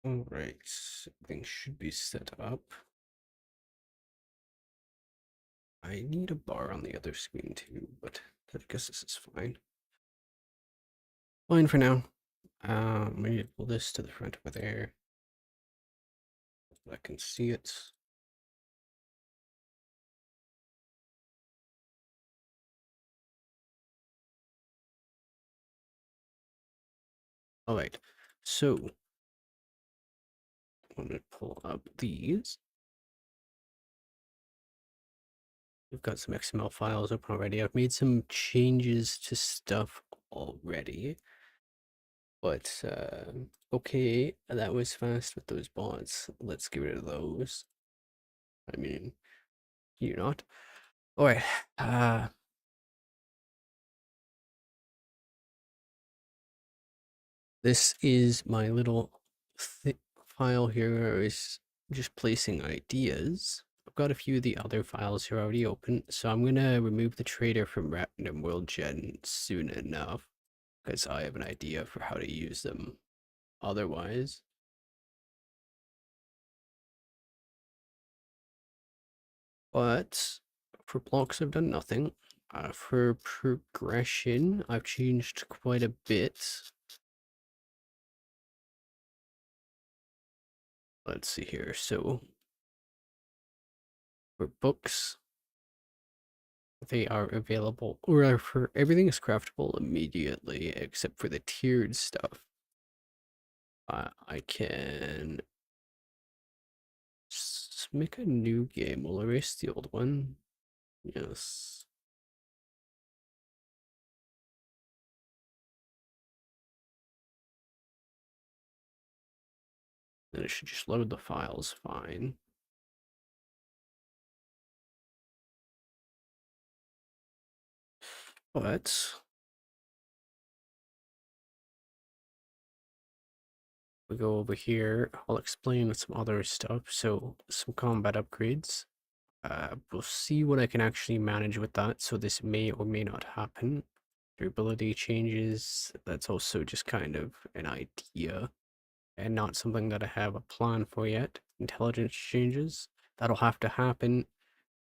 All right, things should be set up. I need a bar on the other screen too, but I guess this is fine. Fine for now. We need to pull this to the front over there. So I can see it. All right, so I'm gonna pull up these. We've got some XML files open already. I've made some changes to stuff already, but okay, that was fast with those bots. Let's get rid of those. I mean, you not. All right. This is my little file here where I was just placing ideas. I've got a few of the other files here already open, so I'm gonna remove the trader from Random World Gen soon enough, because I have an idea for how to use them otherwise. But for blocks, I've done nothing. For progression, I've changed quite a bit. Let's see here. So for books, they are available, or for everything is craftable immediately except for the tiered stuff. I can make a new game. We'll erase the old one. Yes. Then it should just load the files fine. But we go over here, I'll explain some other stuff. So some combat upgrades. We'll see what I can actually manage with that. So this may or may not happen. Durability changes. That's also just kind of an idea and not something that I have a plan for yet. Intelligence changes. That'll have to happen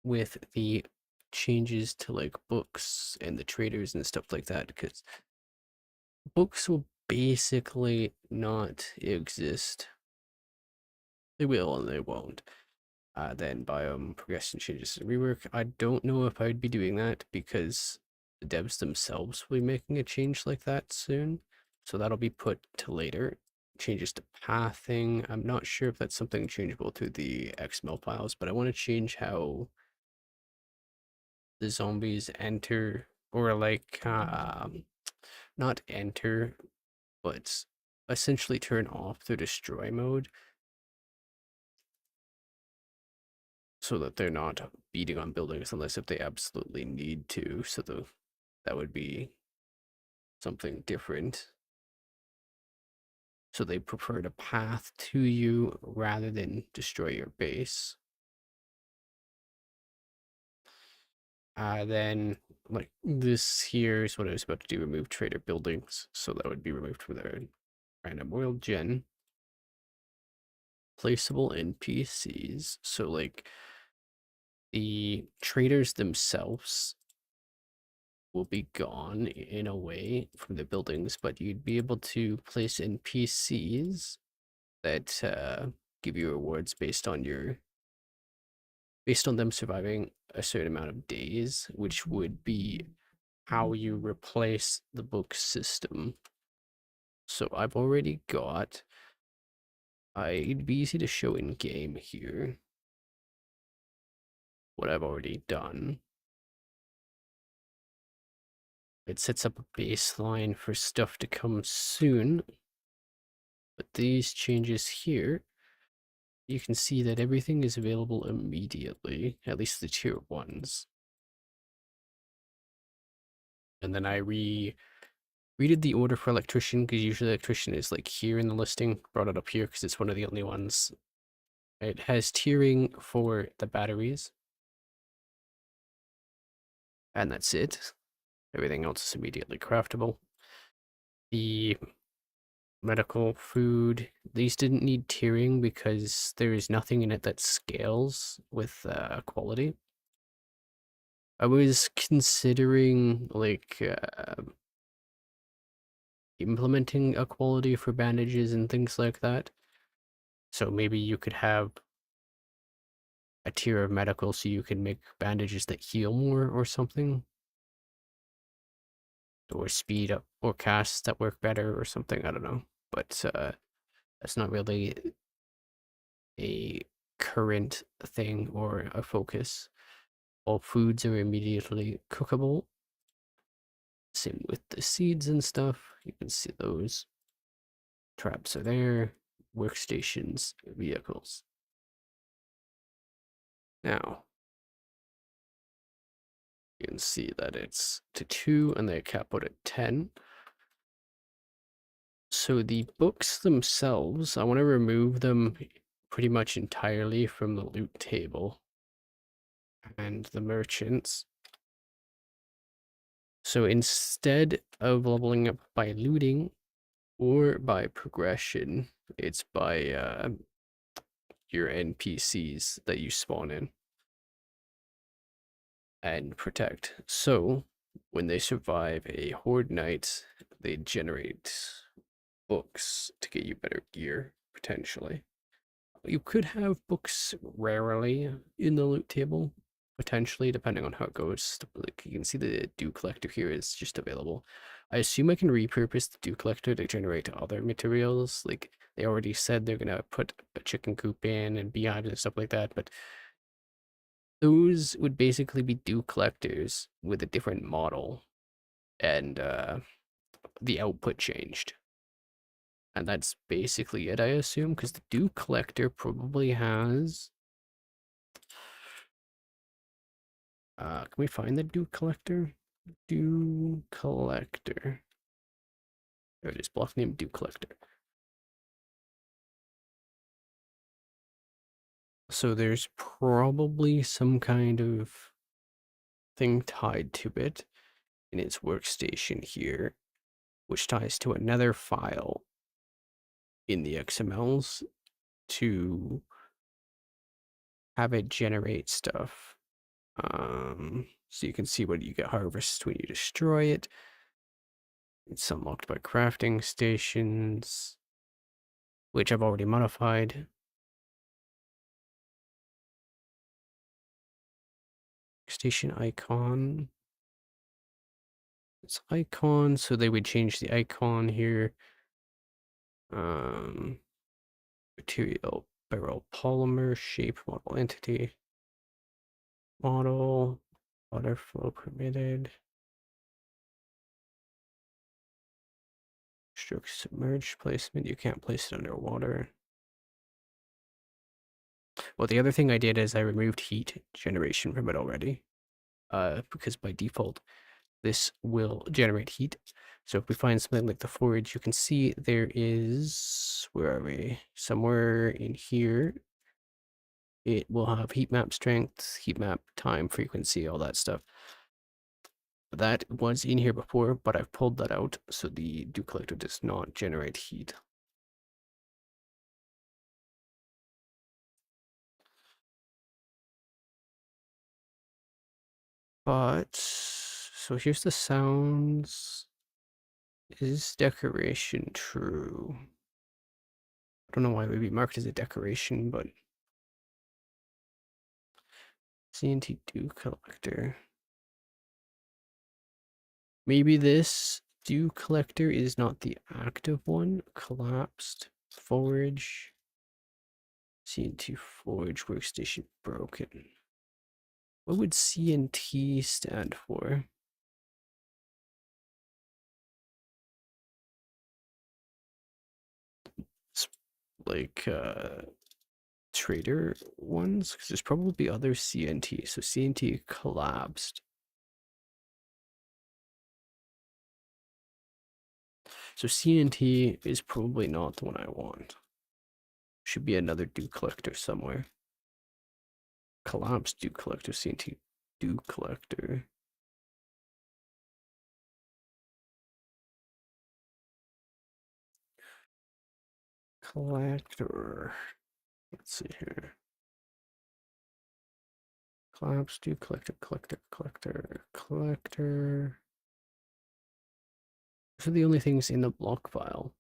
with the changes to like books and the traders and stuff like that, because books will basically not exist. They will and they won't. Then biome progression changes and rework. I don't know if I'd be doing that because the devs themselves will be making a change like that soon. So that'll be put to later. Changes to pathing. I'm not sure if that's something changeable to the XML files, but I want to change how the zombies enter, or like not enter, but essentially turn off the destroy mode so that they're not beating on buildings unless if they absolutely need to. So that would be something different. So they prefer to path to you rather than destroy your base. Then like this here is what I was about to do, remove trader buildings. So that would be removed from their random world gen. Placeable NPCs. So like the traders themselves will be gone in a way from the buildings, but you'd be able to place NPCs that give you rewards based on them surviving a certain amount of days, which would be how you replace the book system. So I've already got, it'd be easy to show in game here what I've already done. It sets up a baseline for stuff to come soon, but these changes here, you can see that everything is available immediately, at least the tier ones. And then I redid the order for electrician, because usually electrician is like here in the listing, brought it up here because it's one of the only ones. It has tiering for the batteries. And that's it. Everything else is immediately craftable. The medical food. These didn't need tiering because there is nothing in it that scales with quality. I was considering like implementing a quality for bandages and things like that. So maybe you could have a tier of medical so you can make bandages that heal more or something. Or speed up or casts that work better or something. I don't know. But that's not really a current thing or a focus. All foods are immediately cookable. Same with the seeds and stuff. You can see those. Traps are there. Workstations, vehicles. Now, you can see that it's to 2 and they cap out at 10. So the books themselves, I want to remove them pretty much entirely from the loot table and the merchants. So instead of leveling up by looting or by progression, it's by your NPCs that you spawn in and protect. So when they survive a horde night, they generate books to get you better gear, potentially. You could have books rarely in the loot table, potentially, depending on how it goes. Like, you can see the Dew Collector here is just available. I assume I can repurpose the Dew Collector to generate other materials. Like, they already said they're gonna put a chicken coop in and beehives and stuff like that, but those would basically be Dew Collectors with a different model, and the output changed. And that's basically it, I assume, because the Dew Collector probably has... can we find the Dew Collector? Dew Collector. There it is, block name Dew Collector. So there's probably some kind of thing tied to it in its workstation here, which ties to another file in the XMLs to have it generate stuff. So you can see what you get harvested when you destroy it. It's unlocked by crafting stations, which I've already modified. Station icon. It's icon, so they would change the icon here. Material, barrel, polymer, shape, model, entity, model, water flow permitted. Stroke submerged placement, you can't place it underwater. Well, the other thing I did is I removed heat generation from it already. Because by default, this will generate heat. So if we find something like the forage, you can see there is, where are we? Somewhere in here, it will have heat map strength, heat map time, frequency, all that stuff. That was in here before, but I've pulled that out, so the Dew Collector does not generate heat. But, so here's the sounds. Is decoration true? I don't know why it would be marked as a decoration, but CNT Dew Collector. Maybe this Dew Collector is not the active one. Collapsed. Forage. CNT Forage Workstation broken. What would CNT stand for? It's like trader ones, because there's probably other CNT. So CNT collapsed. So CNT is probably not the one I want. Should be another Dew Collector somewhere. Collapsed Dew Collector, CNT Dew Collector. collector. Let's see here. Collapse, do collector. Those are the only things in the block file.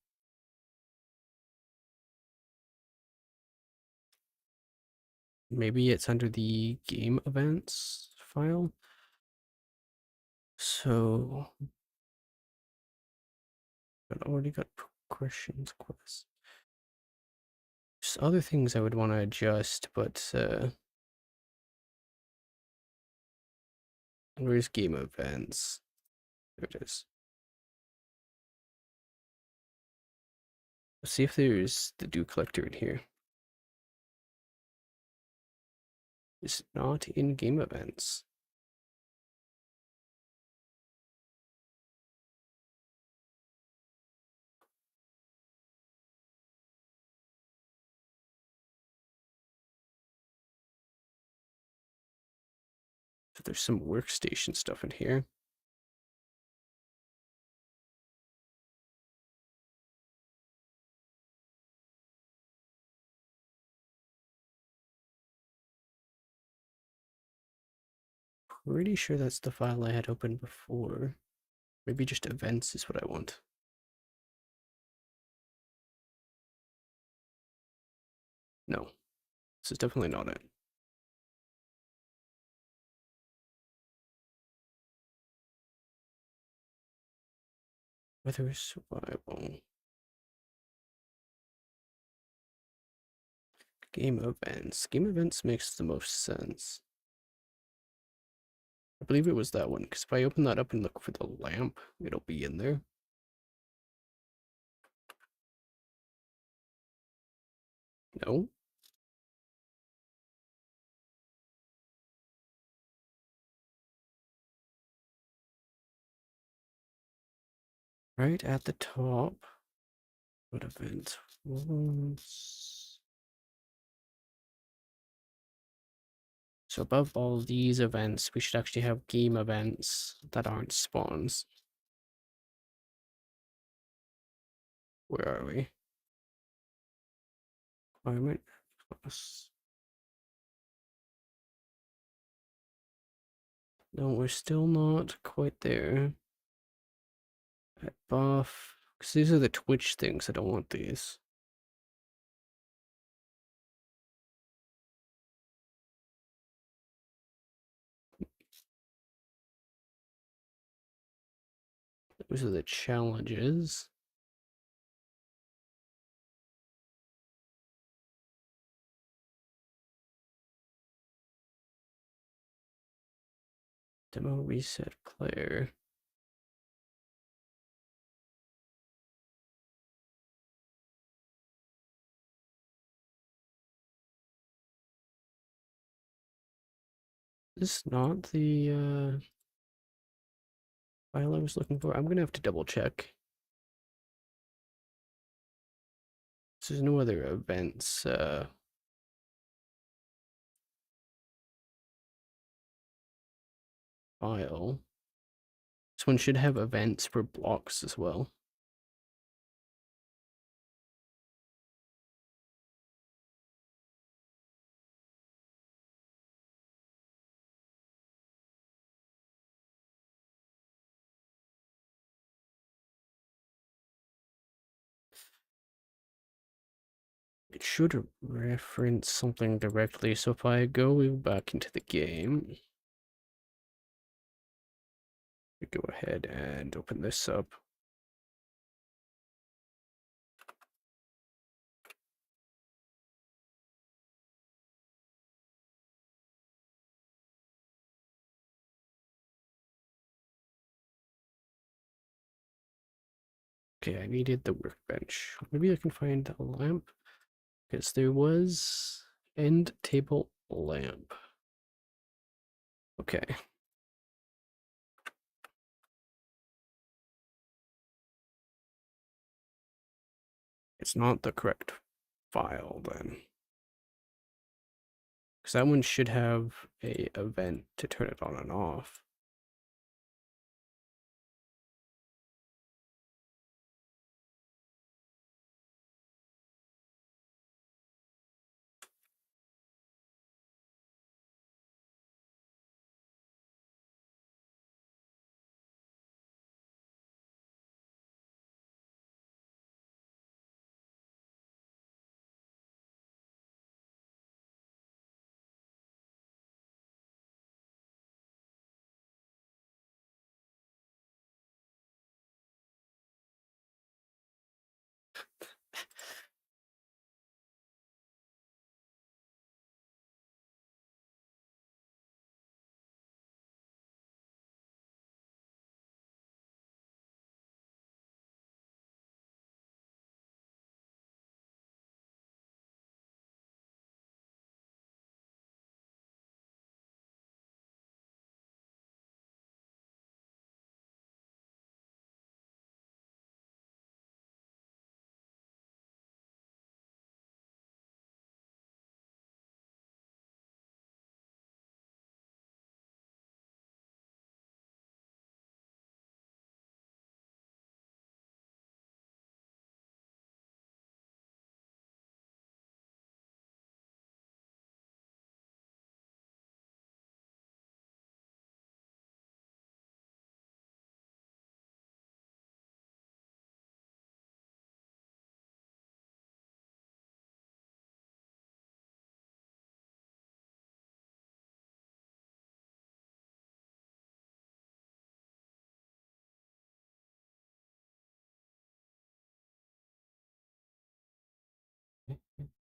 Maybe it's under the game events file. So, I already got progressions quests. There's other things I would want to adjust, but where's game events? There it is. Let's see if there's the Dew Collector in here. It's not in game events. So there's some workstation stuff in here. Pretty sure that's the file I had opened before. Maybe just events is what I want. No, this is definitely not it. Weather survival. Game events. Game events makes the most sense. I believe it was that one, because if I open that up and look for the lamp, it'll be in there. No? Right at the top. What event was... So above all these events, we should actually have game events that aren't spawns. Where are we? Requirement plus. No, we're still not quite there. At buff. Because these are the Twitch things. I don't want these. Those are the challenges. Demo reset player. This is not the file I was looking for. I'm gonna have to double check. There's no other events file. This one should have events for blocks as well. It should reference something directly. So if I go back into the game, we go ahead and open this up. Okay, I needed the workbench. Maybe I can find a lamp. Because there was end table lamp. Okay. It's not the correct file then. Because that one should have a event to turn it on and off.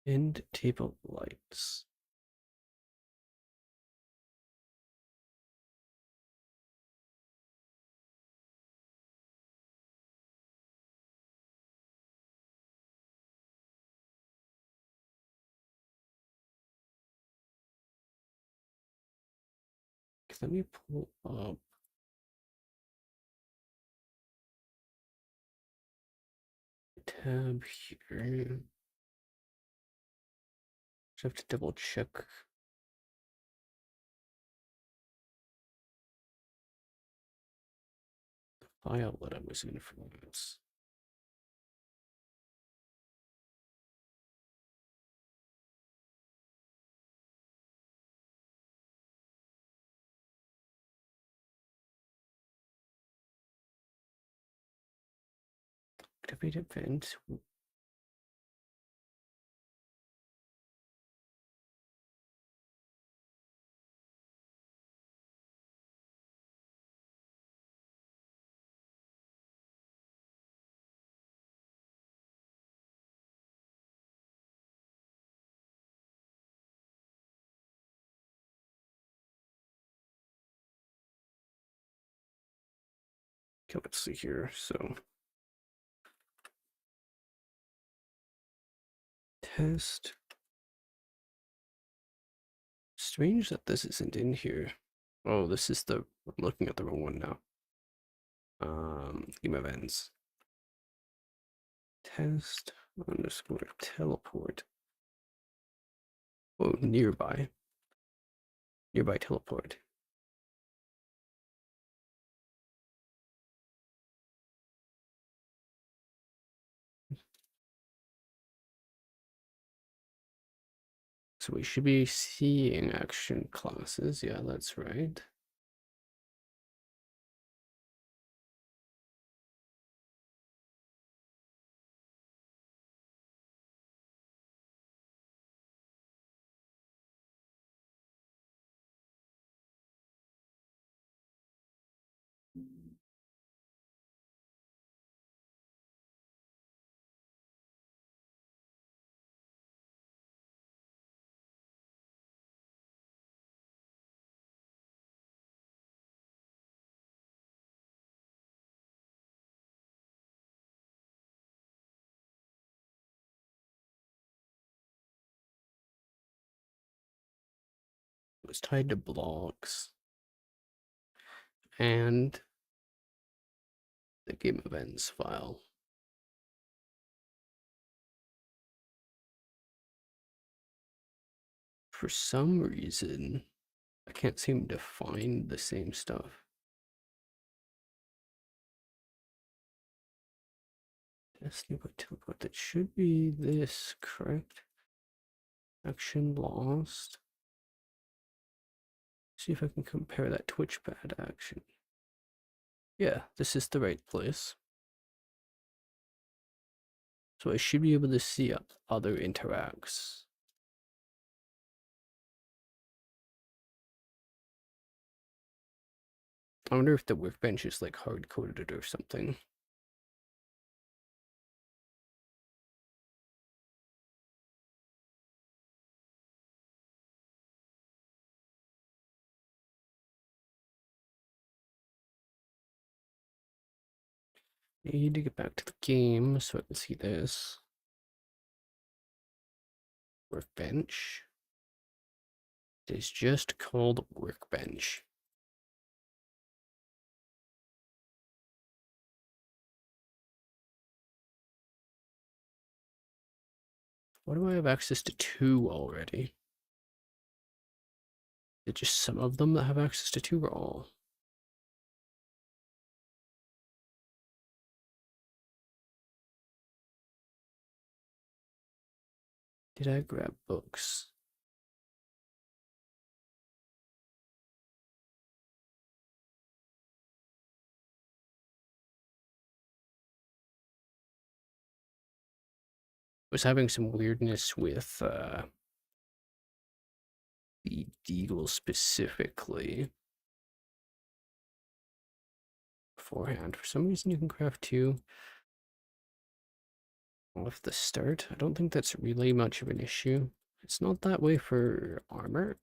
End table lights. Let me pull up tab here. Just have to double check the file that I was in for this. Activate event. Okay, let's see here. So test. Strange that this isn't in here. Oh, this is the, I'm looking at the wrong one now. Game events. Test underscore teleport. Oh, nearby. Nearby teleport. So we should be seeing action classes. Yeah, that's right. It's tied to blocks and the game events file. For some reason, I can't seem to find the same stuff. Destiny by teleport. That should be this, correct? Action lost. See if I can compare that Twitchpad action. Yeah, this is the right place. So I should be able to see other interacts. I wonder if the workbench is like hard coded or something. I need to get back to the game so I can see this. Workbench. It is just called Workbench. Why do I have access to 2 already? Is it just some of them that have access to 2 or all? Did I grab books? Was having some weirdness with the Deagle specifically beforehand. For some reason, you can craft 2 off the start. I don't think that's really much of an issue. It's not that way for armor.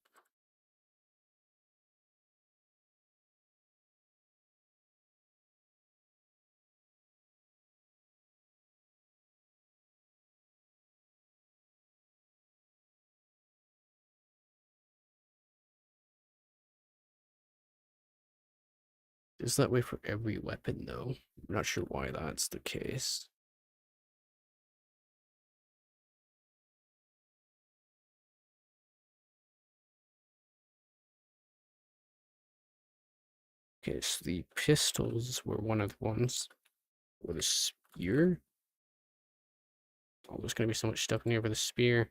It's that way for every weapon, though. I'm not sure why that's the case. Okay, so the pistols were one of the ones. Or the spear? Oh, there's gonna be so much stuff in here for the spear.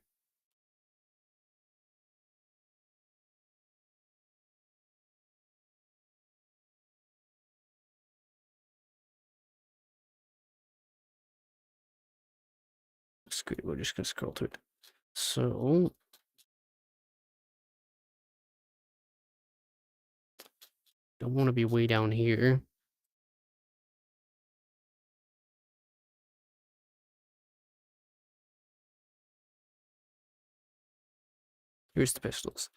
Screw it, we're just gonna scroll through it. So, don't want to be way down here. Here's the pistols.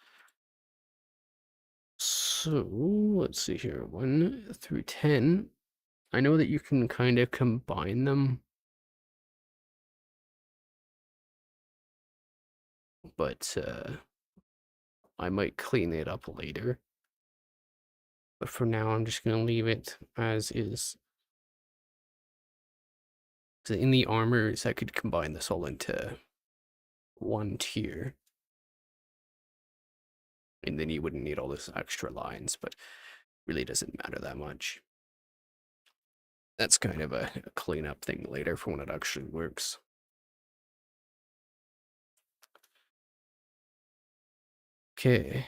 So, let's see here. 1 through 10. I know that you can kind of combine them, but I might clean it up later. But for now, I'm just going to leave it as is. So in the armors, I could combine this all into one tier. And then you wouldn't need all this extra lines, but really doesn't matter that much. That's kind of a cleanup thing later for when it actually works. Okay.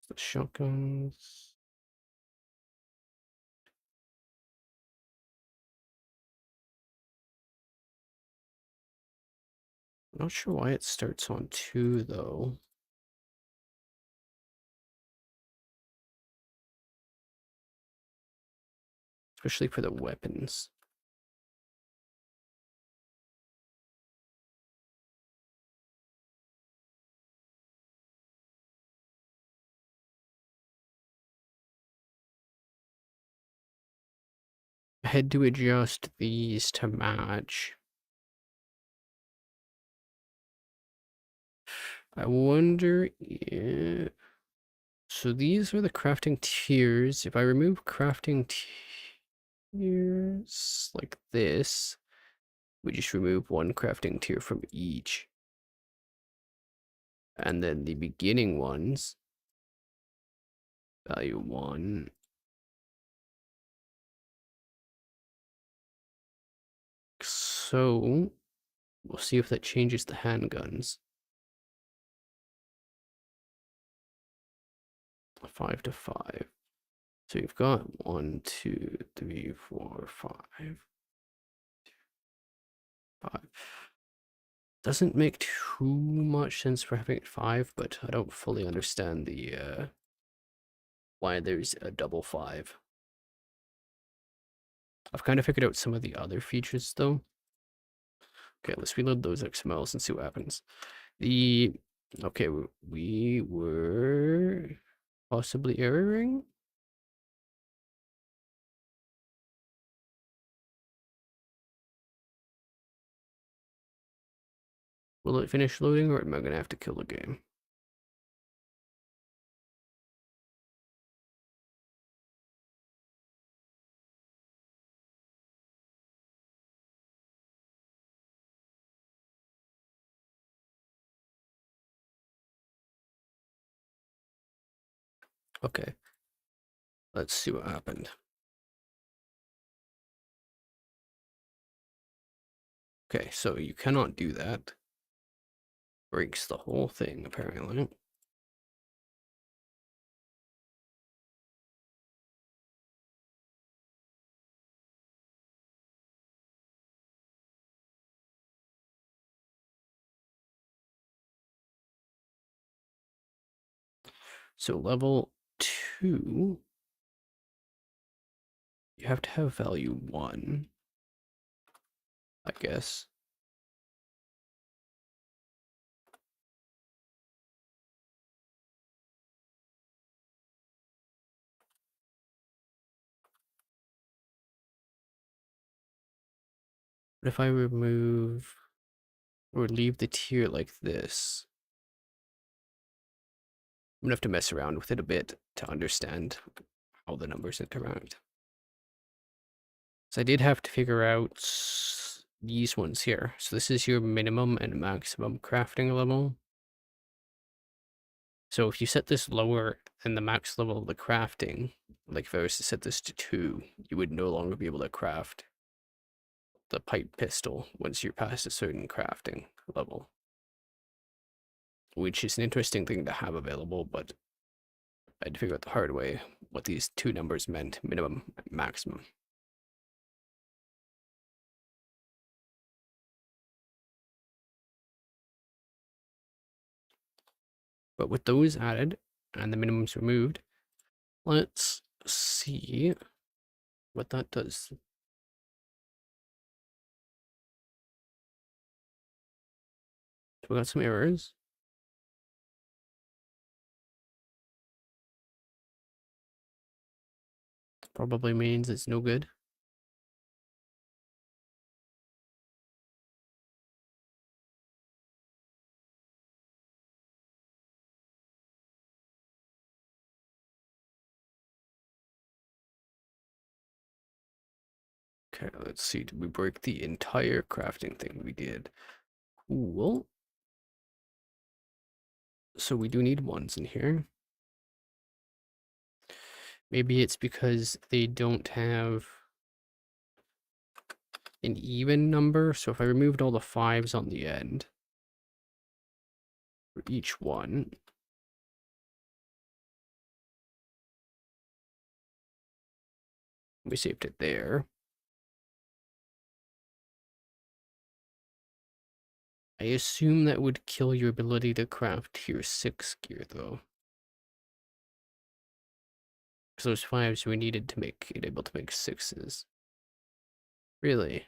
The shotguns. I'm not sure why it starts on 2, though. Especially for the weapons. I had to adjust these to match. I wonder if... So these are the crafting tiers. If I remove crafting tiers like this, we just remove 1 crafting tier from each. And then the beginning ones, value 1. So we'll see if that changes the handguns. 5 to 5. So you've got 1, 2, 3, 4, 5. 5. Doesn't make too much sense for having it 5, but I don't fully understand the why there's a double 5. I've kind of figured out some of the other features though. Okay, let's reload those XMLs and see what happens. Okay, we were Possibly erroring? Will it finish loading, or am I gonna have to kill the game? Okay. Let's see what happened. Okay, so you cannot do that. Breaks the whole thing, apparently. So level 2, you have to have value 1, I guess. But if I remove or leave the tier like this, I'm gonna have to mess around with it a bit to understand how the numbers interact. So I did have to figure out these ones here. So this is your minimum and maximum crafting level. So if you set this lower than the max level of the crafting, like if I was to set this to 2, you would no longer be able to craft the pipe pistol once you're past a certain crafting level. Which is an interesting thing to have available, but I had to figure out the hard way what these two numbers meant, minimum and maximum. But with those added and the minimums removed, let's see what that does. So we got some errors. Probably means it's no good. Okay, let's see. Did we break the entire crafting thing? We did. Cool. So we do need ones in here. Maybe it's because they don't have an even number. So if I removed all the 5s on the end for each one, we saved it there. I assume that would kill your ability to craft tier 6 gear, though. Because those 5s we needed to make it able to make 6s. Really?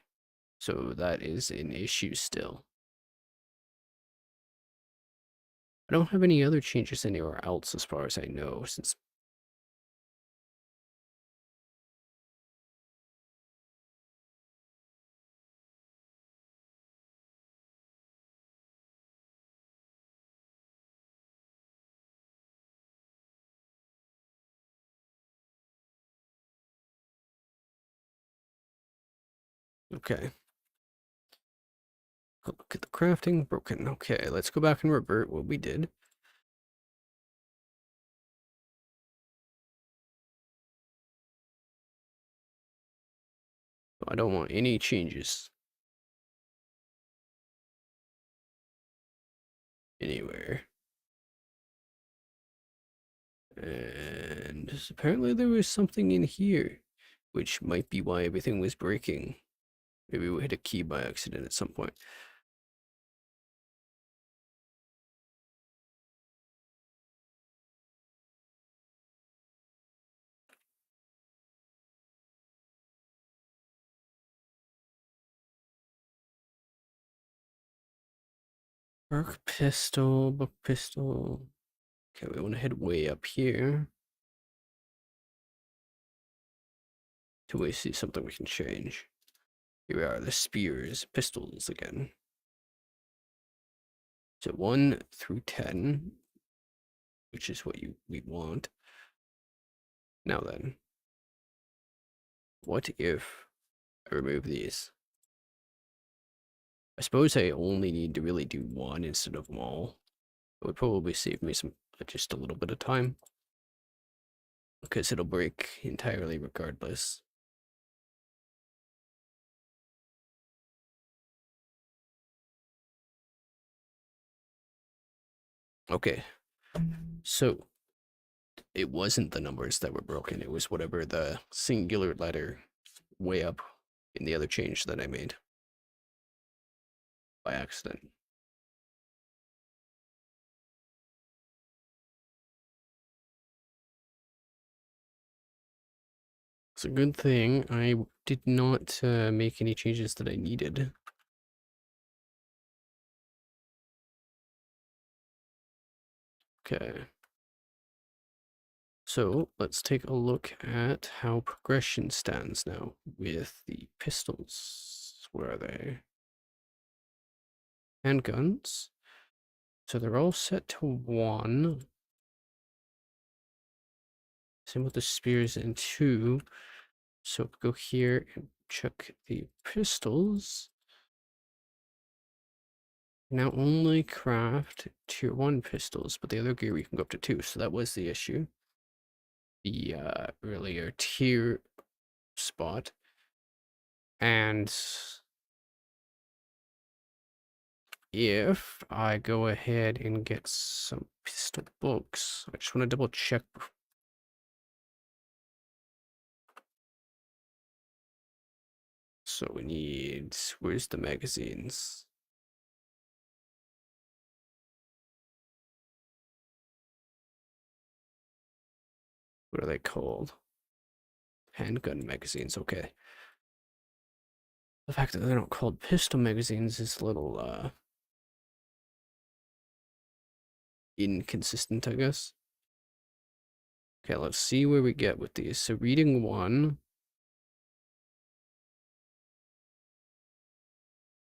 So that is an issue still. I don't have any other changes anywhere else as far as I know, since... Okay. Look at the crafting, broken. Okay, let's go back and revert what we did. I don't want any changes anywhere. And apparently there was something in here, which might be why everything was breaking. Maybe we hit a key by accident at some point. Book pistol. Okay, we want to head way up here till we see something we can change. Here we are, the spears, pistols again. So 1 through 10, which is what we want. Now then, what if I remove these? I suppose I only need to really do 1 instead of them all. It would probably save me just a little bit of time, because it'll break entirely regardless. Okay, so it wasn't the numbers that were broken, it was whatever the singular letter way up in the other change that I made by accident. It's a good thing I did not make any changes that I needed. Okay. So let's take a look at how progression stands now with the pistols. Where are they? Handguns. So they're all set to 1. Same with the spears and 2. So go here and check the pistols. Now only craft tier 1 pistols, but the other gear we can go up to 2. So that was the issue. The earlier tier spot. And if I go ahead and get some pistol books, I just want to double check. So we need, where's the magazines? What are they called? Handgun magazines, okay. The fact that they're not called pistol magazines is a little, inconsistent, I guess. Okay, let's see where we get with these. So reading 1.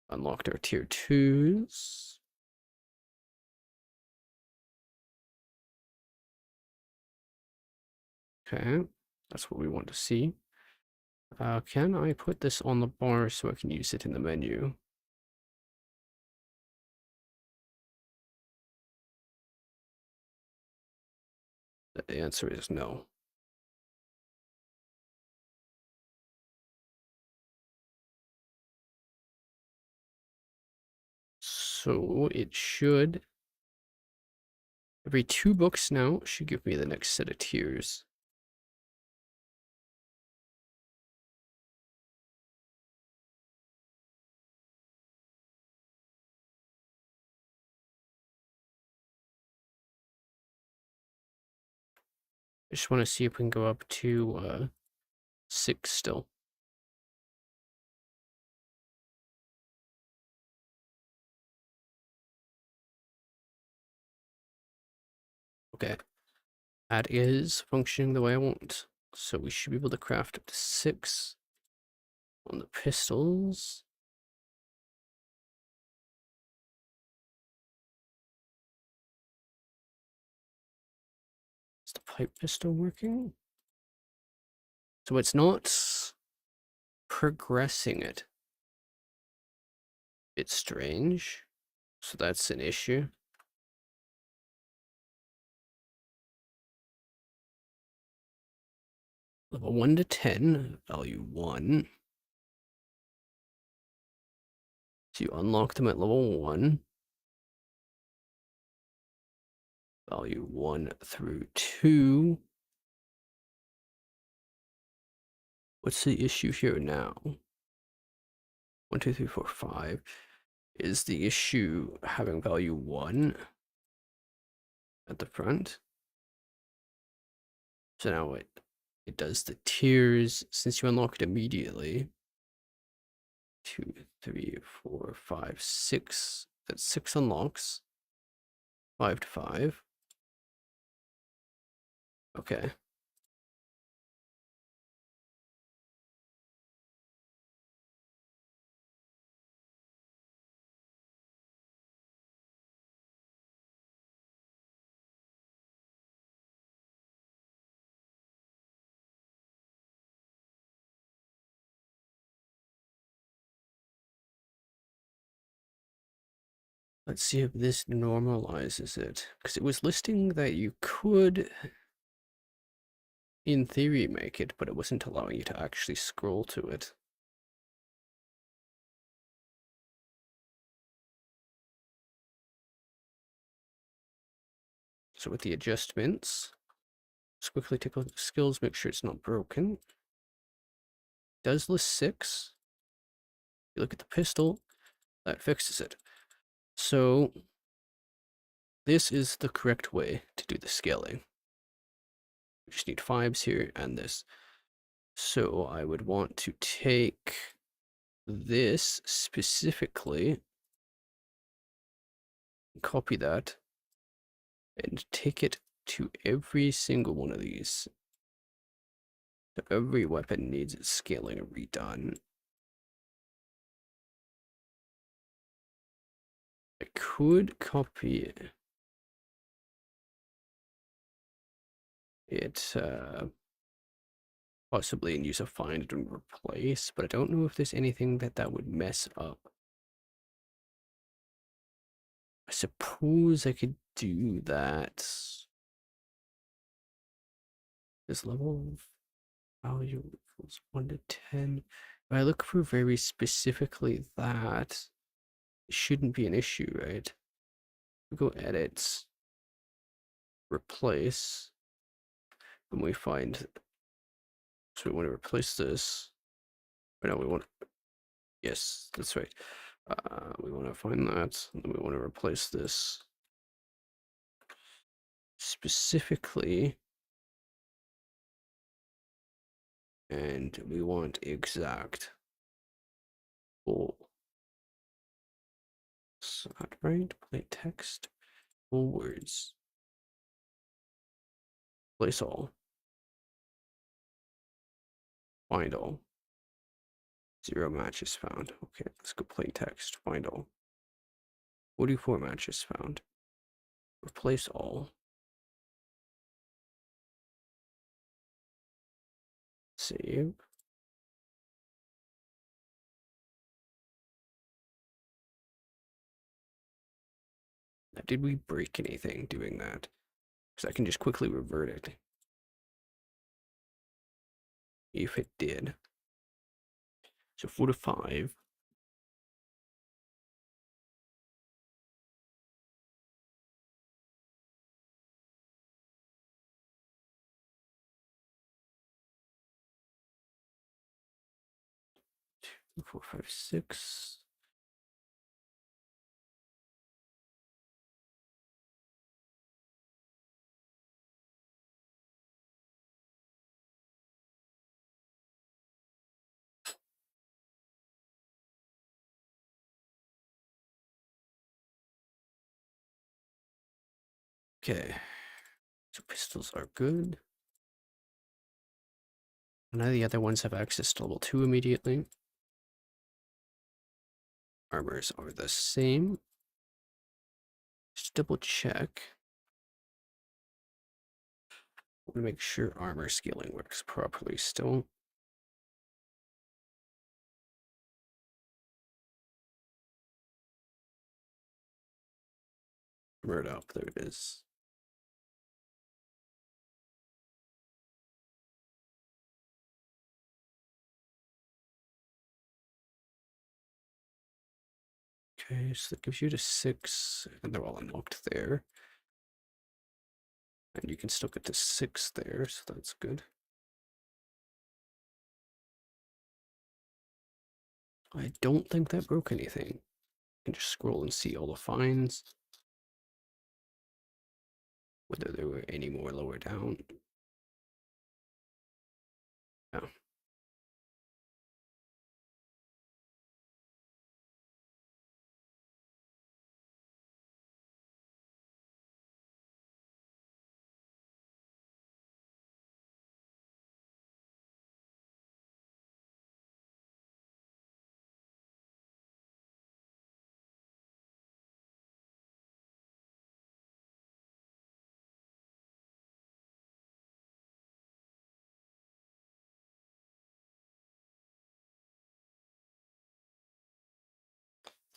Unlocked our tier 2s. Okay, that's what we want to see. Can I put this on the bar so I can use it in the menu? The answer is no. So it should, every 2 books now should give me the next set of tiers. I just want to see if we can go up to 6 still. Okay, that is functioning the way I want. So we should be able to craft up to 6 on the pistols. Is the pipe pistol working? So it's not progressing it. It's strange. So that's an issue. Level 1 to 10, value 1. So you unlock them at level 1. Value 1 through 2. What's the issue here now? 1, 2, 3, 4, 5. Is the issue having value 1 at the front? So now it does the tiers since you unlock it immediately. 2, 3, 4, 5, 6. That's 6 unlocks. 5 to 5. Okay. Let's see if this normalizes it. Because it was listing that you could, in theory, make it, but it wasn't allowing you to actually scroll to it. So with the adjustments, just quickly take a look at the skills, make sure it's not broken. Does list 6. You look at the pistol, that fixes it. So this is the correct way to do the scaling. We just need 5s here and this. So I would want to take this specifically, copy that, and take it to every single one of these. So every weapon needs its scaling redone. I could copy it possibly and use a find and replace, but I don't know if there's anything that would mess up. I suppose I could do that. This level value equals 1 to 10. If I look for very specifically that, it shouldn't be an issue, right? We go edit, replace, and we find, so we want to replace this. Or no, we want, yes, that's right. We want to find that, and then we want to replace this. Specifically, and we want exact full. Is that right? Play text, full words. Place all. Find all. 0 matches found. Okay, let's go plain text. Find all. 44 matches found. Replace all. Save. Now, did we break anything doing that? Because I can just quickly revert it. If it did. So 4 to 5. Two, 4, 5, 6. Okay. So pistols are good. None of the other ones have access to level 2 immediately. Armors are the same. Just double check. I want to make sure armor scaling works properly still. Armored up, there it is. Okay, so that gives you to 6, and they're all unlocked there. And you can still get to 6 there, so that's good. I don't think that broke anything. You can just scroll and see all the finds. Whether there were any more lower down. Yeah.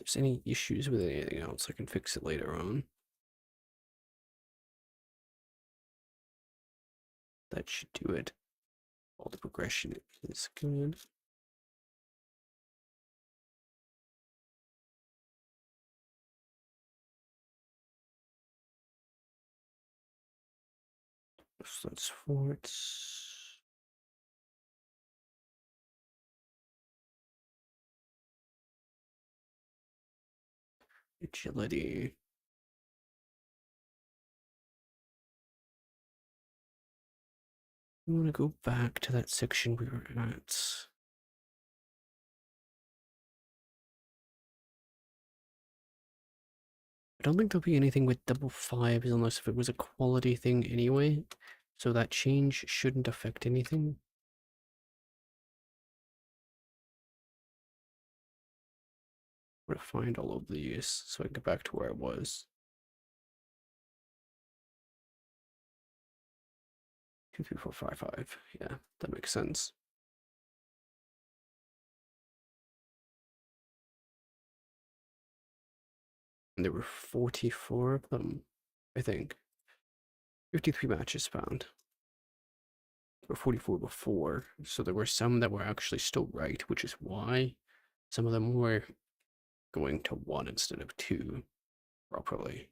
there's any issues with anything else, I can fix it later on. That should do it. All the progression is good. So that's forts. Agility. I want to go back to that section we were at. I don't think there'll be anything with double fives unless if it was a quality thing anyway. So that change shouldn't affect anything. I'm gonna find all of these so I can get back to where I was. 2, 3, 4, 5, 5. Yeah, that makes sense. And there were 44 of them, I think. 53 matches found. There were 44 before, so there were some that were actually still right, which is why some of them were going to 1 instead of 2 properly.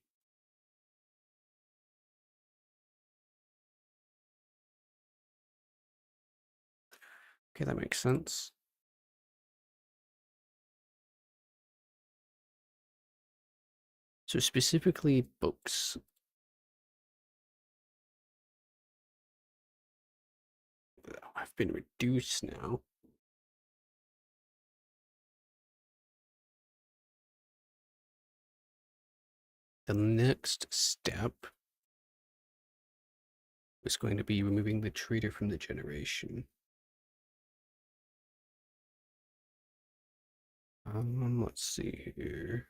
Okay, that makes sense. So specifically books. Have been reduced now. The next step is going to be removing the trader from the generation. Let's see here.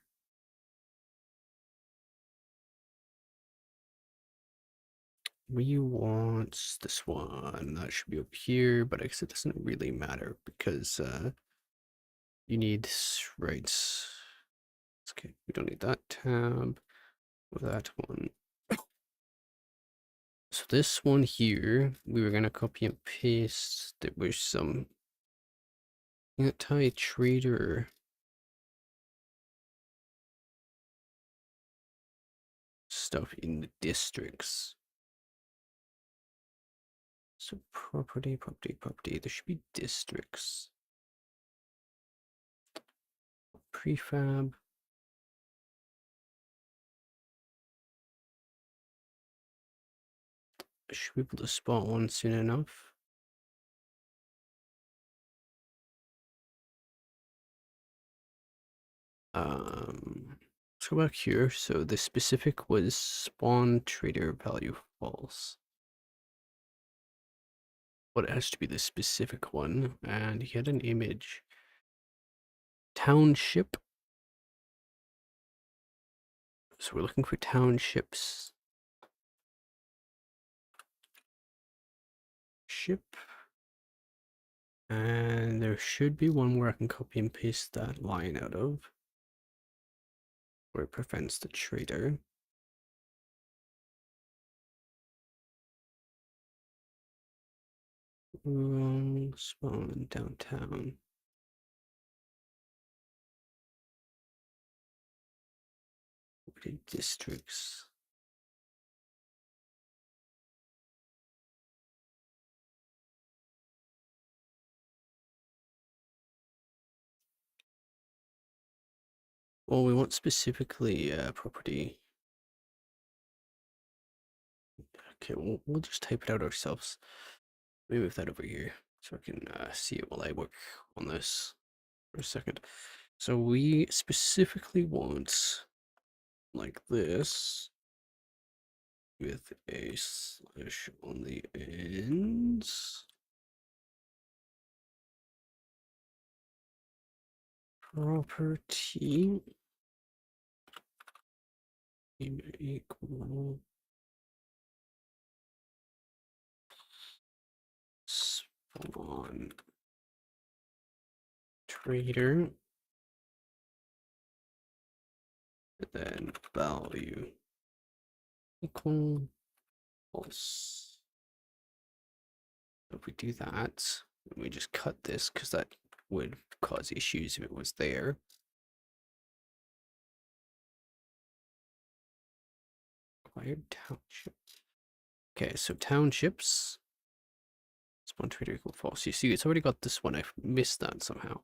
We want this one. That should be up here, but I guess it doesn't really matter because you need rights. Okay, we don't need that tab or that one. So this one here, we were gonna copy and paste. There was some anti-trader stuff in the districts. So property, property, property. There should be districts. Prefab. Should be able to spot one soon enough. Let's go back here. So the specific was spawn trader value false. But it has to be the specific one. And he had an image. Township. So we're looking for townships. Ship. And there should be one where I can copy and paste that line out of. Where it prevents the trader. Wrong spawn downtown. Districts. Well, we want specifically property. Okay, we'll just type it out ourselves. Let me move that over here so I can see it while I work on this for a second. So we specifically want like this with a slash on the ends. Property equal spawn trader And then value equal false. If we do that, we just cut this because that would cause issues if it was there. Acquired township. Okay, so townships. Spawn trader equal false. You see, it's already got this one. I missed that somehow.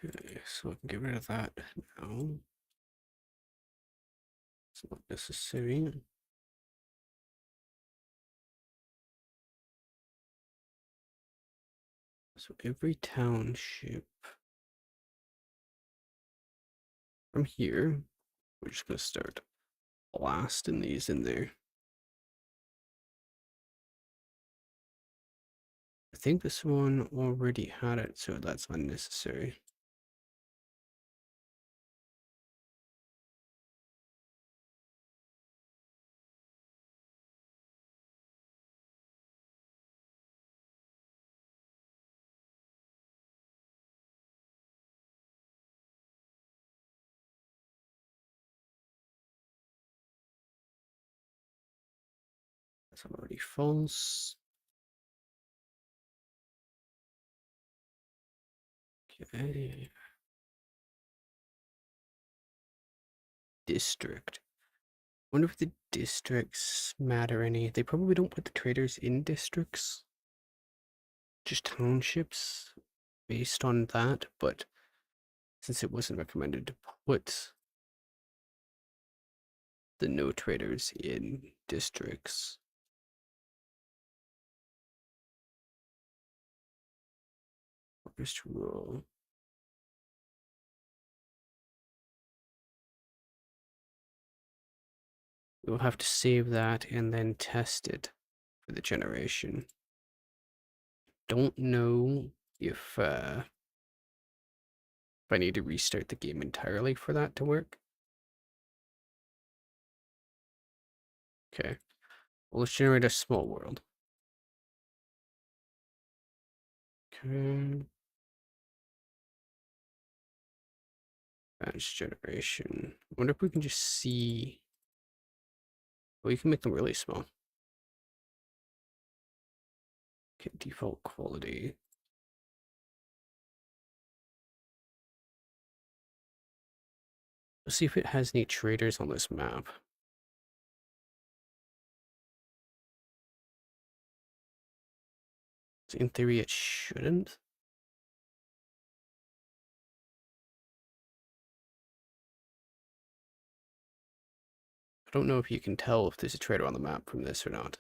Okay, so I can get rid of that now. It's not necessary. So every township from here, we're just going to start blasting these in there. I think this one already had it, so that's unnecessary. That's already false. Okay. District. Wonder if the districts matter any. They probably don't put the traders in districts. Just townships based on that, but since it wasn't recommended to put the no traders in districts. First rule. We'll have to save that and then test it for the generation. Don't know if I need to restart the game entirely for that to work. Okay. Well, let's generate a small world. Okay. Batch generation. I wonder if we can just see. Well, you can make them really small. Okay, default quality. Let's see if it has any traders on this map. So in theory, it shouldn't. I don't know if you can tell if there's a trader on the map from this or not.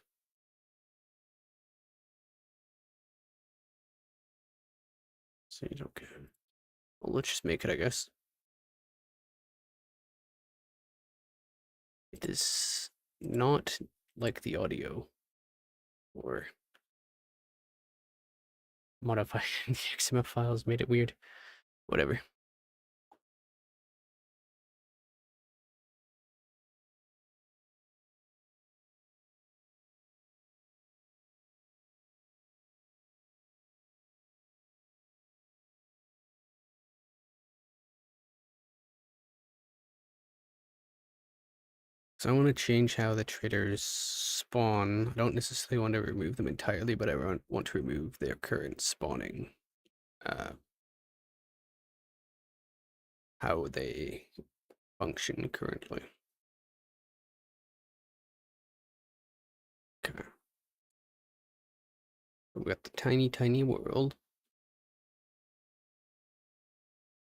So you don't get. Well, let's just make it, I guess. It is not like the audio or modifying the XML files made it weird. Whatever. So I want to change how the traders spawn. I don't necessarily want to remove them entirely, but I want to remove their current spawning. How they function currently. Okay. We got the tiny world.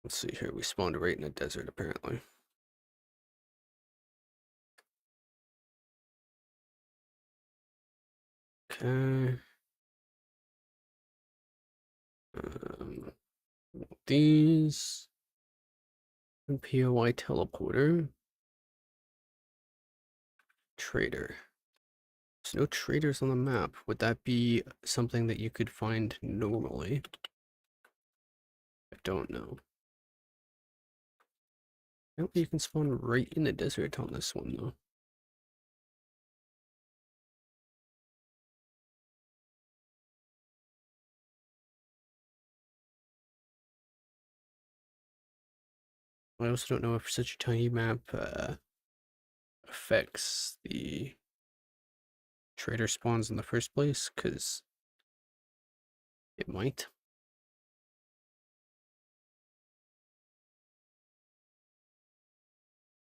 Let's see here. We spawned right in a desert, apparently. Okay. These POI teleporter trader. There's no traders on the map. Would that be something that you could find normally? I don't know. Apparently you can spawn right in the desert on this one, though. I also don't know if such a tiny map affects the trader spawns in the first place, because it might.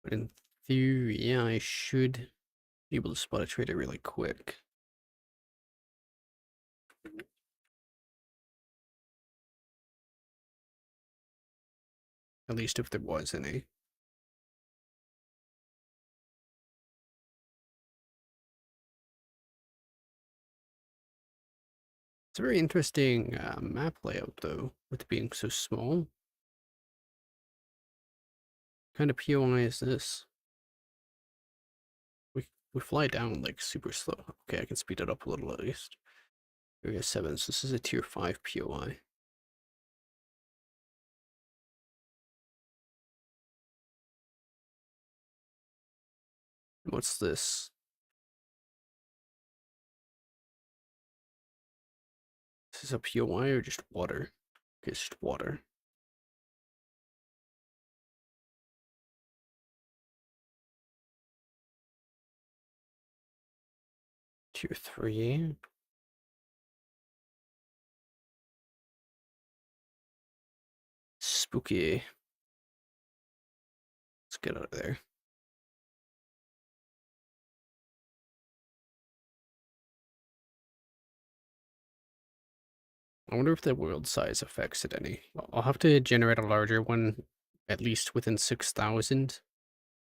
But in theory, yeah, I should be able to spot a trader really quick. At least if there was any. It's a very interesting map layout, though, with it being so small. What kind of POI is this? We fly down like super slow. Okay, I can speed it up a little at least. Area 7, so this is a tier 5 POI. What's this? Is this a POI or just water? Okay, it's just water. Tier 3. Spooky. Let's get out of there. I wonder if the world size affects it any. I'll have to generate a larger one, at least within 6,000,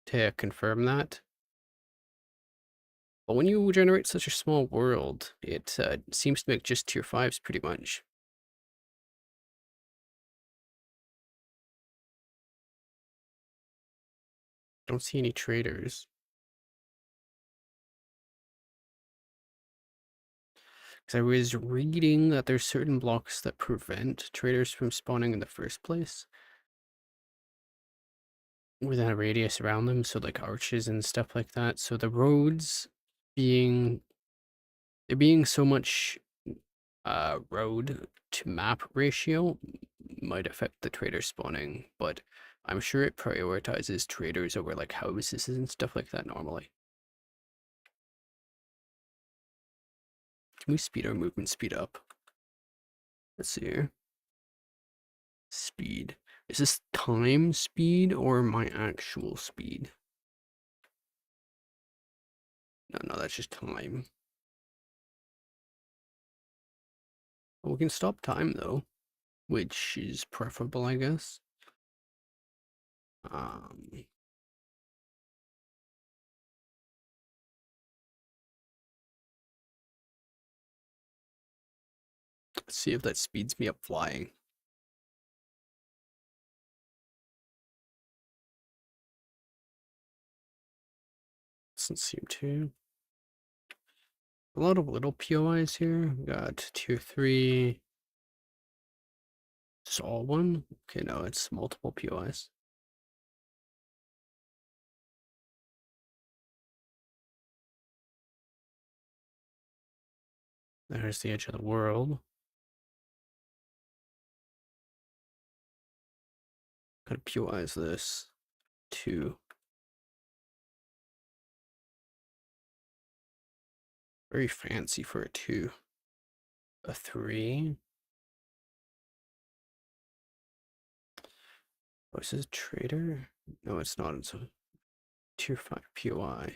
to confirm that. But when you generate such a small world, it seems to make just tier 5s pretty much. Don't see any traders. Because I was reading that there's certain blocks that prevent traders from spawning in the first place, within a radius around them, so like arches and stuff like that. So the roads being so much road to map ratio might affect the trader spawning, but I'm sure it prioritizes traders over like houses and stuff like that normally. Can we speed our movement speed up? Let's see here. Speed. Is this time speed or my actual speed? No, that's just time. Well, we can stop time though, which is preferable, I guess. Um, let's see if that speeds me up flying. Doesn't seem to. A lot of little POIs here. We got tier 3. Just all one? Okay, no, it's multiple POIs. There's the edge of the world. What kind of POI is this? 2. Very fancy for a 2. A 3. Oh, is this a trader? No, it's not. It's a tier 5 POI.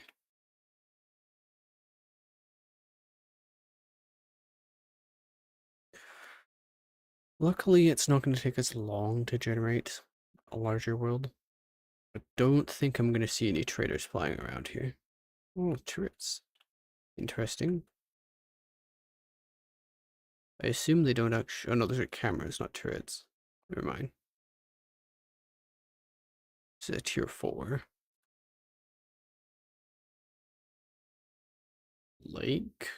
Luckily, it's not going to take us long to generate a larger world. I don't think I'm going to see any traders flying around here. Oh, turrets. Interesting. I assume they don't actually... Oh no, those are cameras, not turrets. Never mind. This is a tier 4. lake.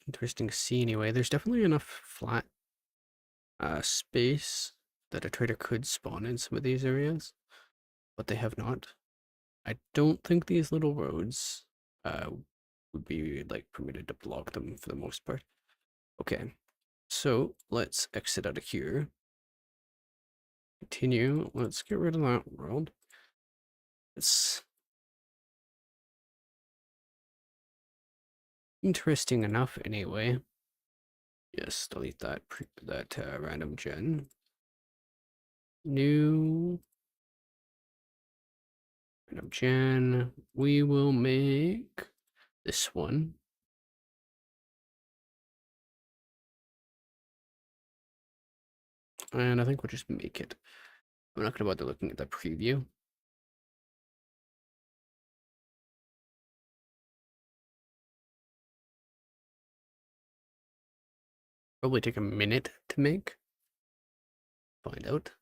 Interesting to see anyway. There's definitely enough flat space that a trader could spawn in some of these areas, but they have not. I don't think these little roads would be like permitted to block them for the most part. Okay, so let's exit out of here. Continue. Let's get rid of that world. It's interesting enough anyway. Yes, delete that random gen. New random gen. We will make this one. And I think we'll just make it. I'm not gonna bother looking at the preview. Probably take a minute to make. Find out.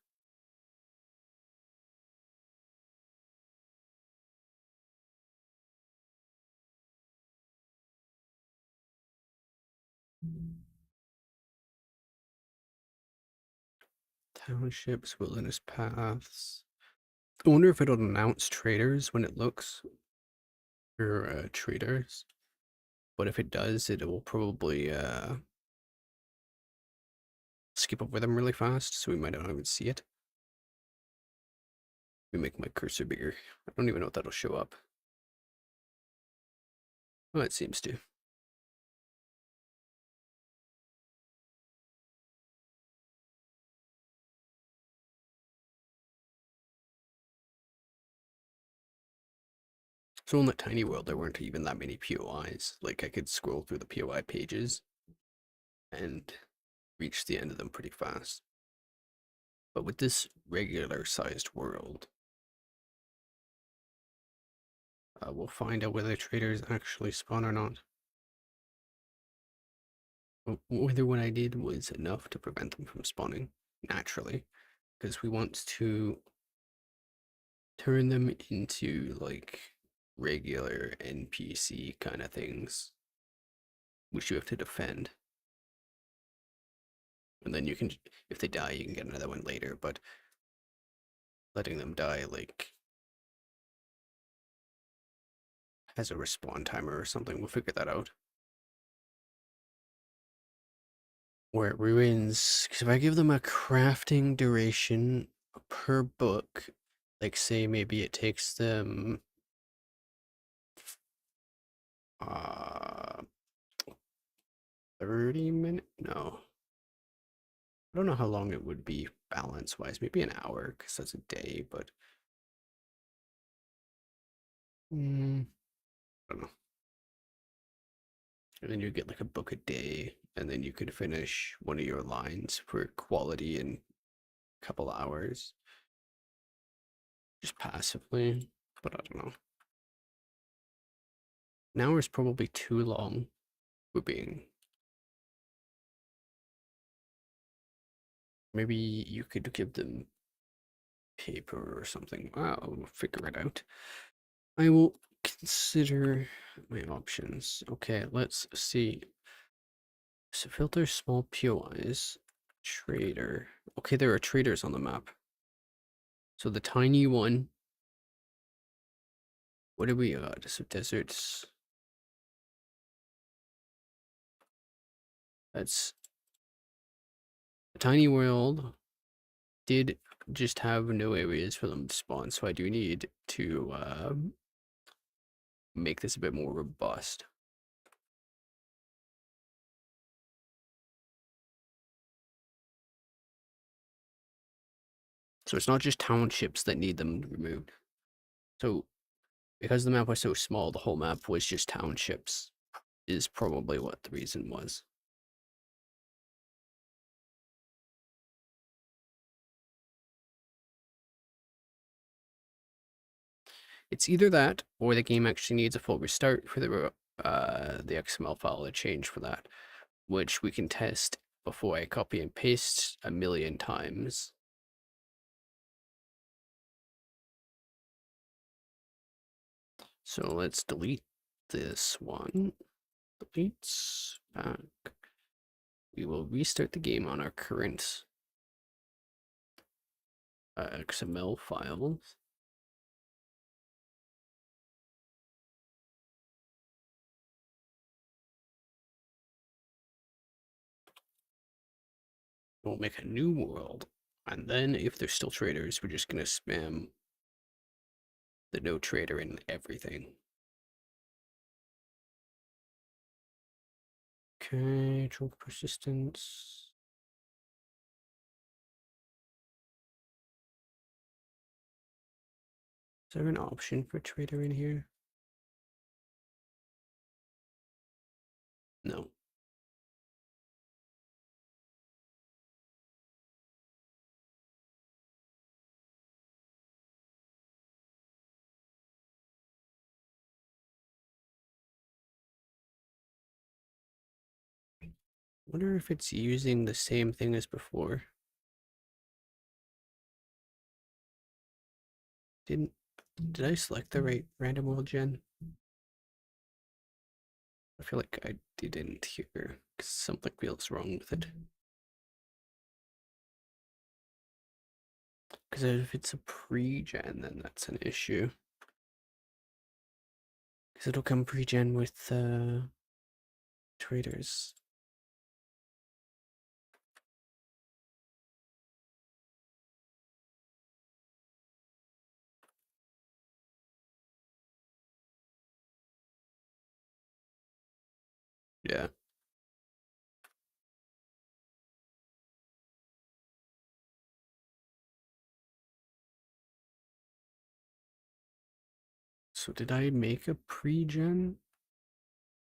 Townships, wilderness paths. I wonder if it'll announce traders when it looks for traders. But if it does, it will probably skip over them really fast, so we might not even see it. Let me make my cursor bigger. I don't even know if that'll show up. Well, it seems to. So in that tiny world, there weren't even that many POIs. Like, I could scroll through the POI pages and reach the end of them pretty fast. But with this regular-sized world, we'll find out whether traders actually spawn or not. Whether what I did was enough to prevent them from spawning naturally, because we want to turn them into like regular NPC kind of things, which you have to defend. And then you can, if they die, you can get another one later, but letting them die like has a respawn timer or something. We'll figure that out. Where it ruins, because if I give them a crafting duration per book, like say maybe it takes them 30 minutes? No. I don't know how long it would be balance-wise. Maybe an hour, because that's a day, but I don't know. And then you get like a book a day, and then you could finish one of your lines for quality in a couple hours. Just passively, but I don't know. An hour is probably too long for being. Maybe you could give them paper or something. I'll figure it out. I will consider my options. Okay, let's see. So filter small POIs. Trader. Okay, there are traders on the map. So the tiny one. What do we got? So deserts. That's a tiny world. Did just have no areas for them to spawn, so I do need to make this a bit more robust. So it's not just townships that need them removed. So because the map was so small, the whole map was just townships, is probably what the reason was. It's either that or the game actually needs a full restart for the XML file to change for that, which we can test before I copy and paste a million times. So let's delete this one. Deletes back. We will restart the game on our current XML files. We'll make a new world. And then if there's still traders, we're just going to spam the no trader in everything. Okay, choke persistence. Is there an option for trader in here? No. Wonder if it's using the same thing as before. Did I select the right random world gen? I feel like I didn't here, because something feels wrong with it. Because if it's a pre-gen, then that's an issue. Because it'll come pre-gen with traders. Yeah. So did I make a pre-gen?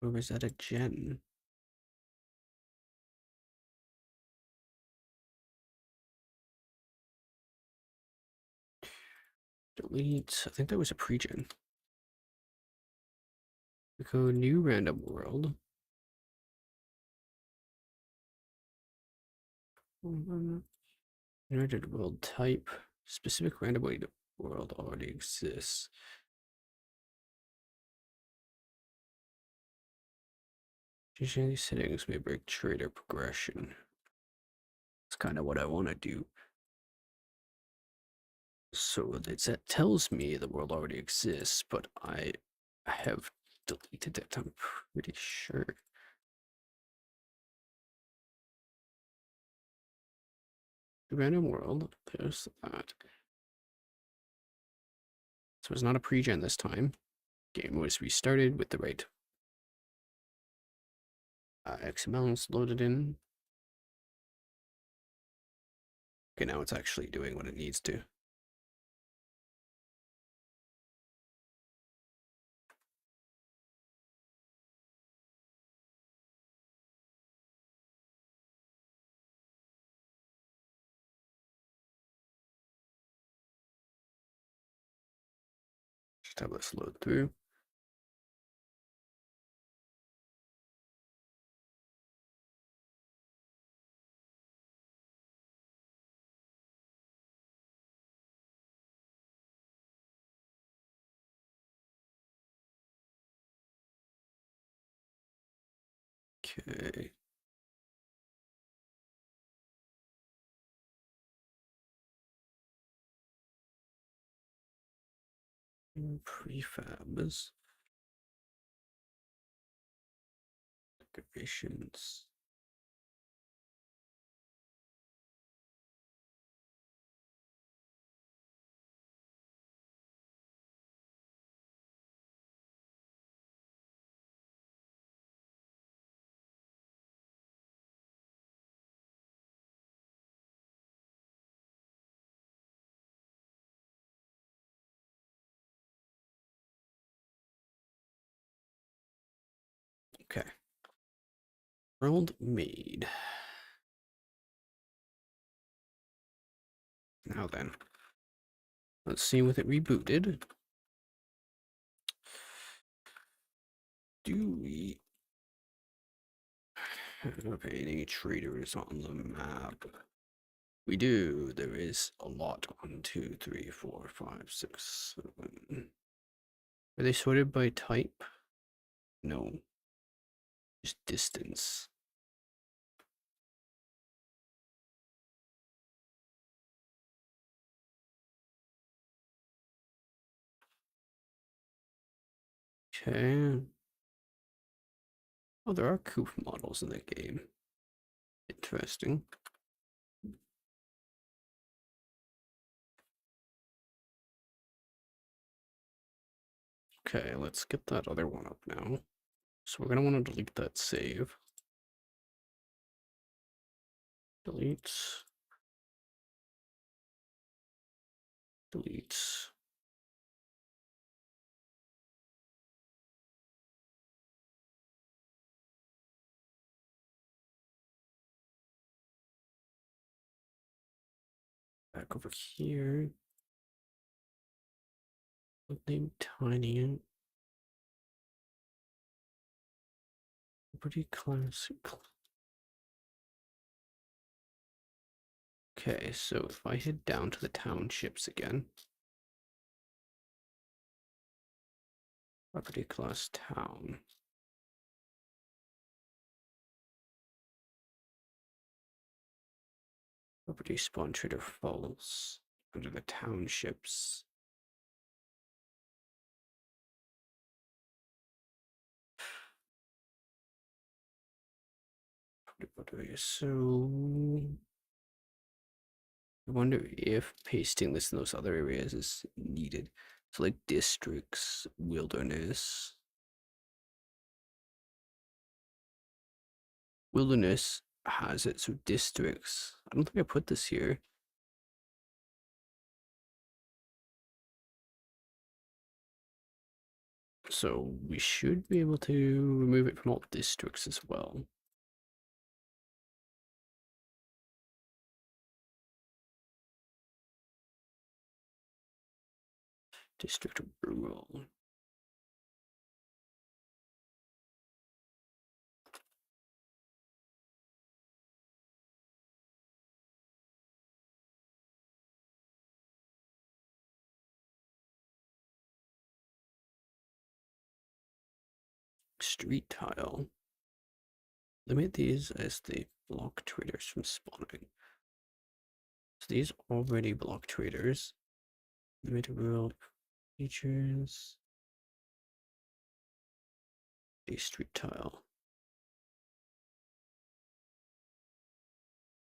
Or was that a gen? Delete. I think that was a pre-gen. We go new random world. Generated world type. Specific random world already exists. Changing these settings may break trader progression. It's kind of what I want to do. So it tells me the world already exists, but I have deleted it, I'm pretty sure. Random world, there's that. So it's not a pre-gen this time. Game was restarted with the right XMLs loaded in. Okay, now it's actually doing what it needs to. Just have this load through. Okay. Prefabs. Decorations. Okay. World made. Now then, let's see with it rebooted. Do we have any traders on the map? We do. There is a lot. 1, 2, 3, 4, 5, 6, 7. Are they sorted by type? No. Just distance. Okay. Oh, there are Coop models in the game. Interesting. Okay, let's get that other one up now. So we're gonna want to delete that save. Delete. Delete. Back over here. Name tiny. Pretty classic. Okay, so if I head down to the townships again. Property class town. Property spawn trader falls under the townships. So I wonder if pasting this in those other areas is needed. So like districts, wilderness. Wilderness has it, so districts. I don't think I put this here. So we should be able to remove it from all districts as well. District rural. Street tile. Limit these as they block traders from spawning. So these already block traders. Limit rural features. A street tile.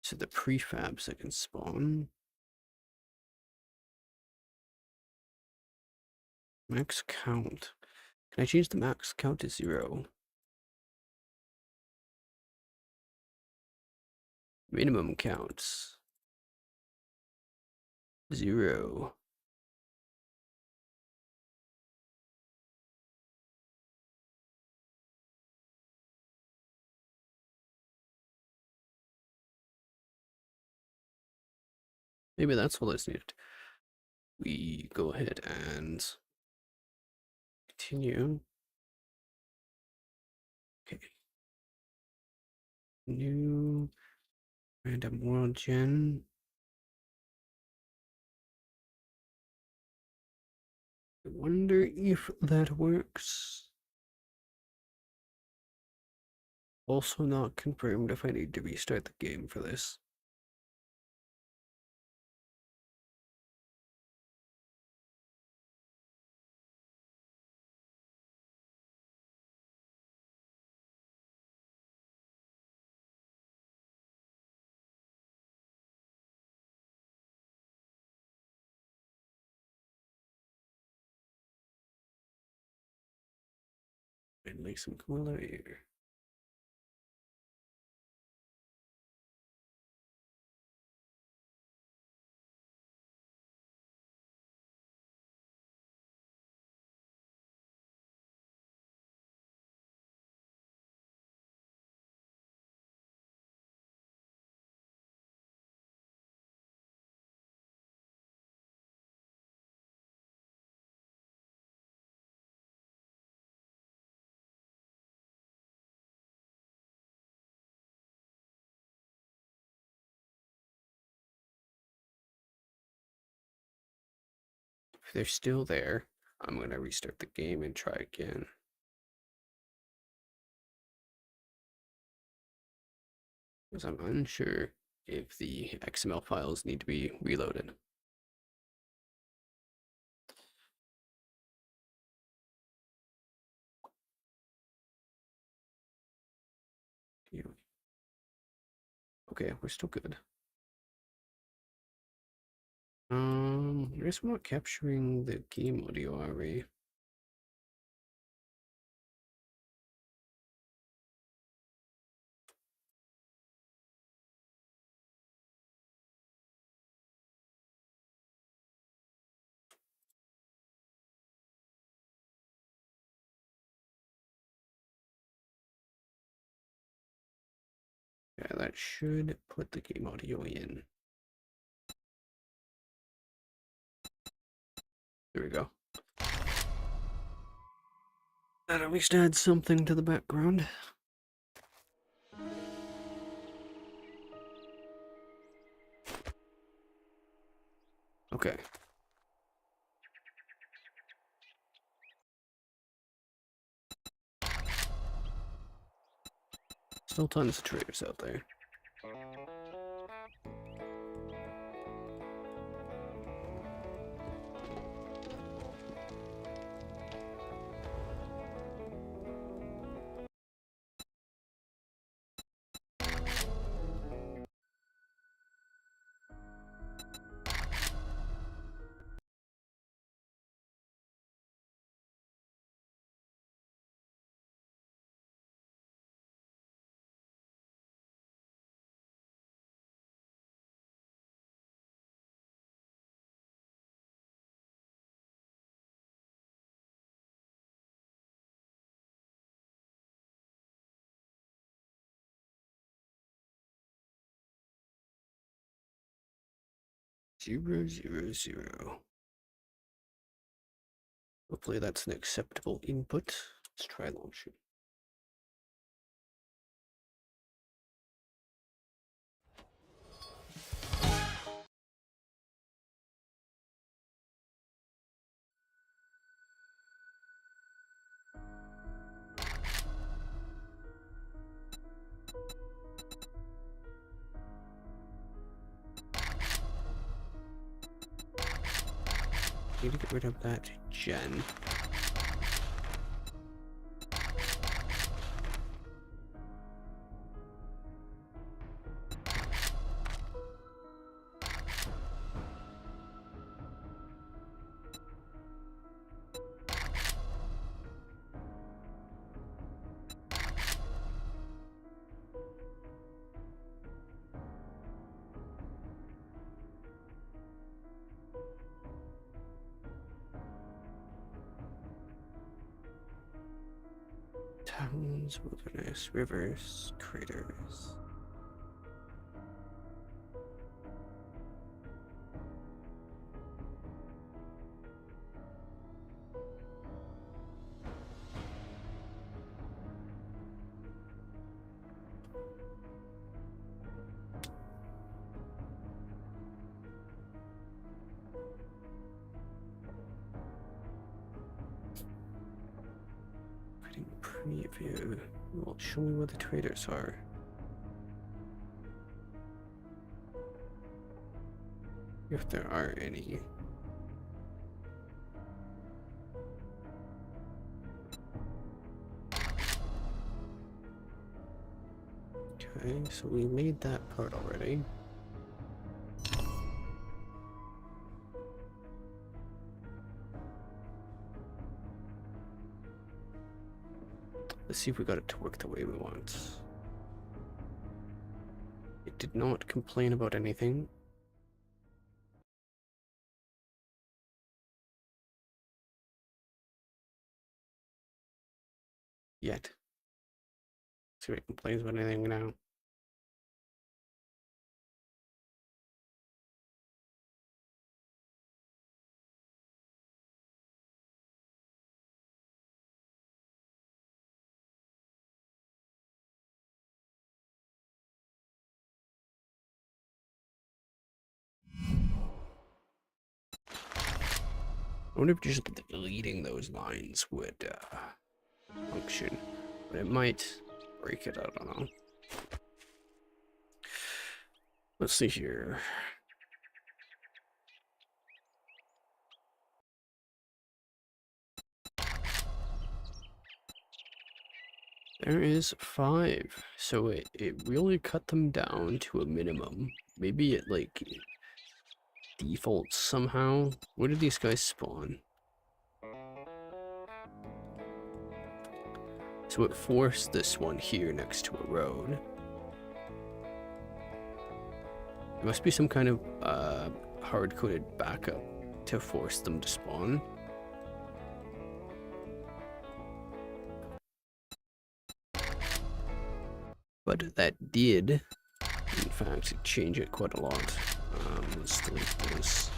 So the prefabs that can spawn. Max count. Can I change the max count to 0? Minimum counts. 0. Maybe that's all that's needed. We go ahead and continue. Okay. New random world gen. I wonder if that works. Also not confirmed if I need to restart the game for this. And make some cooler air. If they're still there, I'm going to restart the game and try again. Because I'm unsure if the XML files need to be reloaded. Okay, we're still good. I guess we're not capturing the game audio, are we? Yeah, that should put the game audio in. There we go. That at least adds something to the background. Okay. Still tons of traders out there. Zero, zero, zero. Hopefully that's an acceptable input. Let's try launching. Need to get rid of that gen. Towns, wilderness, rivers, craters. Preview. Well, show me where the traders are. If there are any. Okay, so we made that part already. Let's see if we got it to work the way we want. It did not complain about anything. Yet. See if it complains about anything now. I wonder if just deleting those lines would function, but it might break it. I don't know. Let's see here. There is 5, so it really cut them down to a minimum. Maybe it like defaults somehow. Where did these guys spawn? So it forced this one here next to a road. There must be some kind of hard-coded backup to force them to spawn. But that did, in fact, change it quite a lot. Let's delete this.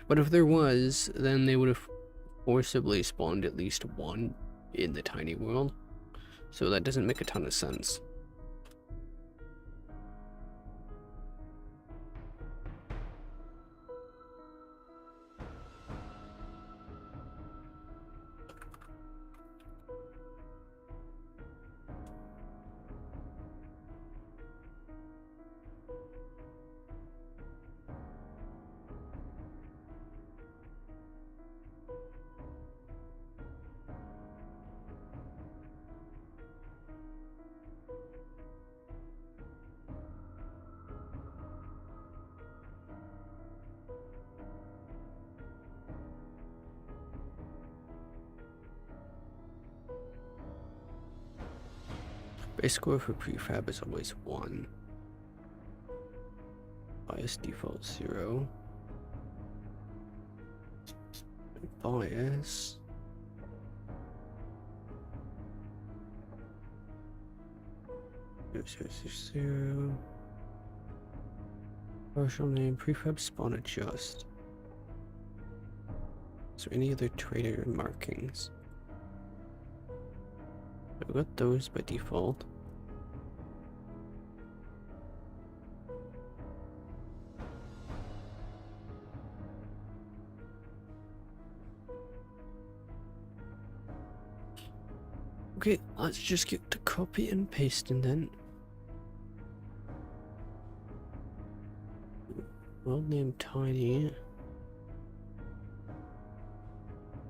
But if there was, then they would have forcibly spawned at least one in the tiny world. So that doesn't make a ton of sense. Base score for prefab is always 1. Bias default 0. Bias. Zero. Partial name prefab spawn adjust. Is there any other trader markings? I've got those by default. Okay, let's just get to copy and pasting then. World name tiny.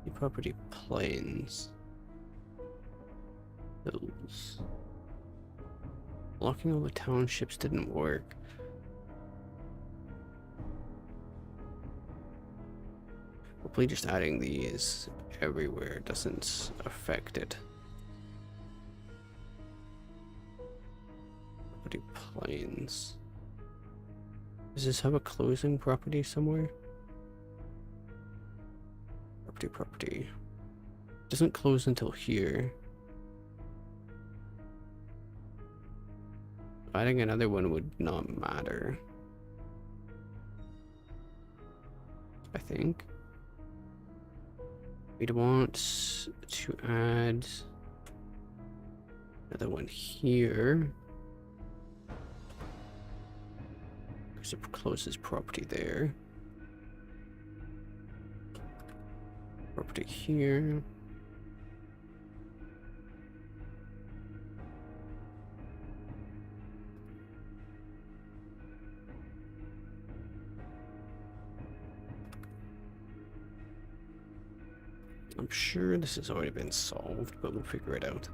The property planes. Hills. Blocking all the townships didn't work. Hopefully just adding these everywhere doesn't affect it. Property planes. Does this have a closing property somewhere? Property. Doesn't close until here. Adding another one would not matter. I think. We'd want to add another one here. Because it closes property there. Property here. I'm sure this has already been solved, but we'll figure it out.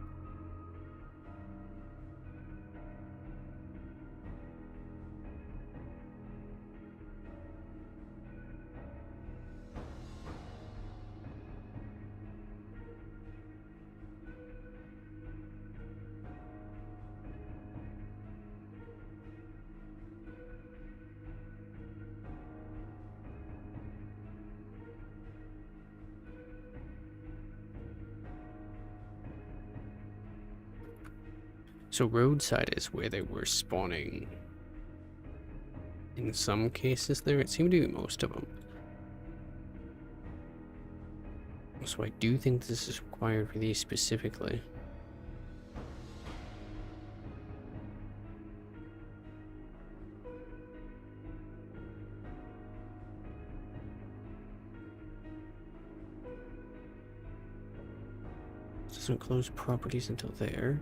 So roadside is where they were spawning. In some cases there, it seemed to be most of them. So I do think this is required for these specifically. doesn't close properties until there.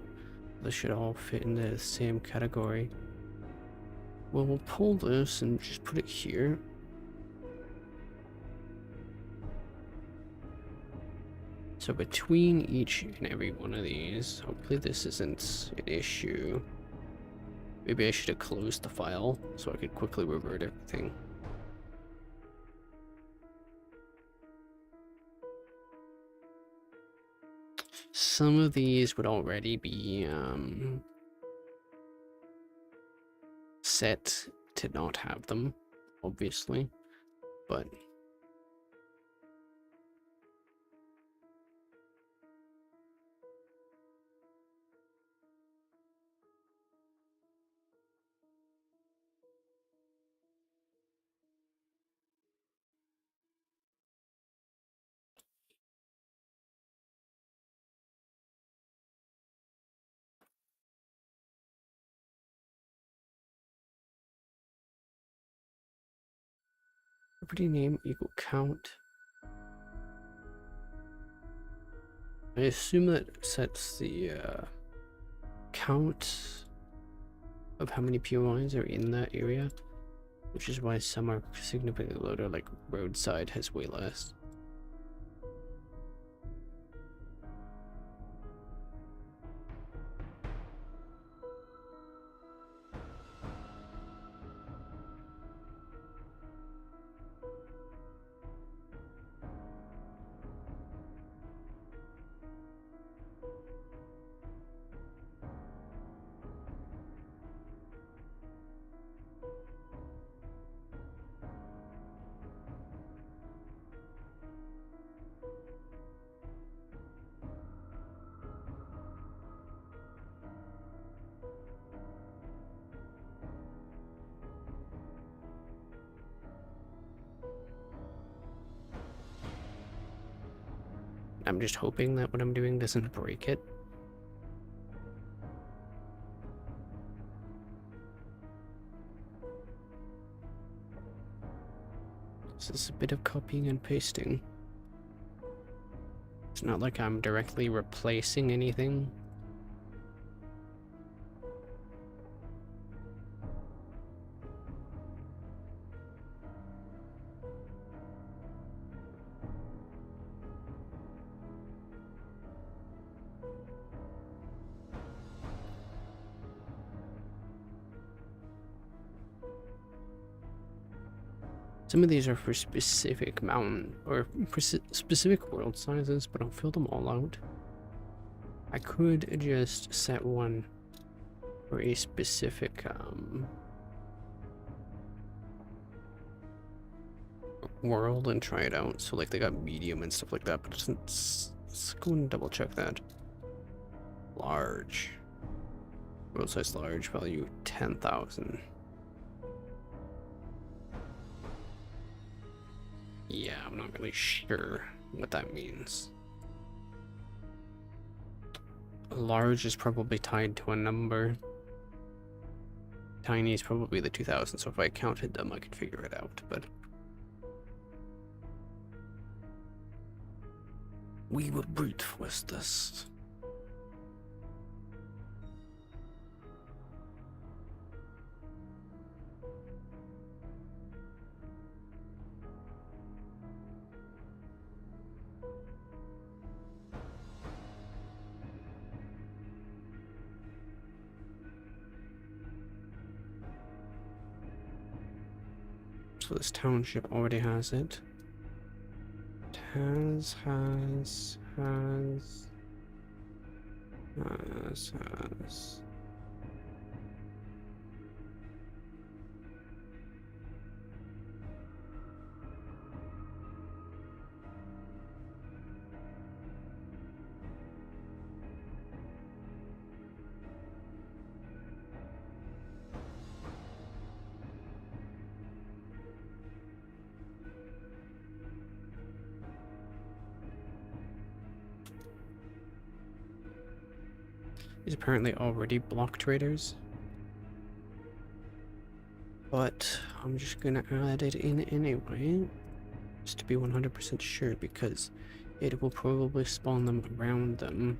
This should all fit in the same category. Well, we'll pull this and just put it here. So between each and every one of these, hopefully this isn't an issue. Maybe I should have closed the file so I could quickly revert everything. Some of these would already be set to not have them, obviously, but property name equal count. I assume that sets the count of how many POIs are in that area, which is why some are significantly lower, like roadside has way less. I'm just hoping that what I'm doing doesn't break it. This is a bit of copying and pasting. It's not like I'm directly replacing anything. Some of these are for specific mountain or for specific world sizes, but I'll fill them all out. I could just set one for a specific world and try it out. So like they got medium and stuff like that, but let's go and double check that. Large. World size large, value 10,000. Yeah, I'm not really sure what that means. Large is probably tied to a number. Tiny is probably the 2000, so if I counted them, I could figure it out, but we will brute force this. So this township already has it. It has. These apparently already block traders. But I'm just gonna add it in anyway, just to be 100% sure, because it will probably spawn them around them.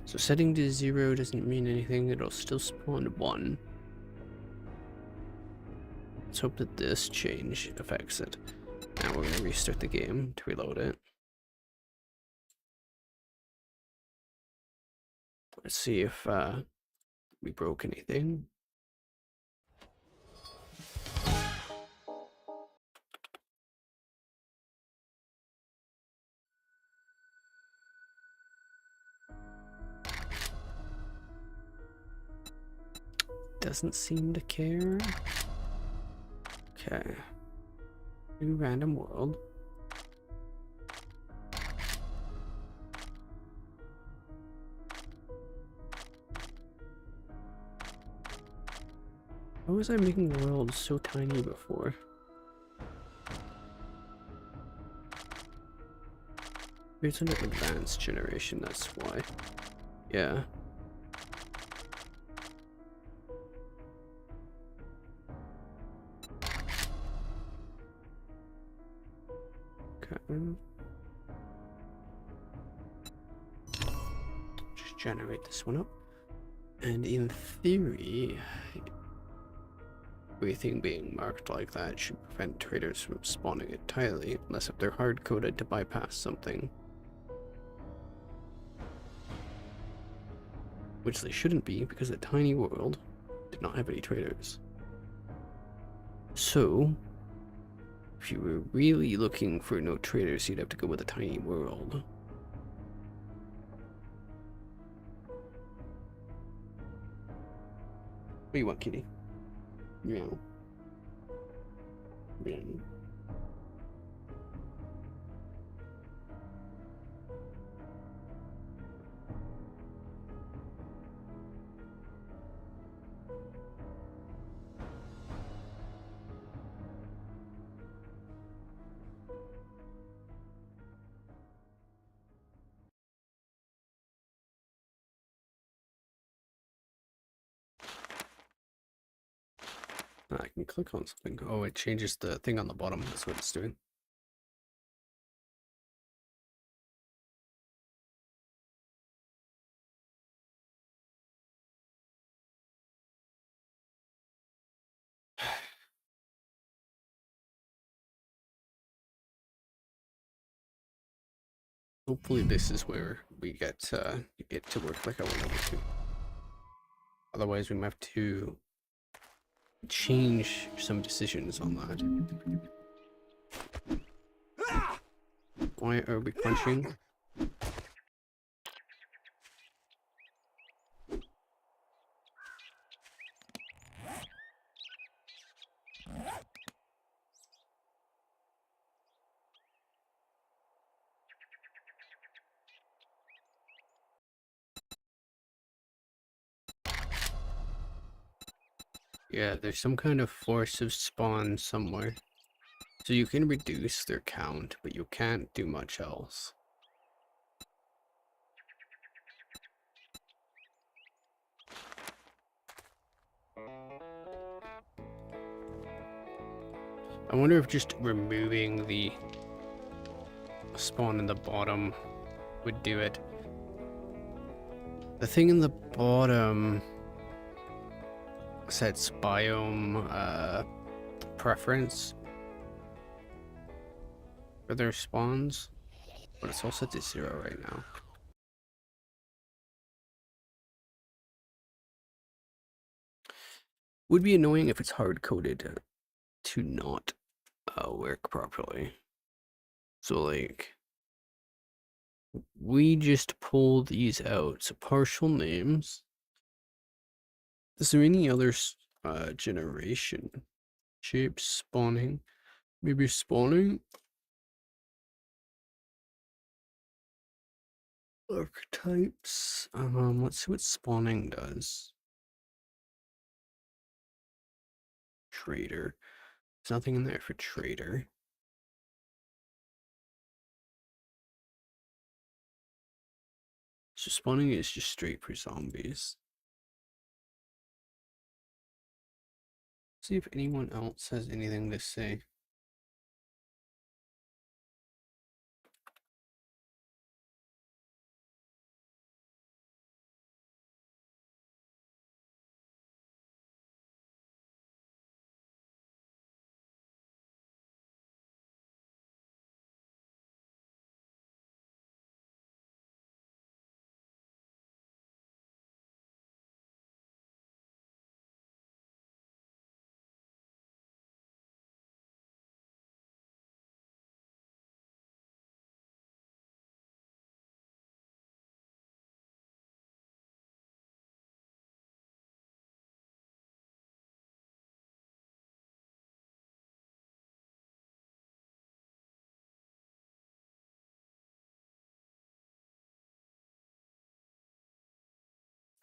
So setting to 0 doesn't mean anything, it'll still spawn 1. Let's hope that this change affects it. Now we're gonna restart the game to reload it. Let's see if we broke anything. Doesn't seem to care. Okay. New random world. How was I making worlds so tiny before? It's under advanced generation, that's why. Yeah. Okay. Just generate this one up. And in theory, everything being marked like that should prevent traders from spawning entirely, unless if they're hard-coded to bypass something. Which they shouldn't be, because the tiny world did not have any traders. So, if you were really looking for no traders, you'd have to go with a tiny world. What do you want, kitty? Meow. Meow. I can click on something. Oh, it changes the thing on the bottom. That's what it's doing. Hopefully this is where we get it to work like I want it to. Otherwise we might have to change some decisions on that. Why are we punching? Yeah, there's some kind of force of spawn somewhere. So you can reduce their count, but you can't do much else. I wonder if just removing the spawn in the bottom would do it. The thing in the bottom sets biome preference for their spawns, but it's all set to 0 right now. Would be annoying if it's hard-coded to not work properly. So like, we just pull these out. So partial names. Is there any other generation? Shapes, spawning. Maybe spawning? Archetypes. Let's see what spawning does. Trader. There's nothing in there for trader. So spawning is just straight for zombies. See if anyone else has anything to say.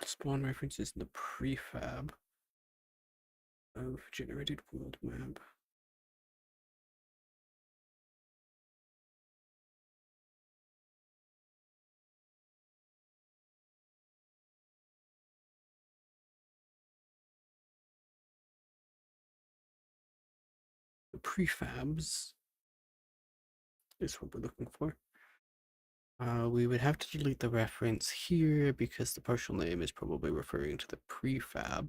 Spawn references in the prefab of generated world map. The prefabs is what we're looking for. We would have to delete the reference here because the partial name is probably referring to the prefab.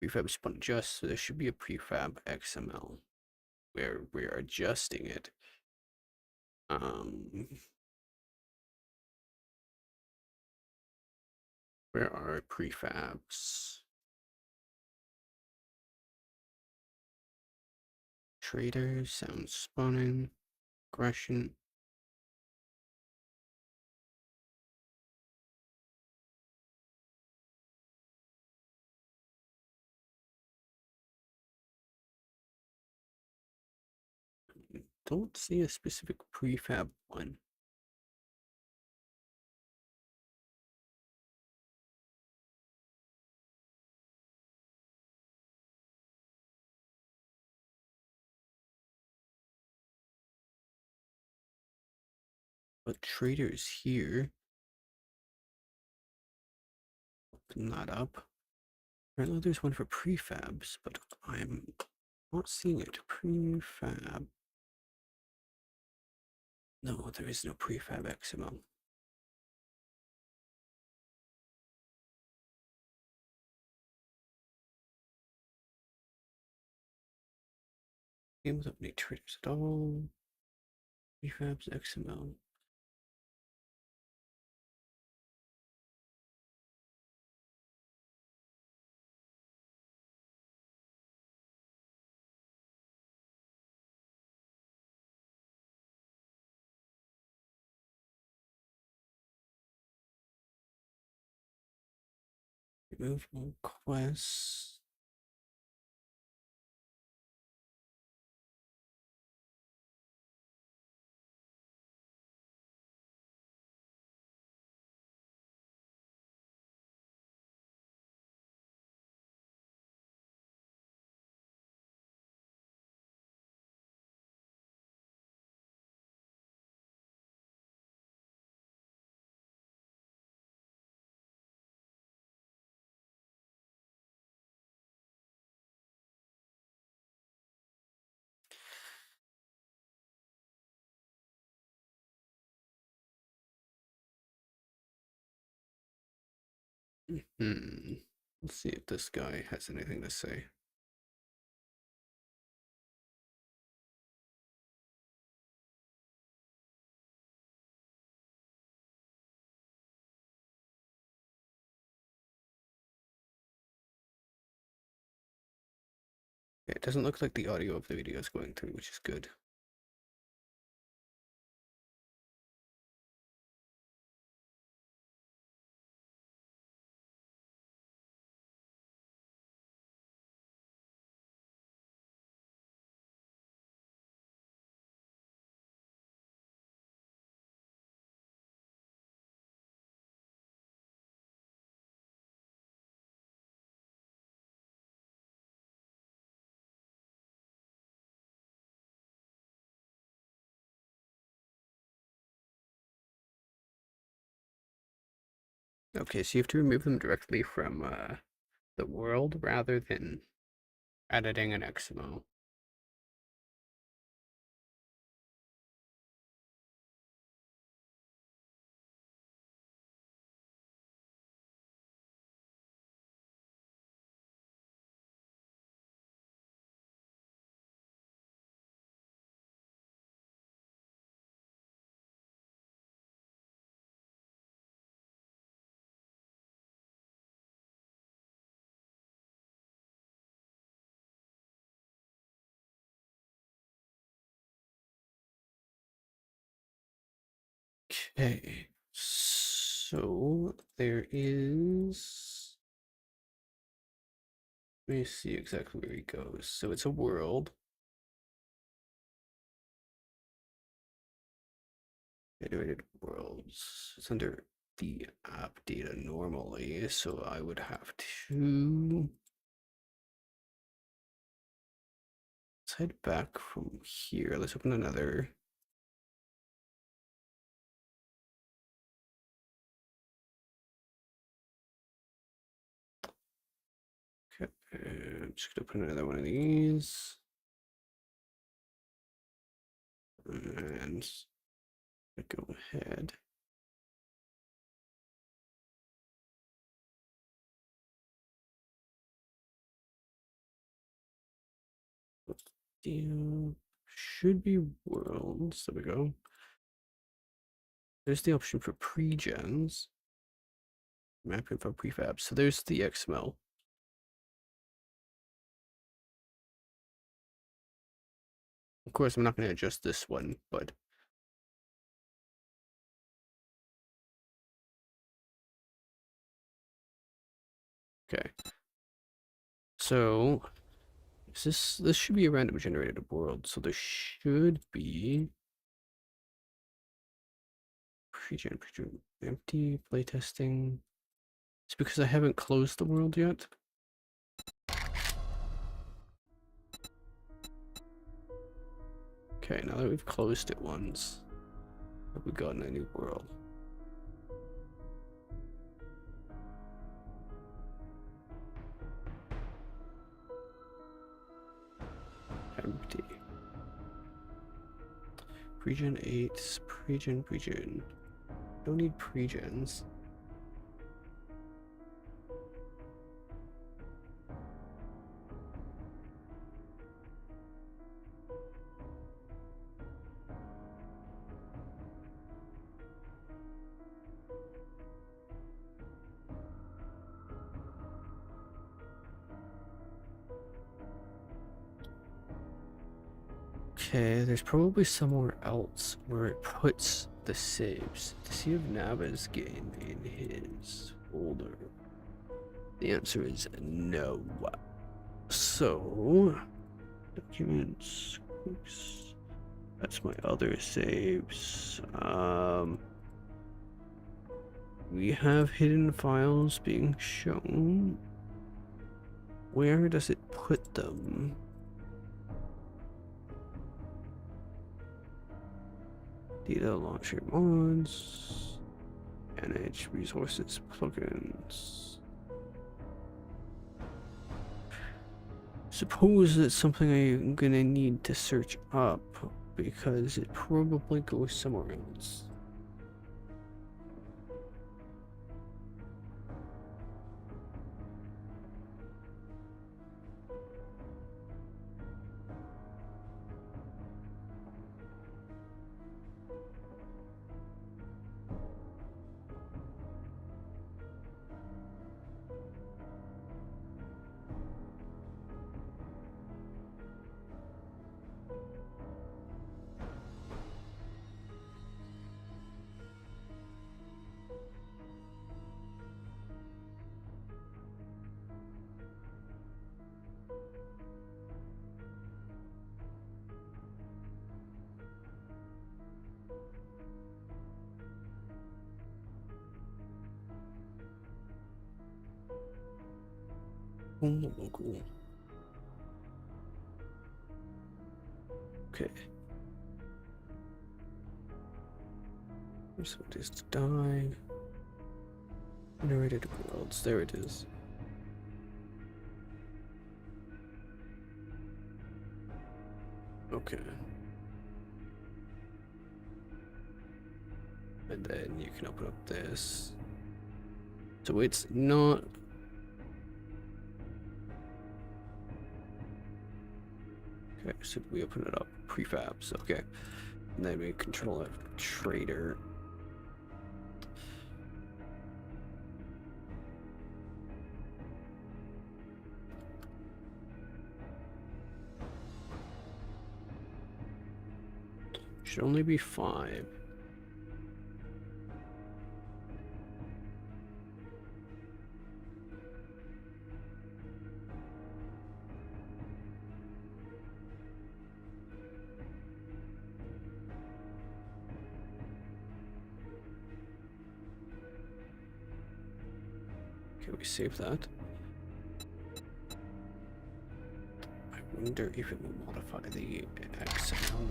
Prefab spun adjust, so there should be a prefab XML where we're adjusting it. Where are prefabs? Traders, sound spawning, aggression. Don't see a specific prefab one. But traders here. Open that up. Apparently there's one for prefabs, but I'm not seeing it. Prefab. No, there is no prefab XML. Games update traders at all. Prefabs XML. Remove all quests. Let's see if this guy has anything to say. It doesn't look like the audio of the video is going through, which is good. Okay, so you have to remove them directly from the world rather than editing an XML. Okay, so there is. Let me see exactly where he goes. So it's a world. Generated worlds. It's under the app data normally, so I would have to let's head back from here. Let's open another. Okay, I'm just gonna put another one of these. And go ahead. Should be worlds. There we go. There's the option for pre-gens. Mapping for prefab. So there's the XML. Of course, I'm not going to adjust this one, but okay. So this should be a random generated world. So there should be pre-gen, empty playtesting. It's because I haven't closed the world yet. Okay, now that we've closed it once, we've gotten a new world. Empty. Pregen 8, pregen. Don't need pregens. Okay, there's probably somewhere else where it puts the saves to see if Nava's game in his folder. The answer is no. So, documents, oops, that's my other saves. We have hidden files being shown. Where does it put them? Data launcher mods, manage resources plugins. Suppose it's something I'm gonna need to search up because it probably goes somewhere else. Oh, cool. Okay. So it is to die. Generated worlds. There it is. Okay. And then you can open up this. So it's not. Okay, so we open it up. Prefabs. Okay. And then we control F trader. Should only be 5. Okay, we save that. I wonder if it will modify the XML.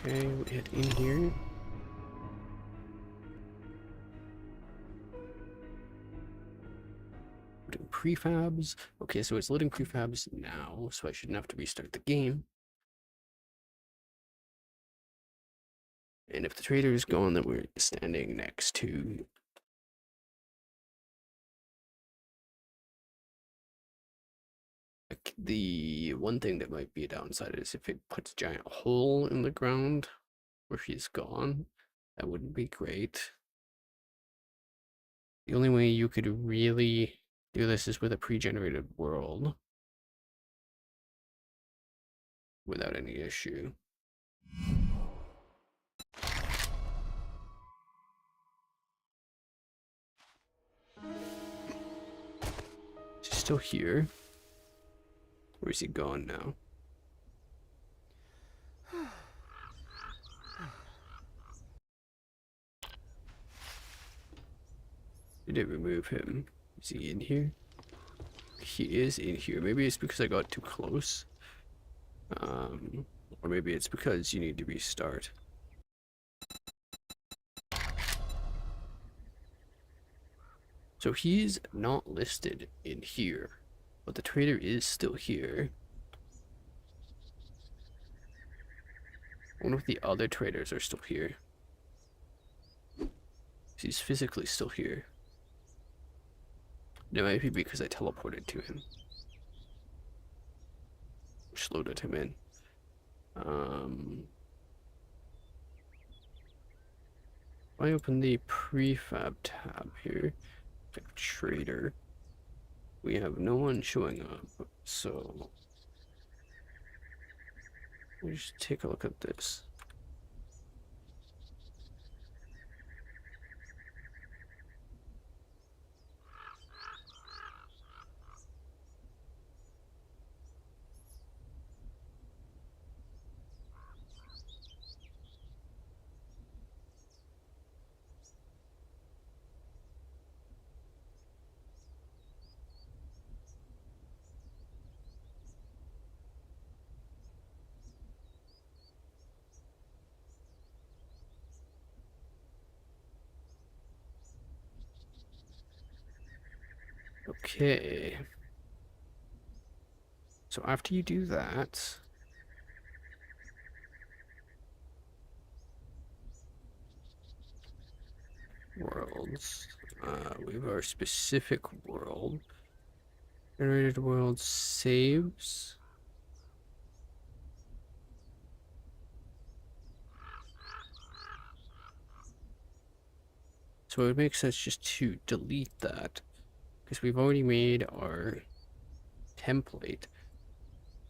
Okay, we hit in here. Loading prefabs. Okay, so it's loading prefabs now, so I shouldn't have to restart the game. And if the trader is gone, then we're standing next to the one thing that might be a downside is if it puts a giant hole in the ground where he's gone. That wouldn't be great. The only way you could really do this is with a pre-generated world without any issue. Is he still here? Or is he gone now? Did it remove him? Is he in here? He is in here. Maybe it's because I got too close. Or maybe it's because you need to restart. So he's not listed in here, but the trader is still here. I wonder if the other traders are still here. He's physically still here. It might be because I teleported to him, which loaded him in. If I open the prefab tab here, like trader, we have no one showing up, so let's just take a look at this. Okay. So after you do that, worlds, we have our specific world. Generated world saves. So it would make sense just to delete that because we've already made our template.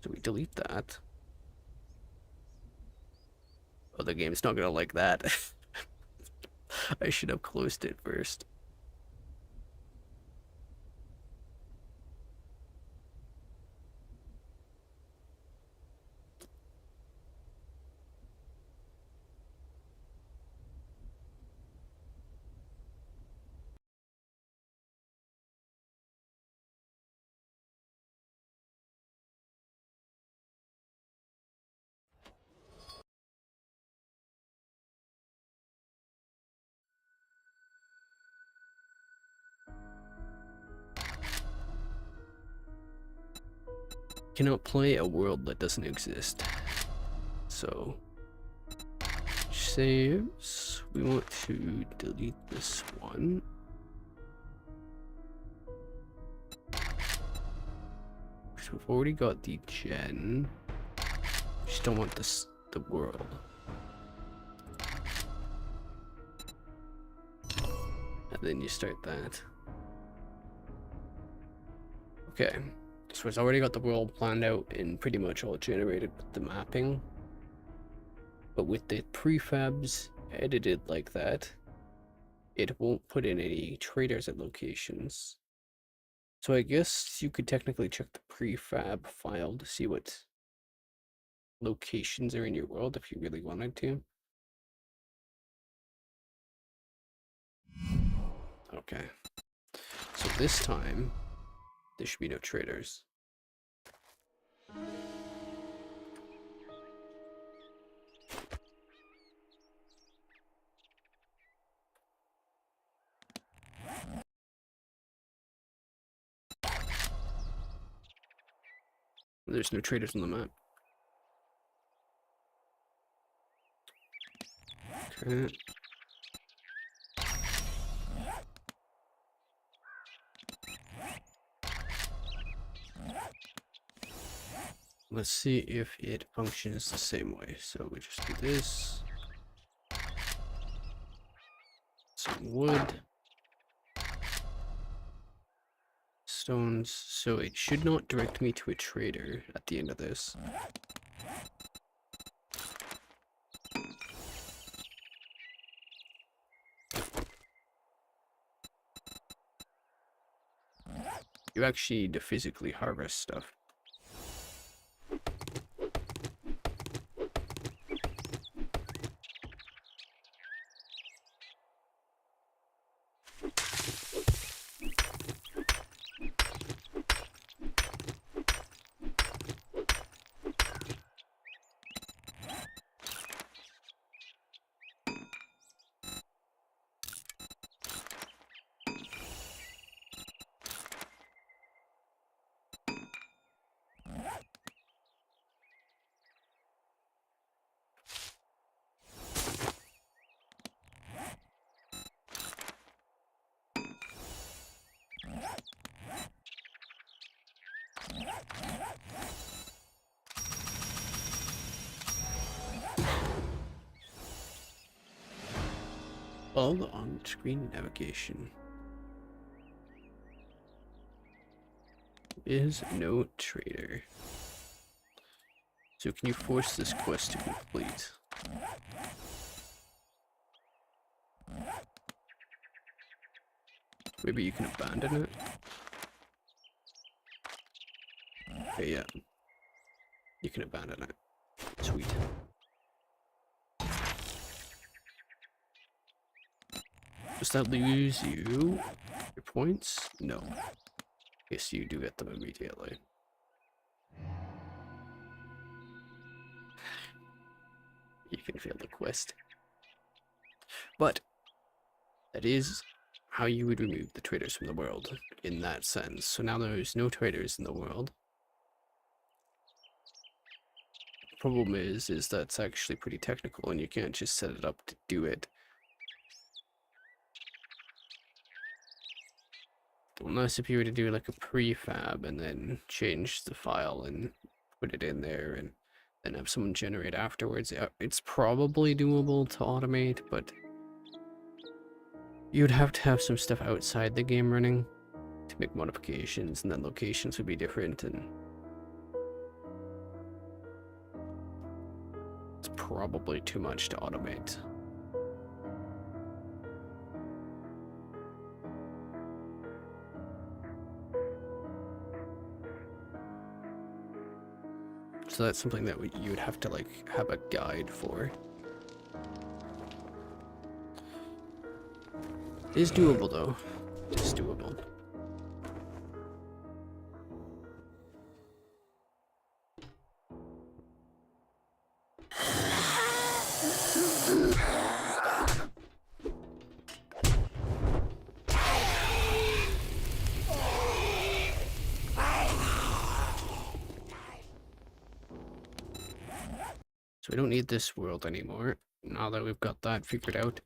So we delete that. Oh, the game's not gonna like that. I should have closed it first. Cannot play a world that doesn't exist. So saves. We want to delete this one. So we've already got the gen. We just don't want this the world. And then you start that. Okay. So it's already got the world planned out and pretty much all generated with the mapping. But with the prefabs edited like that, it won't put in any traders at locations. So I guess you could technically check the prefab file to see what locations are in your world if you really wanted to. Okay. So this time, there should be no traders. There's no traders on the map. Okay. Let's see if it functions the same way. So we just do this. Some wood. Stones. So it should not direct me to a trader at the end of this. You actually need to physically harvest stuff. Follow the on-screen navigation. Is no trader. So can you force this quest to complete? Maybe you can abandon it? Okay, yeah. You can abandon it. Sweet. Does that lose you your points? No. Yes, you do get them immediately. You can fail the quest. But that is how you would remove the traders from the world in that sense. So now there's no traders in the world. Problem is that's actually pretty technical and you can't just set it up to do it. Unless if you were to do like a prefab and then change the file and put it in there and then have someone generate afterwards. It's probably doable to automate, but you'd have to have some stuff outside the game running to make modifications, and then locations would be different, and it's probably too much to automate. So that's something that you would have to like have a guide for. It is doable though. It is doable. So we don't need this world anymore, now that we've got that figured out.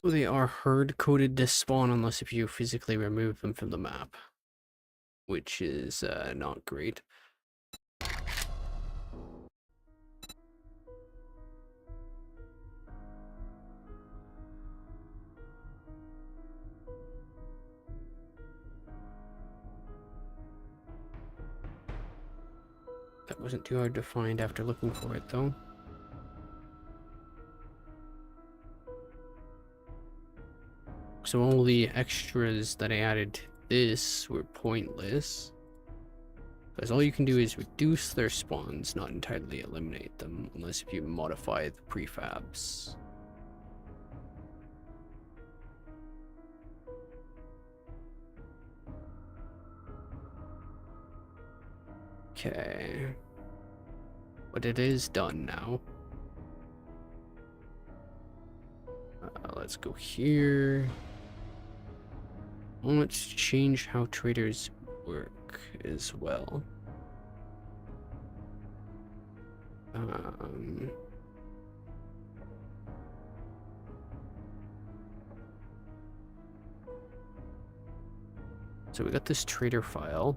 Oh, they are hard-coded to spawn unless if you physically remove them from the map, which is not great. That wasn't too hard to find after looking for it, though. So all the extras that I added to this were pointless. Because all you can do is reduce their spawns, not entirely eliminate them, unless if you modify the prefabs. Okay. But it is done now. Let's go here. Let's change how traders work as well. So we got this trader file.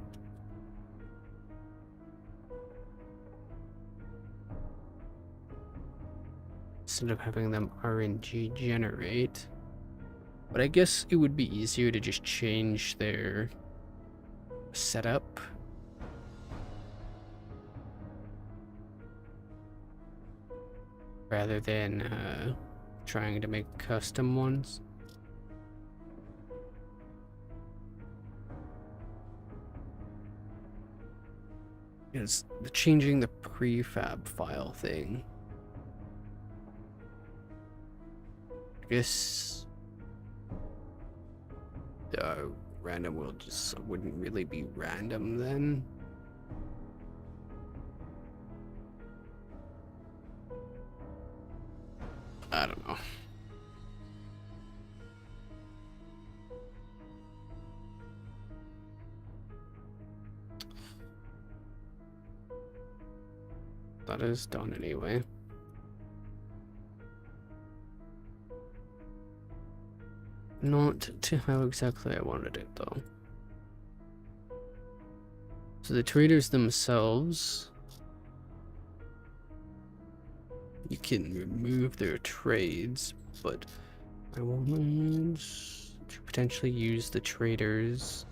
Instead of having them RNG generate. But I guess it would be easier to just change their setup. Rather than trying to make custom ones. Because changing the prefab file thing. I guess random will just wouldn't really be random then. I don't know. That is done anyway. Not to how exactly I wanted it though. So the traders themselves, you can remove their trades, but I want to potentially use the traders.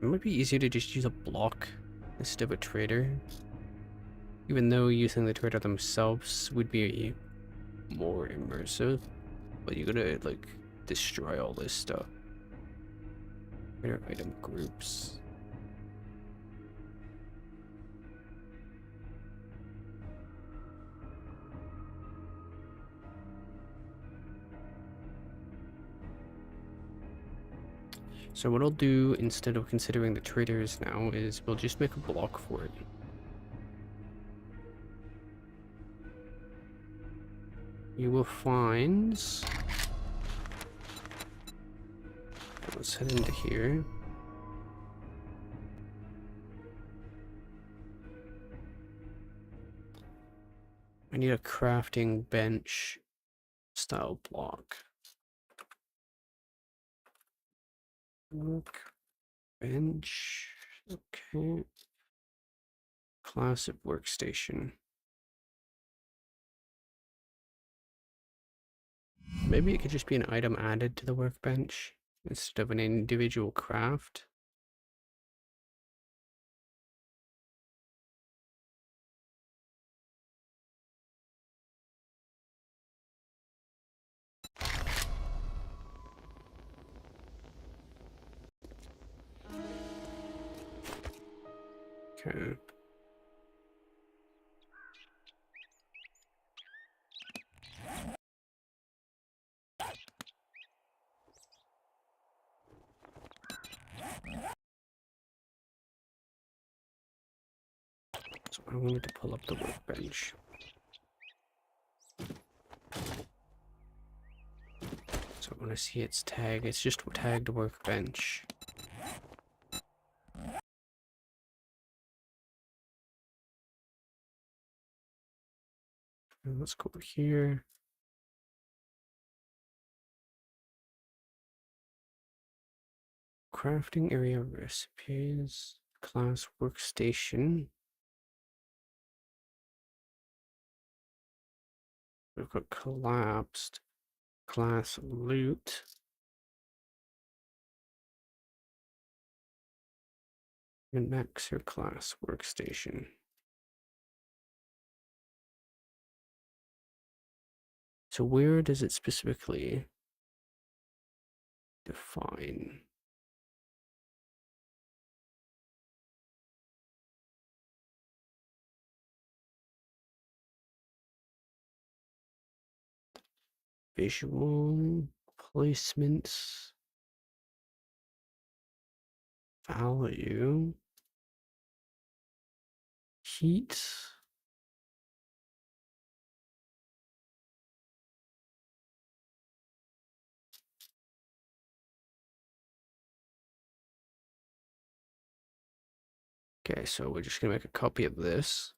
It might be easier to just use a block instead of a trader. Even though using the trader themselves would be more immersive, but you gotta like destroy all this stuff. Trader item groups. So what I'll do instead of considering the traders now is we'll just make a block for it. You will find... Let's head into here. I need a crafting bench style block. Bench. Okay. Class of workstation. Maybe it could just be an item added to the workbench instead of an individual craft. Okay. So I wanted to pull up the workbench. So when I see its tag, it's just tagged workbench. And let's go over here. Crafting area recipes, class workstation. We've got collapsed, class loot. And maxer class workstation. So where does it specifically define? visual placements, value, heat. Okay, so we're just gonna make a copy of this.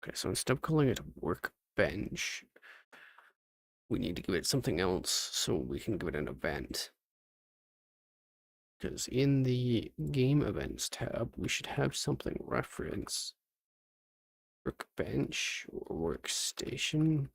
Okay, so instead of calling it a workbench, we need to give it something else so we can give it an event. Because in the game events tab, we should have something reference workbench or workstation.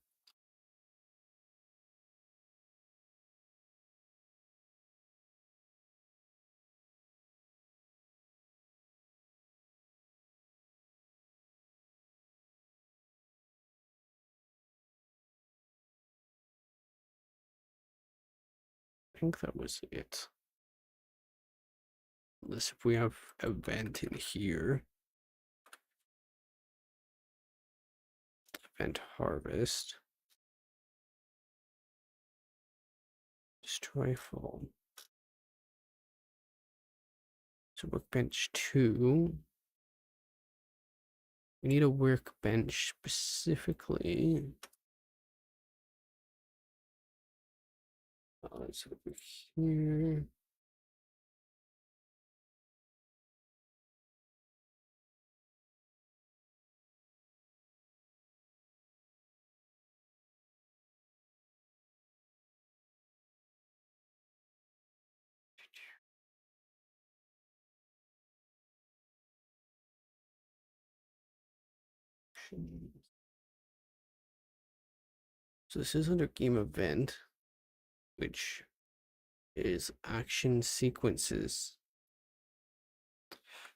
I think that was it. Unless if we have event in here, event harvest, destroy full. So workbench 2, we need a workbench specifically. It's over here. So this is under game event, which is action sequences.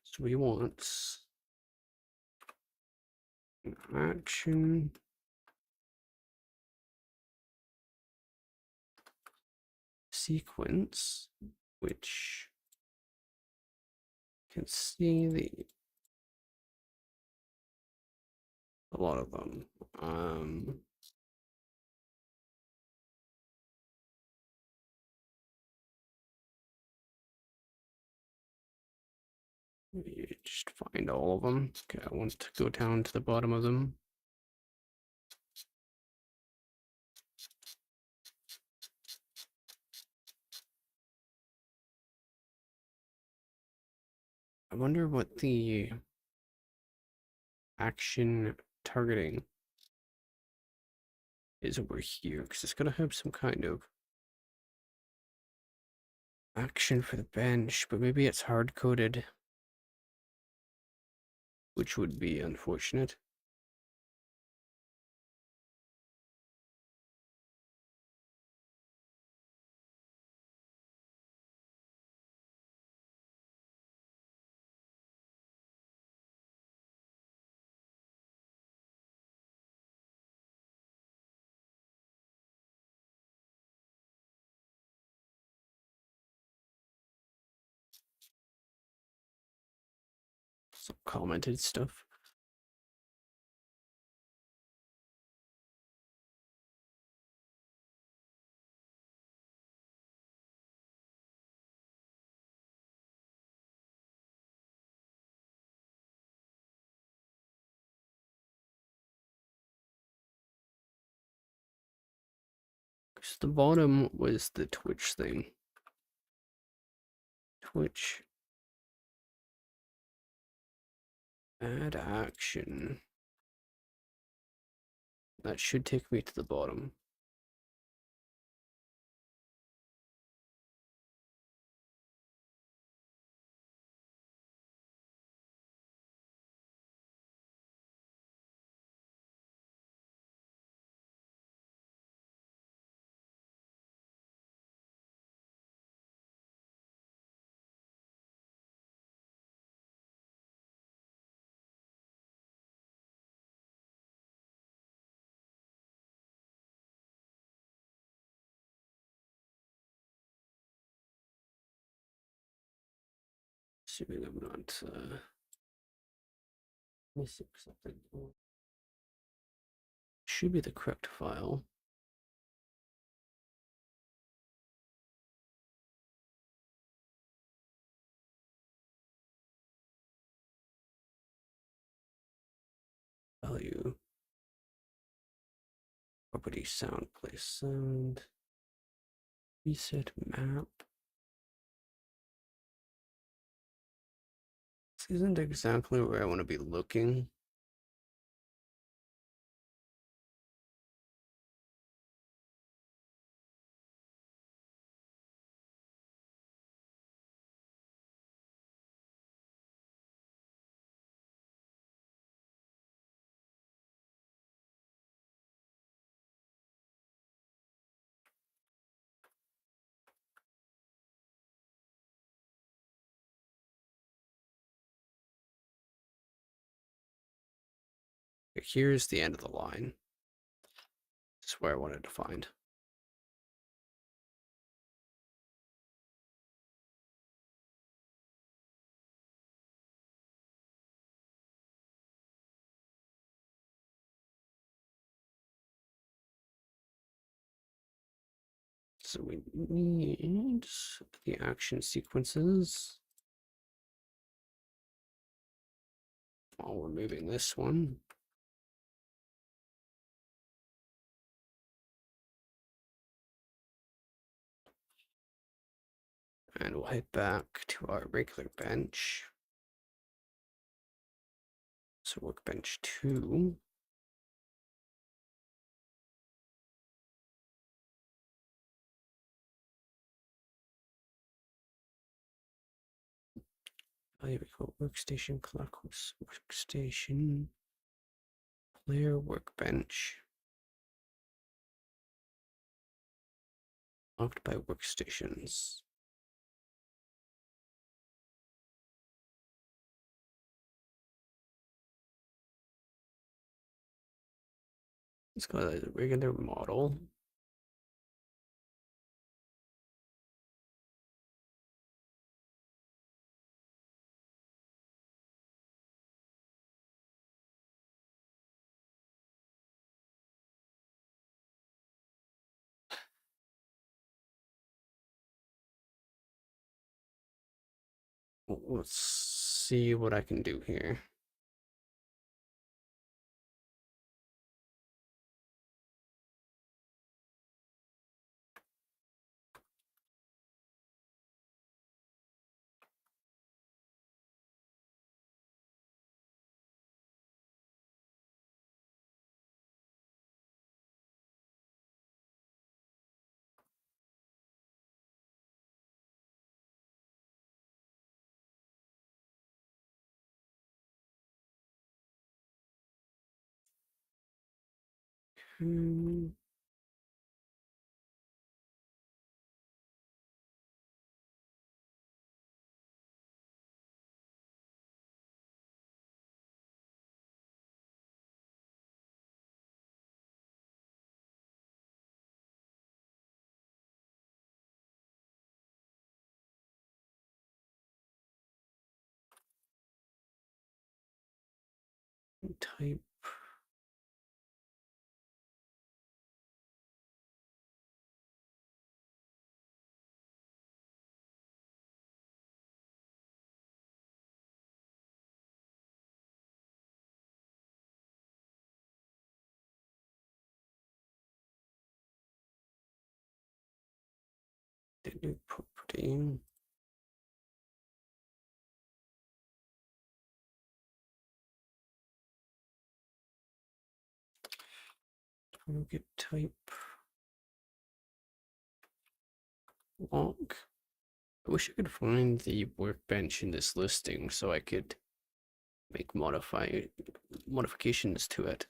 So we want an action sequence, which can see a lot of them. You just find all of them. Okay, I want to go down to the bottom of them. I wonder what the action targeting is over here, because it's gonna have some kind of action for the bench, but maybe it's hard coded, which would be unfortunate. Some commented stuff. Because the bottom was the Twitch thing. Twitch. Add action. That should take me to the bottom. Assuming I'm not missing something. Should be the correct file. Value. Property sound, place sound. Reset map. This isn't exactly where I want to be looking. Here's the end of the line. This is where I wanted to find. So we need the action sequences. While removing this one. And we'll head back to our regular bench. So workbench 2. Here we go. Workstation, clockworks, workstation, player, workbench. Locked by workstations. Let's go to the regular model. Let's see what I can do here. Hmm. Type. The new property. Target type. Lock. I wish I could find the workbench in this listing so I could make modifications to it.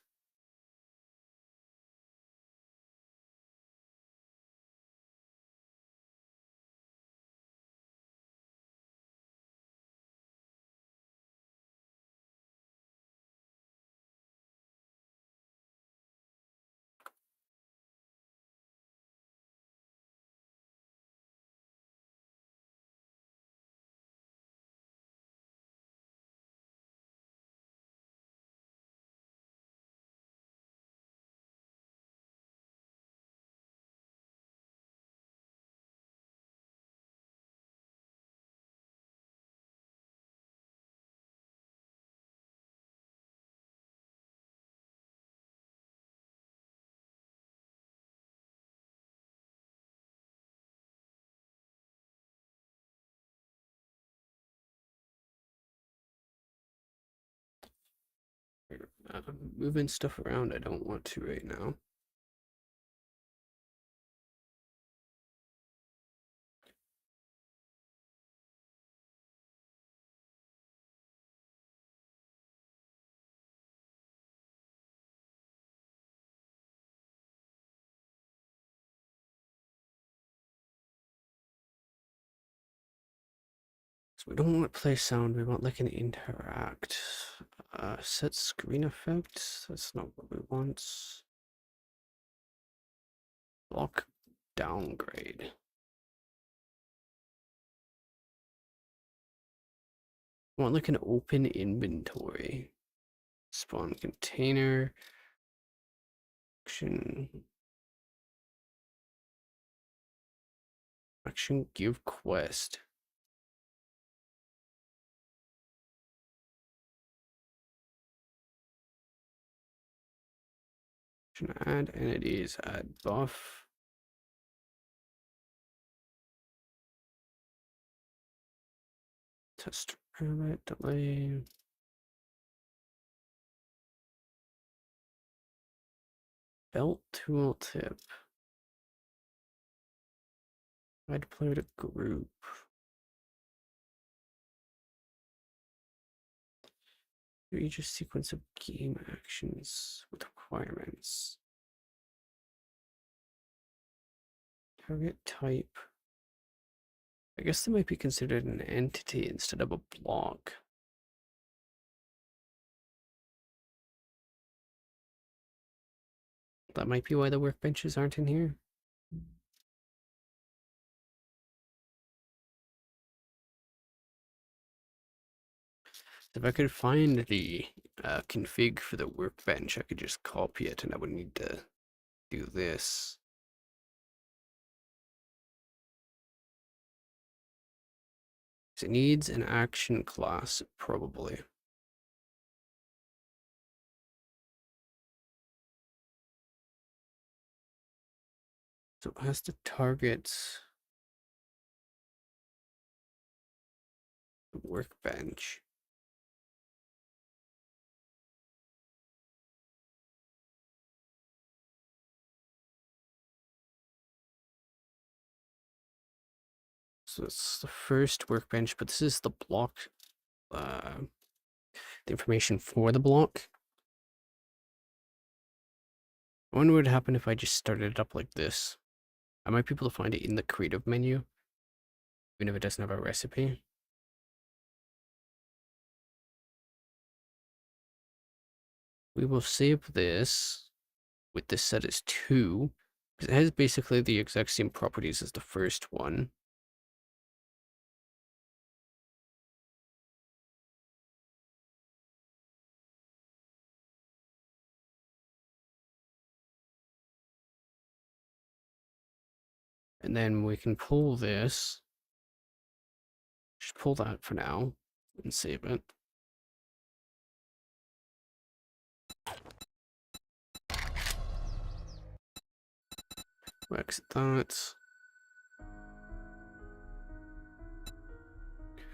moving stuff around I don't want to right now. So we don't want to play sound, we want like an interact. Set screen effect, that's not what we want. Block downgrade. I want like an open inventory. Spawn container. Action give quest. Add entities, add buff. Test rabbit delay. Belt tooltip. I deployed a group. Reach a sequence of game actions with requirements. Target type. I guess they might be considered an entity instead of a block. That might be why the workbenches aren't in here. If I could find the config for the workbench, I could just copy it and I wouldn't need to do this. It needs an action class, probably. So it has to target the workbench. So it's the first workbench, but this is the block, the information for the block. I wonder what would happen if I just started it up like this. I might be able to find it in the creative menu, even if it doesn't have a recipe. We will save this with this set as 2, because it has basically the exact same properties as the first one. And then we can pull this. Just pull that for now and save it. We'll exit that.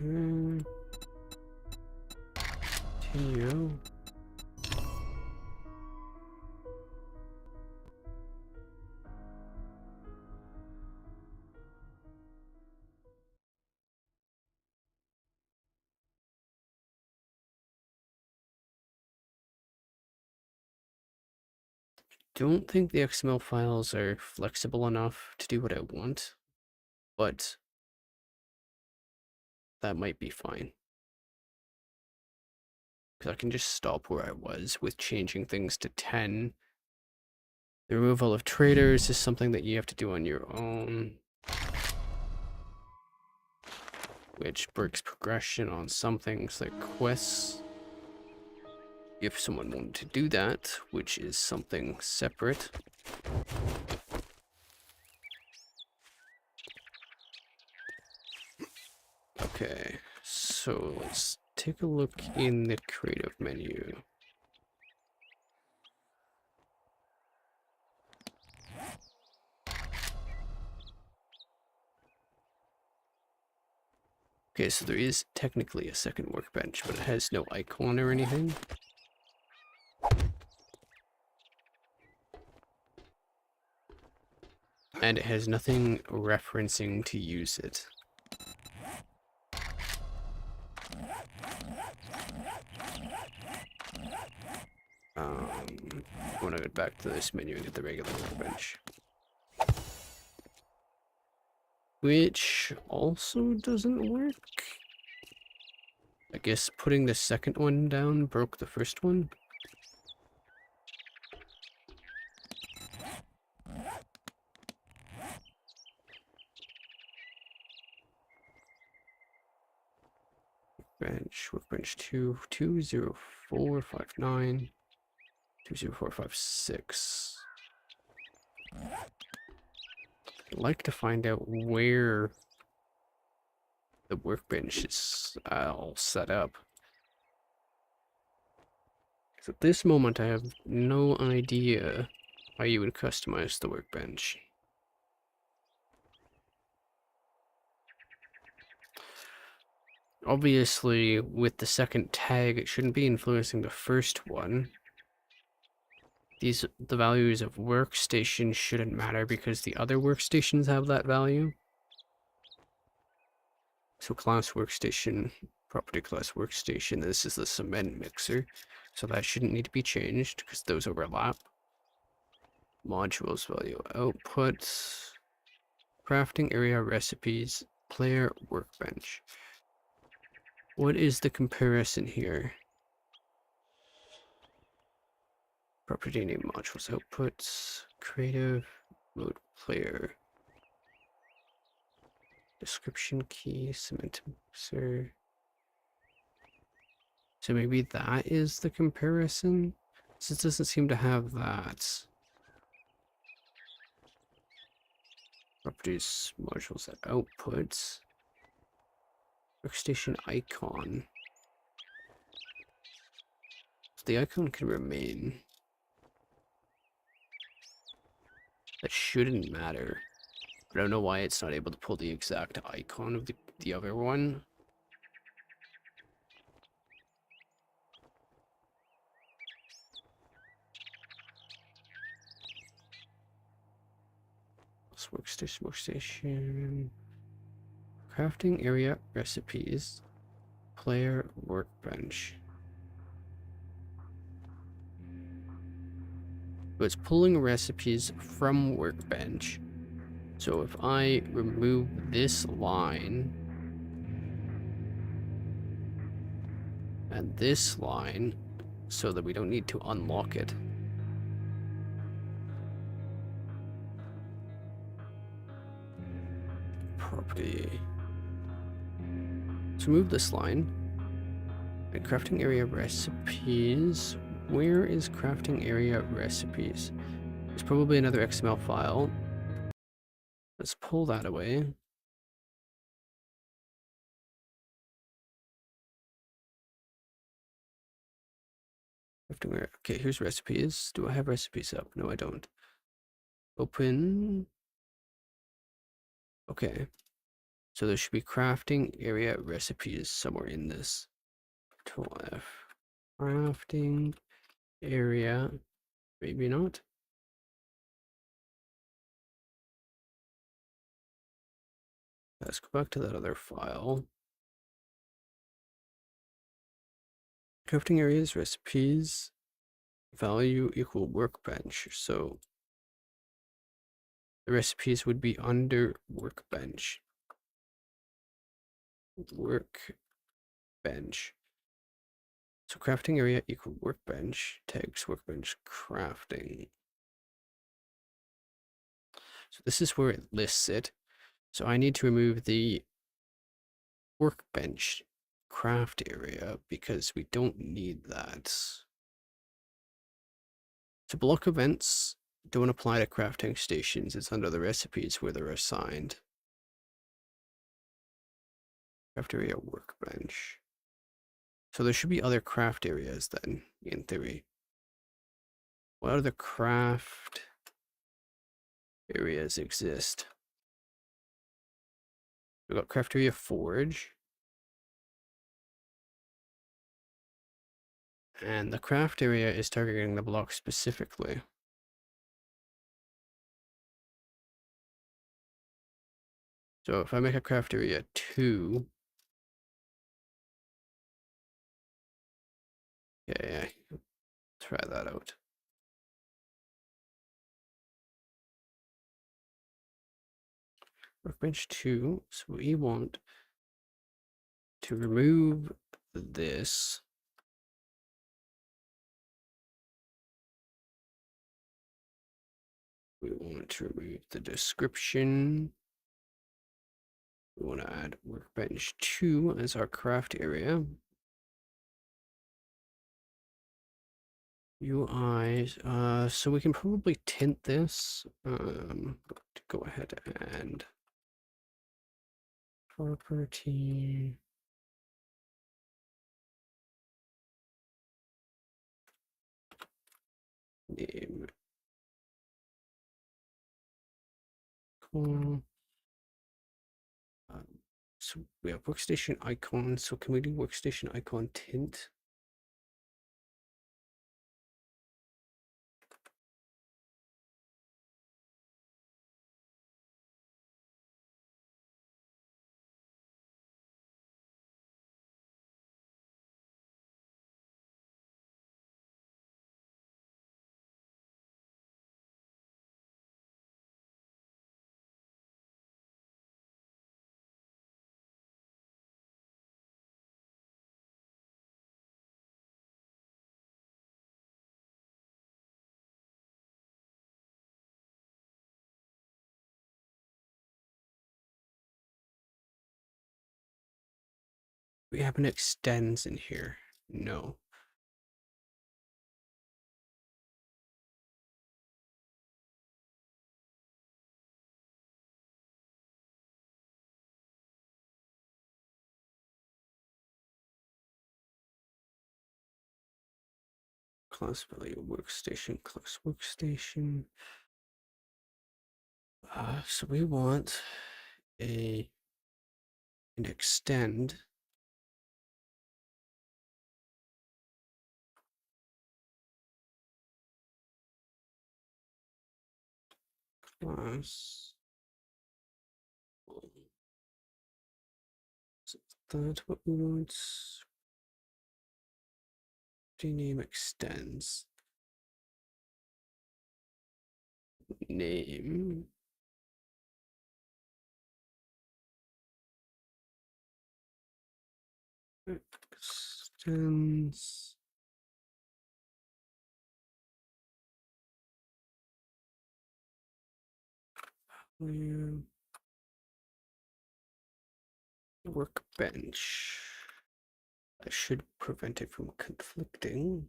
Okay. Continue. Don't think the XML files are flexible enough to do what I want, but that might be fine. Because I can just stop where I was with changing things to 10. The removal of traders is something that you have to do on your own, which breaks progression on some things like quests. If someone wanted to do that, which is something separate. Okay, so let's take a look in the creative menu. Okay, so there is technically a second workbench, but it has no icon or anything. and it has nothing referencing to use it. I want to get back to this menu and get the regular workbench. Which also doesn't work. I guess putting the second one down broke the first one. Workbench 20459 20456. I'd like to find out where the workbench is all set up. Because at this moment I have no idea how you would customize the workbench. Obviously, with the second tag, it shouldn't be influencing the first one. The values of workstation shouldn't matter because the other workstations have that value. So class workstation, property class workstation, this is the cement mixer. So that shouldn't need to be changed because those overlap. Modules value output, crafting area recipes, player workbench. What is the comparison here? Property name modules outputs, creative, mode player, description key, cement mixer. So maybe that is the comparison? Since it doesn't seem to have that. Properties, modules at outputs. Workstation icon. So the icon can remain. That shouldn't matter. I don't know why it's not able to pull the exact icon of the other one. Workstation. Crafting area recipes. Player workbench. So it's pulling recipes from workbench. So if I remove this line and this line so that we don't need to unlock it. Property. So move this line. And crafting area recipes. Where is crafting area recipes? There's probably another XML file. Let's pull that away. Okay, here's recipes. Do I have recipes up? No, I don't. Open. Okay. So there should be crafting area recipes somewhere in this. Control F. Crafting area. Maybe not. Let's go back to that other file. Crafting areas, recipes, value equal workbench. So the recipes would be under workbench. Workbench. So crafting area equal workbench, tags workbench crafting. So this is where it lists it. So I need to remove the workbench craft area because we don't need that. So block events don't apply to crafting stations. It's under the recipes where they're assigned. Craft area workbench. So there should be other craft areas then, in theory. What other craft areas exist? We've got craft area forge. And the craft area is targeting the block specifically. So if I make a craft area 2, okay, try that out. Workbench 2, so we want to remove this. We want to remove the description. We want to add workbench 2 as our craft area. UI, so we can probably tint this. To go ahead and property. Name. Cool. So we have workstation icon. So can we do workstation icon tint? We have an extends in here. No. Class value workstation, class workstation. So we want an extend. Class. Is that what we want? Rename extends. Name. Extends. Workbench. I should prevent it from conflicting.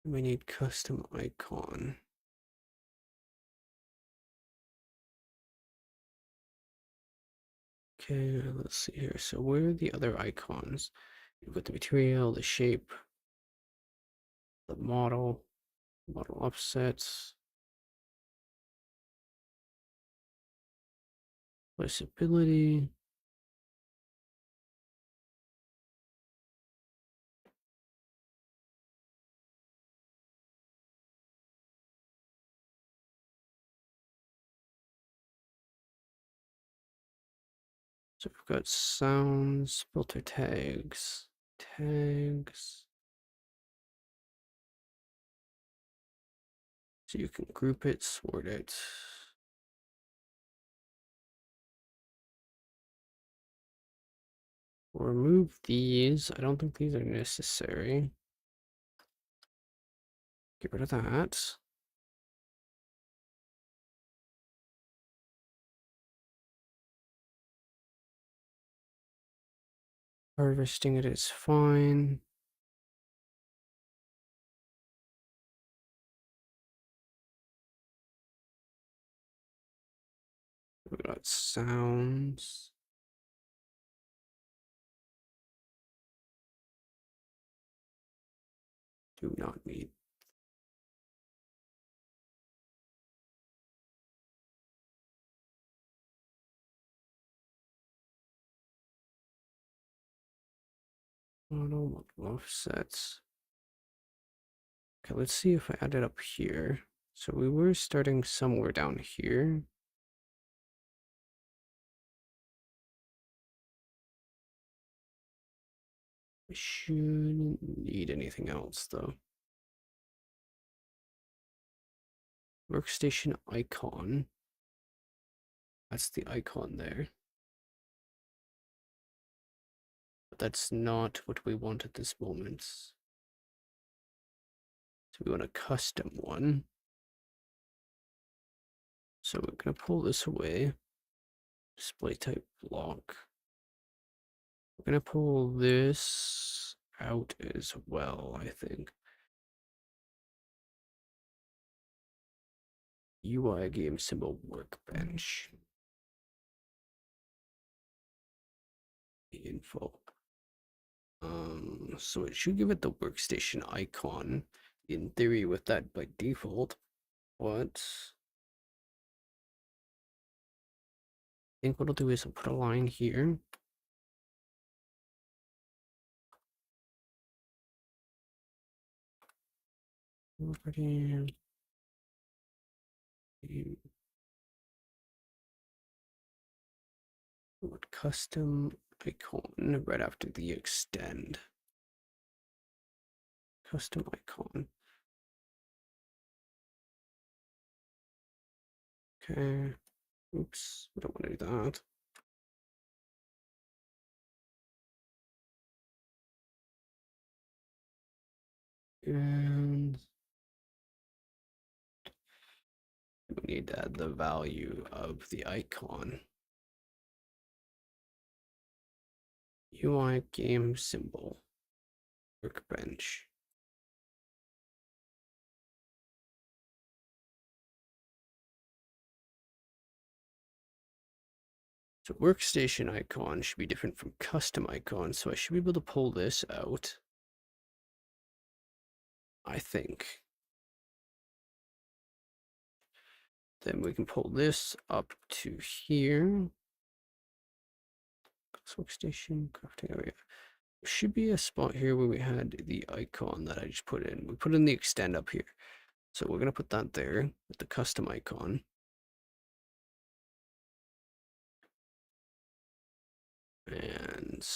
We need custom icon. Okay, let's see here. So where are the other icons? You've got the material, the shape, the model offsets, flexibility. So we've got sounds, filter tags. So you can group it, sort it. We'll remove these. I don't think these are necessary. Get rid of that. Harvesting it is fine. We got sounds. Do not need. Model offsets. Okay, let's see if I add it up here. So we were starting somewhere down here. I shouldn't need anything else though. Workstation icon. That's the icon there. But that's not what we want at this moment. So we want a custom one. So we're going to pull this away. Display type block. We're going to pull this out as well, I think. UI game symbol workbench. Info. So it should give it the workstation icon in theory with that by default. But I think what I'll do is I'll put a line here. Property. Custom icon right after the extend. Custom icon. Okay. Oops, I don't want to do that. And we need to add the value of the icon. UI game symbol. Workbench. So workstation icon should be different from custom icon, so I should be able to pull this out. I think. Then we can pull this up to here. Workstation, crafting area. There should be a spot here where we had the icon that I just put in. We put in the extend up here. So we're going to put that there with the custom icon. And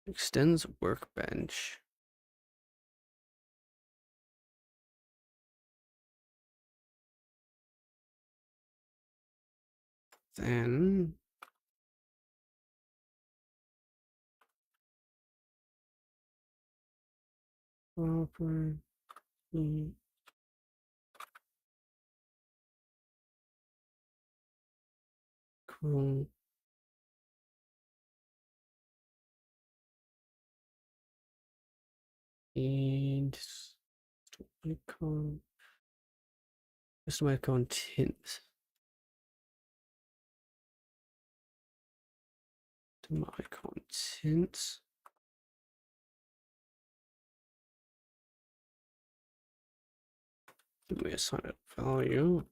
extends workbench. Then property cool. And icon. Custom icon tint. Custom icon tint. Give me assign a value.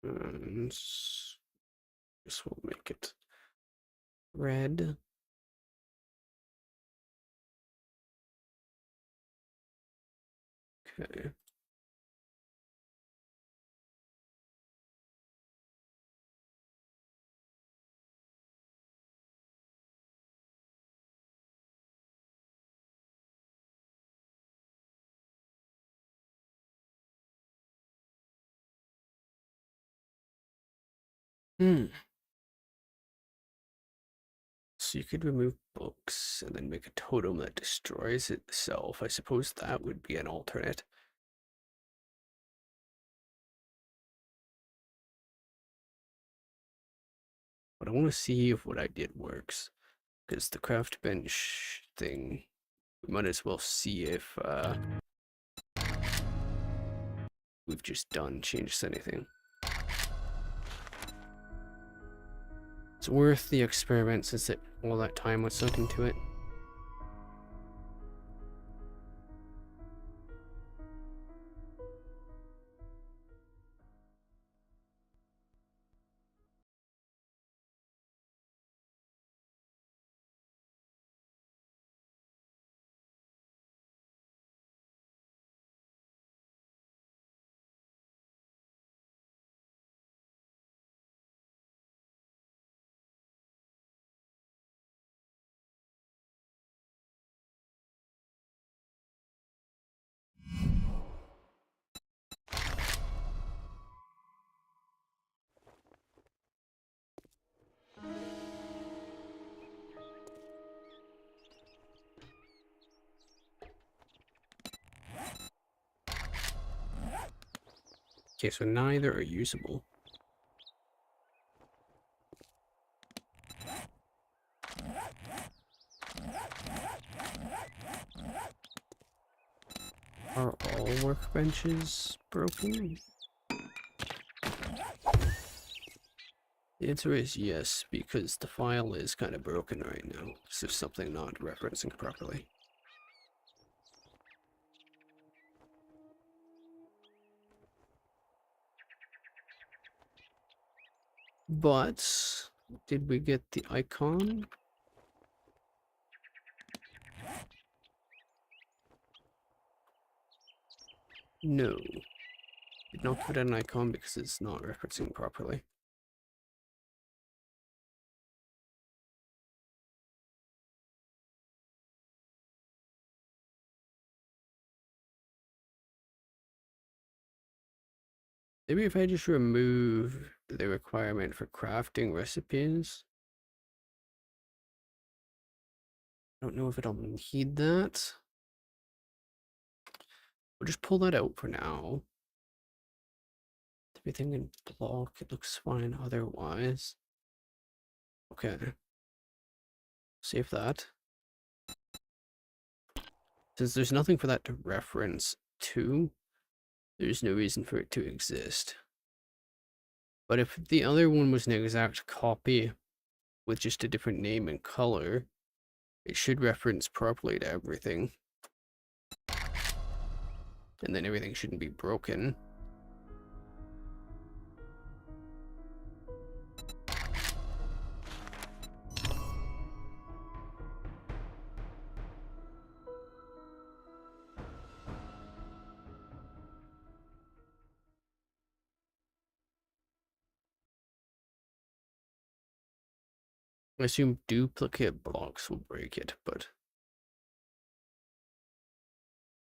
And this will make it red. Okay. So you could remove books and then make a totem that destroys itself. I suppose that would be an alternate. But I want to see if what I did works. Because the craft bench thing, we might as well see if we've just changed anything. It's worth the experiment since all that time was sunk into it. Okay, so neither are usable. Are all workbenches broken? The answer is yes, because the file is kind of broken right now. So there's something not referencing properly. But did we get the icon? No. Did not put an icon because it's not referencing properly. Maybe if I just remove the requirement for crafting recipes. I don't know if it'll need that. We'll just pull that out for now. Everything in block, it looks fine otherwise. Okay. Save that. Since there's nothing for that to reference to, there's no reason for it to exist. But if the other one was an exact copy with just a different name and color, it should reference properly to everything. And then everything shouldn't be broken. I assume duplicate blocks will break it, but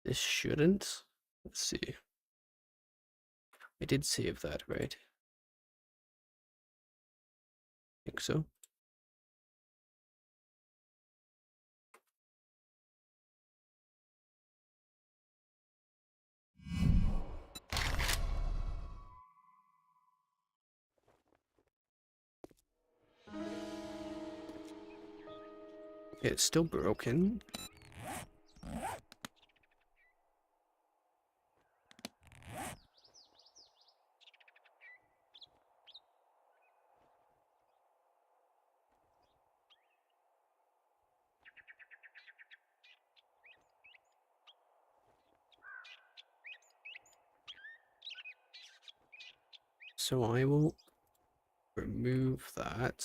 this shouldn't. Let's see. I did save that, right? I think so. It's still broken. So I will remove that.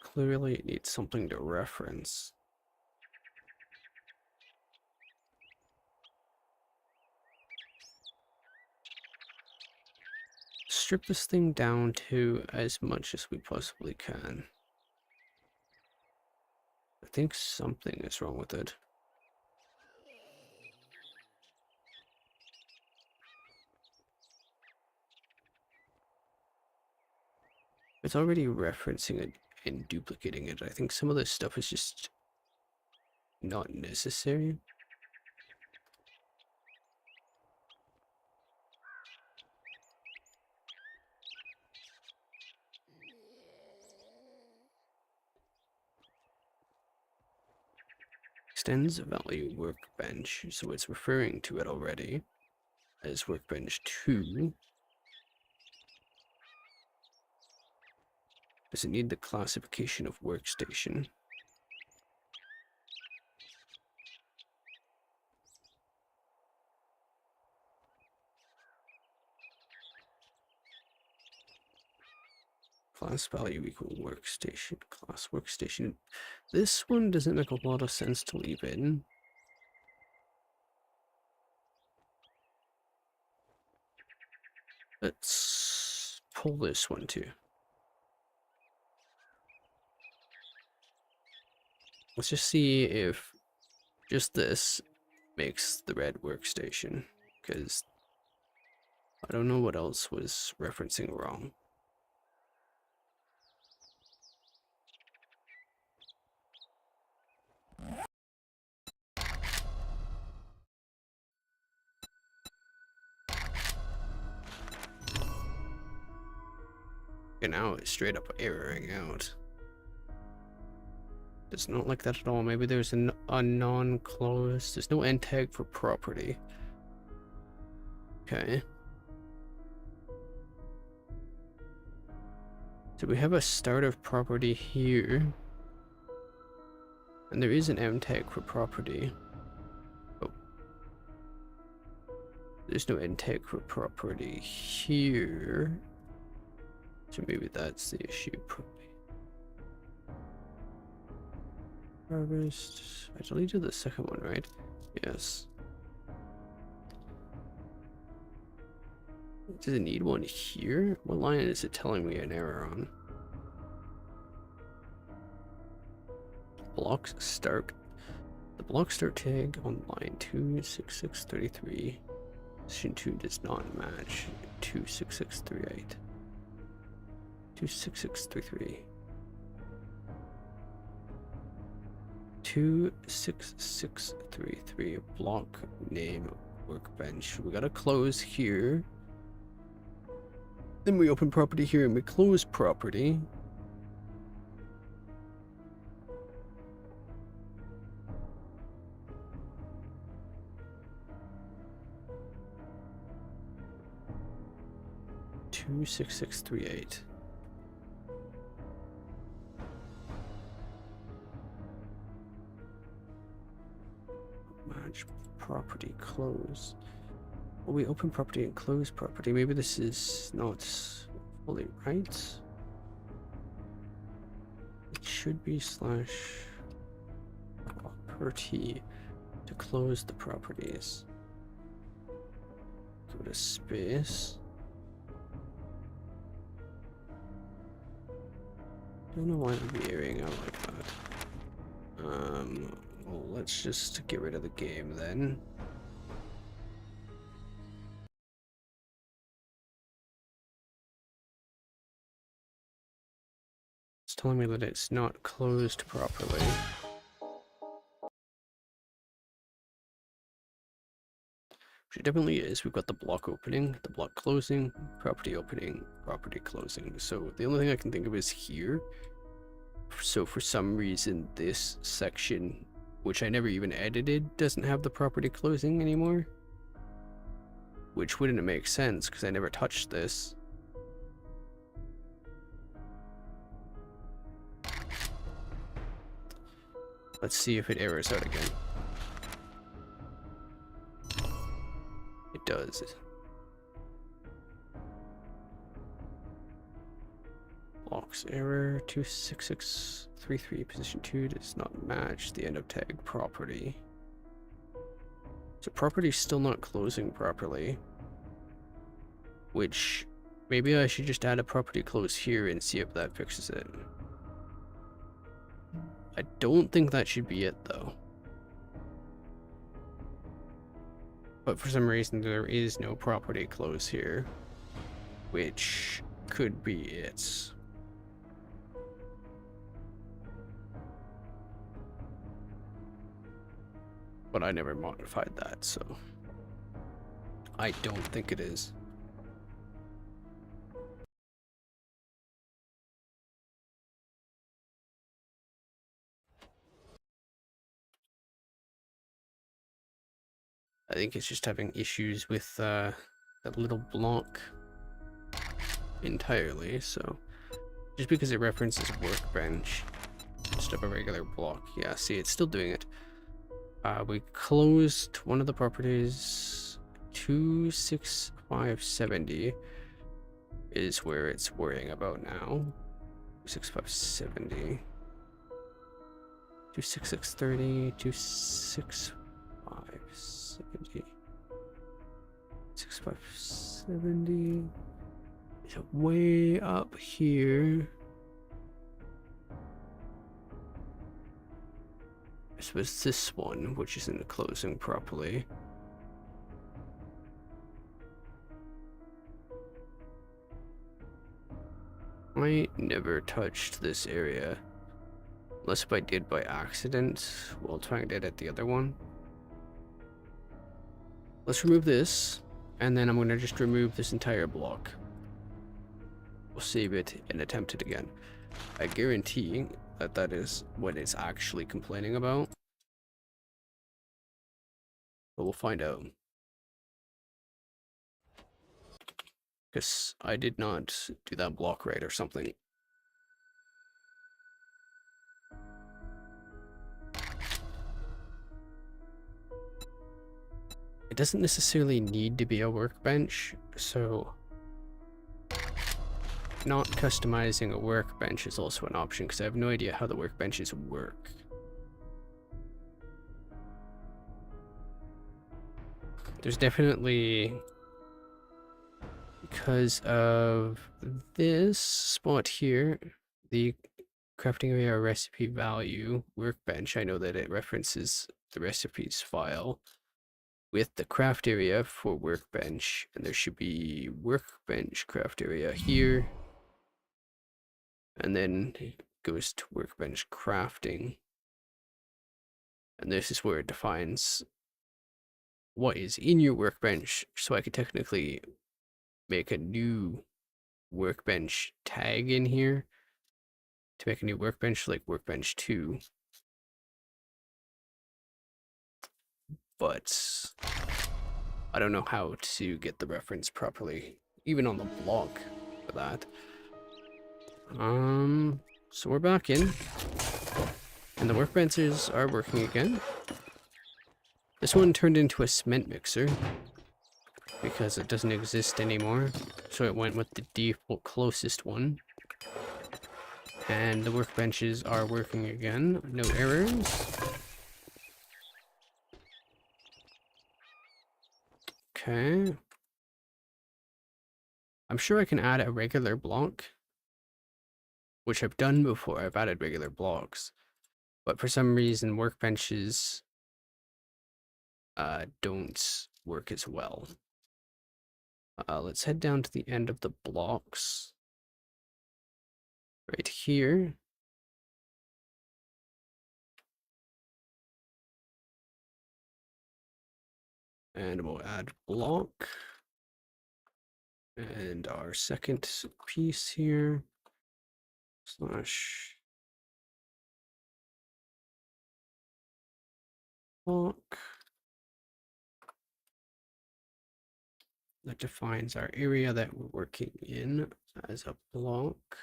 Clearly it needs something to reference. Strip this thing down to as much as we possibly can. I think something is wrong with it. It's already referencing it and duplicating it. I think some of this stuff is just not necessary. Extends value workbench, so it's referring to it already as workbench 2. Does it need the classification of workstation? Class value equal workstation, class workstation. This one doesn't make a lot of sense to leave in. Let's pull this one too. Let's just see if just this makes the red workstation, because I don't know what else was referencing wrong. And now it's straight up erroring out. It's not like that at all. Maybe there's a non-closed. There's no end tag for property. Okay. So we have a start of property here. And there is an M tag for property. Oh. There's no end tag for property here. So maybe that's the issue. Harvest. I deleted the second one, right? Yes. Does it need one here? What line is it telling me an error on? Blocks start. The block start tag on line 26633. Position 2 does not match 26638. 26633. 26633. Block name workbench. We gotta close here. Then we open property here and we close property. Two 6638. Match property close. Well, we open property and close property. Maybe this is not fully right. It should be slash property to close the properties. Go to space. Don't know why it would be airing out like that. Well, let's just get rid of the game then. It's telling me that it's not closed properly. Which it definitely is. We've got the block opening, the block closing, property opening, property closing. So the only thing I can think of is here. So for some reason this section, which I never even edited, doesn't have the property closing anymore. Which wouldn't make sense because I never touched this. Let's see if it errors out again. It does. Blocks error 26633. Position 2 does not match the end of tag property. So property is still not closing properly. Which maybe I should just add a property close here and see if that fixes it. I don't think that should be it though. But for some reason there is no property close here, which could be it. But I never modified that, so I don't think it is. I think it's just having issues with that little block entirely, so just because it references workbench instead of a regular block. Yeah, see, it's still doing it. We closed one of the properties. 26570 is where it's worrying about now. 26570. 26630, 26570. 6570. It's way up here. So it's this one, which isn't closing properly. I never touched this area. Unless if I did by accident while trying to edit the other one. Let's remove this, and then I'm going to just remove this entire block. We'll save it and attempt it again. I guarantee that that is what it's actually complaining about. But we'll find out. Because I did not do that block right or something. It doesn't necessarily need to be a workbench, so not customizing a workbench is also an option because I have no idea how the workbenches work. There's definitely, because of this spot here, the crafting area recipe value workbench, I know that it references the recipes file with the craft area for workbench, and there should be workbench craft area here, and then it goes to workbench crafting, and this is where it defines what is in your workbench, so I could technically make a new workbench tag in here to make a new workbench like workbench 2. But I don't know how to get the reference properly, even on the block for that. So we're back in, and the workbenches are working again. This one turned into a cement mixer because it doesn't exist anymore, so it went with the default closest one. And the workbenches are working again, no errors. Okay. I'm sure I can add a regular block, which I've done before. I've added regular blocks, but for some reason workbenches don't work as well. Let's head down to the end of the blocks right here. And we'll add block. And our second piece here, slash block. That defines our area that we're working in as a block.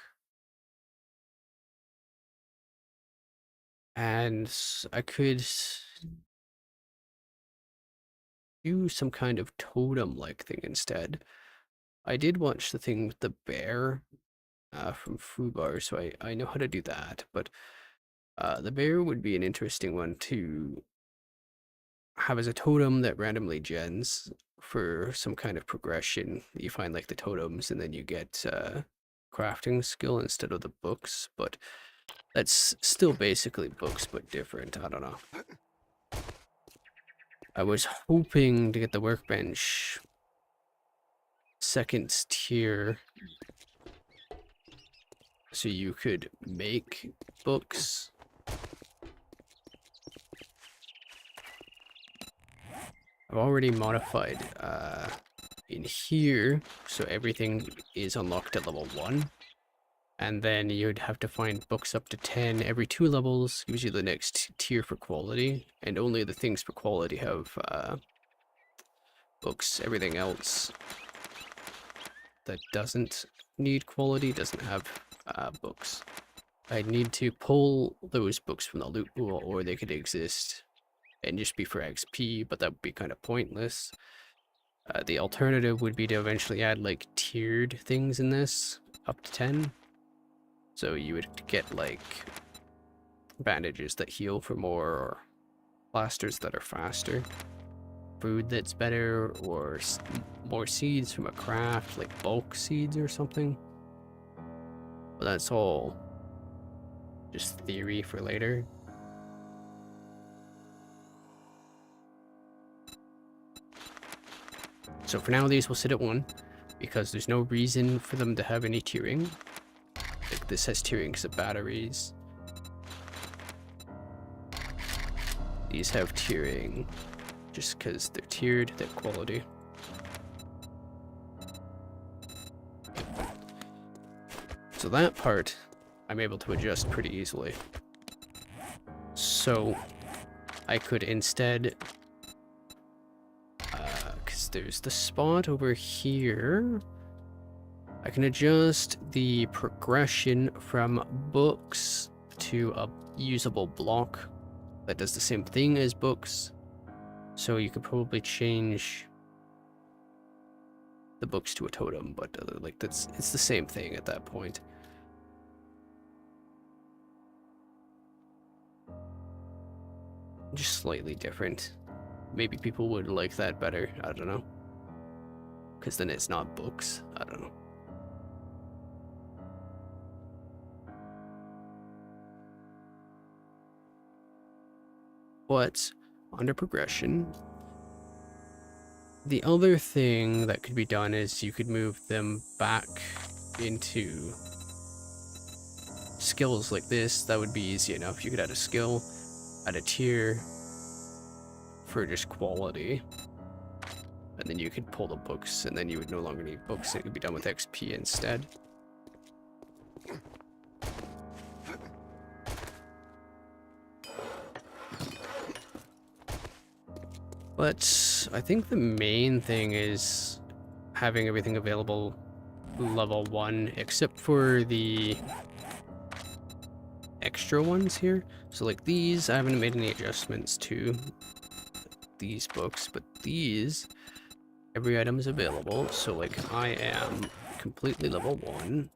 And I could do some kind of totem-like thing instead. I did watch the thing with the bear from Fubar, so I know how to do that, but the bear would be an interesting one to have as a totem that randomly gens for some kind of progression. You find like the totems and then you get crafting skill instead of the books, but that's still basically books but different. I don't know. I was hoping to get the workbench second tier so you could make books. I've already modified in here, so everything is unlocked at level 1. And then you'd have to find books up to 10 every 2 levels, gives you the next tier for quality, and only the things for quality have books. Everything else that doesn't need quality doesn't have books. I'd need to pull those books from the loot pool, or they could exist and just be for XP, but that would be kind of pointless. The alternative would be to eventually add like tiered things in this, up to 10. So you would get like bandages that heal for more, or plasters that are faster, food that's better, or more seeds from a craft, like bulk seeds or something. But that's all just theory for later. So for now, these will sit at 1, because there's no reason for them to have any tiering. Like this has tiering because of batteries. These have tiering just because they're tiered, they're quality. So that part, I'm able to adjust pretty easily. So I could instead, because there's the spot over here, I can adjust the progression from books to a usable block that does the same thing as books. So you could probably change the books to a totem, but like it's the same thing at that point. Just slightly different. Maybe people would like that better. I don't know. Because then it's not books. I don't know. But under progression, the other thing that could be done is you could move them back into skills like this. That would be easy enough. You could add a skill, add a tier for just quality, and then you could pull the books, and then you would no longer need books. It could be done with XP instead. But I think the main thing is having everything available level 1, except for the extra ones here. So like these, I haven't made any adjustments to these books, but these, every item is available. So like I am completely level 1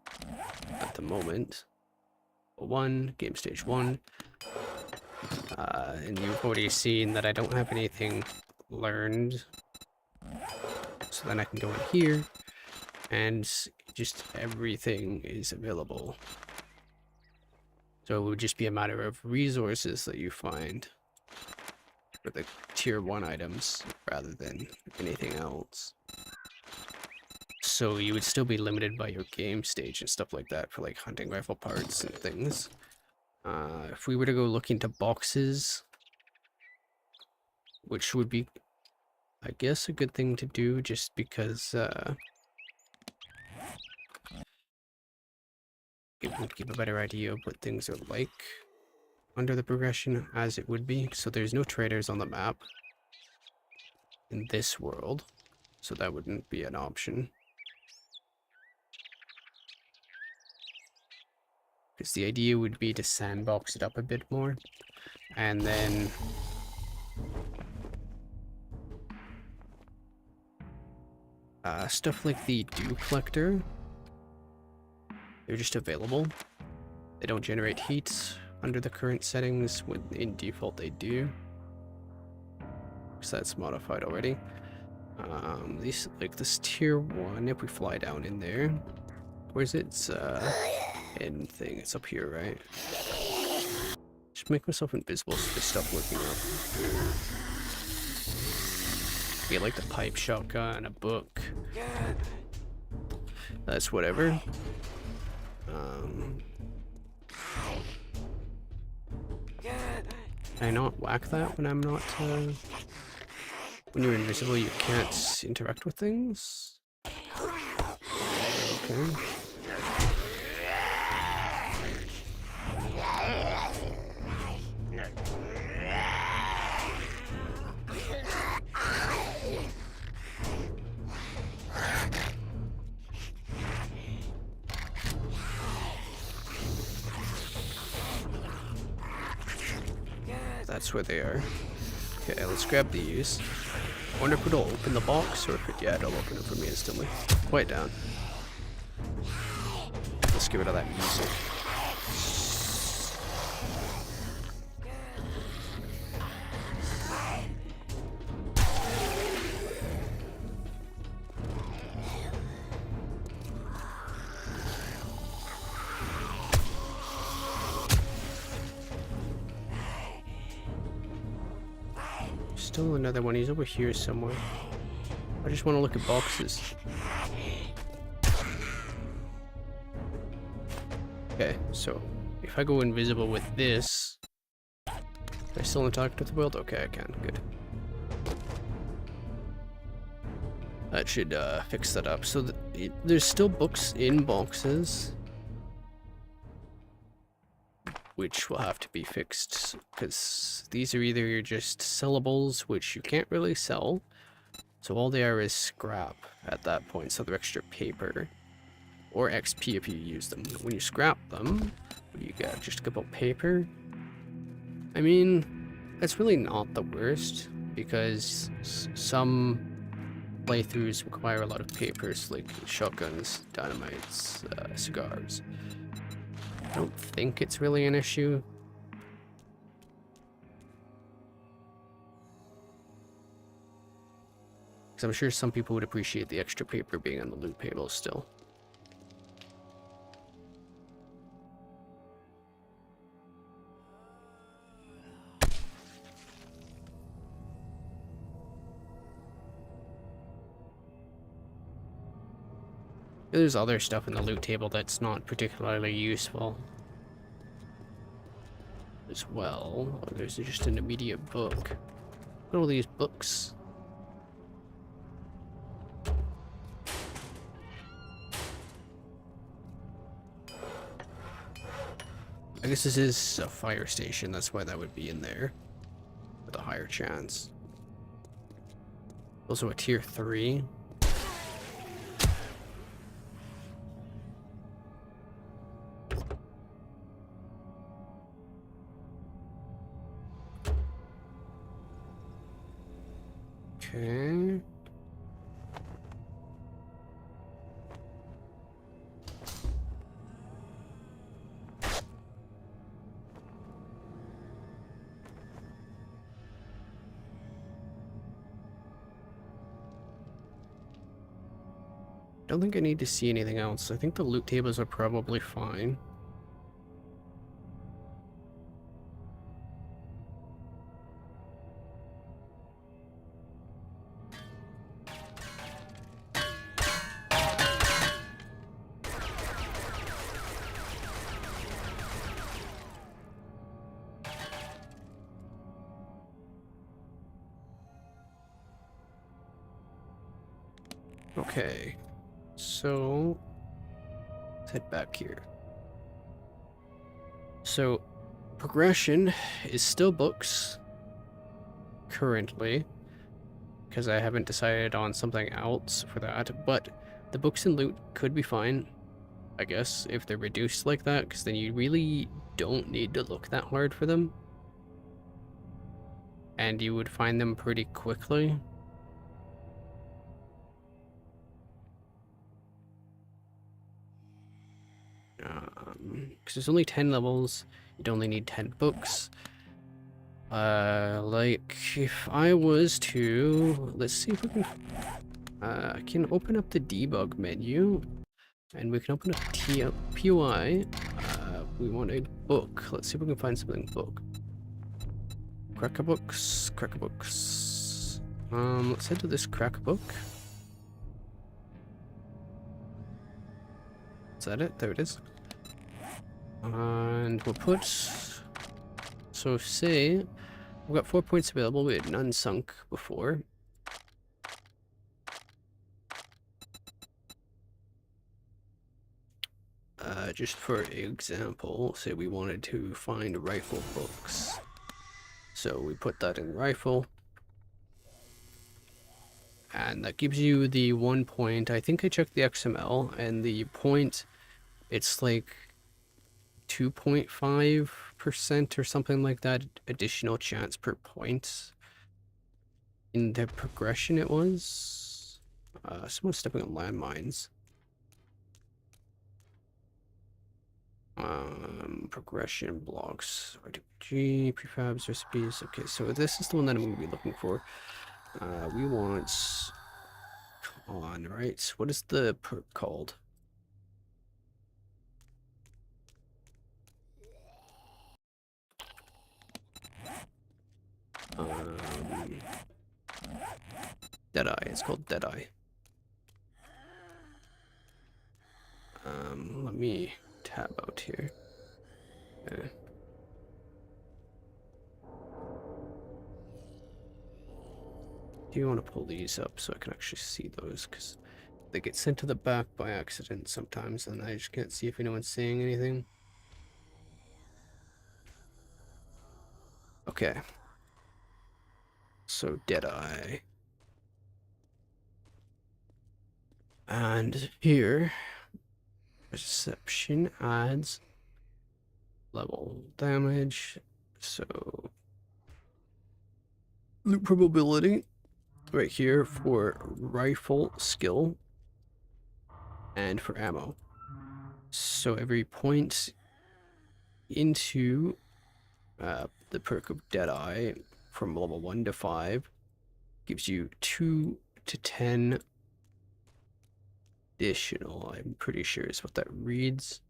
at the moment. 1, game stage 1. And you've already seen that I don't have anything learned, so then I can go in here and just everything is available. So it would just be a matter of resources that you find for the tier 1 items rather than anything else. So you would still be limited by your game stage and stuff like that for like hunting rifle parts and things. If we were to go look into boxes, which would be, I guess, a good thing to do just because it would give a better idea of what things are like under the progression as it would be. So there's no traders on the map in this world, so that wouldn't be an option. Because the idea would be to sandbox it up a bit more, and then stuff like the dew collector, they're just available. They don't generate heat under the current settings. When in default they do, because that's modified already. These, like this tier 1, if we fly down in there, where's its end thing? It's up here, right? Just make myself invisible so there's stuff looking up. Get like the pipe shotgun, a book. That's whatever. Can I not whack that when I'm not, when you're invisible you can't interact with things? Okay. That's where they are. Okay, let's grab these. I wonder if it'll open the box, or if it, yeah, it'll open it for me instantly. Quiet down. Let's get rid of that music. Still another one. He's over here somewhere. I just want to look at boxes. Okay, so if I go invisible with this, can I still interact with the world? Okay, I can. Good. That should fix that up. So there's still books in boxes. which will have to be fixed, because these are either just sellables, which you can't really sell, so all they are is scrap at that point, so they're extra paper, or XP if you use them. When you scrap them, what do you get? Just a couple paper? I mean, that's really not the worst, because some playthroughs require a lot of papers, like shotguns, dynamites, cigars. I don't think it's really an issue. Because I'm sure some people would appreciate the extra paper being on the loot table still. There's other stuff in the loot table that's not particularly useful as well. Oh, there's just an immediate book. Look at all these books. I guess this is a fire station, that's why that would be in there. With a higher chance. Also a tier 3. Okay. Don't think I need to see anything else. I think the loot tables are probably fine. Okay, so let's head back here. So progression is still books currently, because I haven't decided on something else for that, but the books and loot could be fine, I guess, if they're reduced like that, because then you really don't need to look that hard for them. And you would find them pretty quickly. Because there's only 10 levels, you'd only need 10 books. Like, if I was to, let's see if we can, I can open up the debug menu, and we can open up POI. We want a book. Let's see if we can find something book. Cracker books, cracker books. Let's head to this cracker book. Is that it? There it is. And we'll put, so say, we've got 4 points available, we had none sunk before. Just for example, say we wanted to find rifle books. So we put that in rifle. And that gives you the 1 point. I think I checked the XML, and the point, it's like 2.5% or something like that additional chance per point. In the progression it was. Someone's stepping on landmines. Progression blocks, RPG, prefabs, recipes. Okay, so this is the one that I'm going to be looking for. We want, come on, right? What is the perk called? Deadeye. It's called Deadeye. Let me tab out here. Okay. Do you want to pull these up so I can actually see those? Because they get sent to the back by accident sometimes, and I just can't see if anyone's saying anything. Okay. So Deadeye. And here, perception adds level damage. So loot probability right here for rifle skill and for ammo. So every point into the perk of Deadeye from level 1 to 5 gives you 2 to 10 additional, I'm pretty sure is what that reads.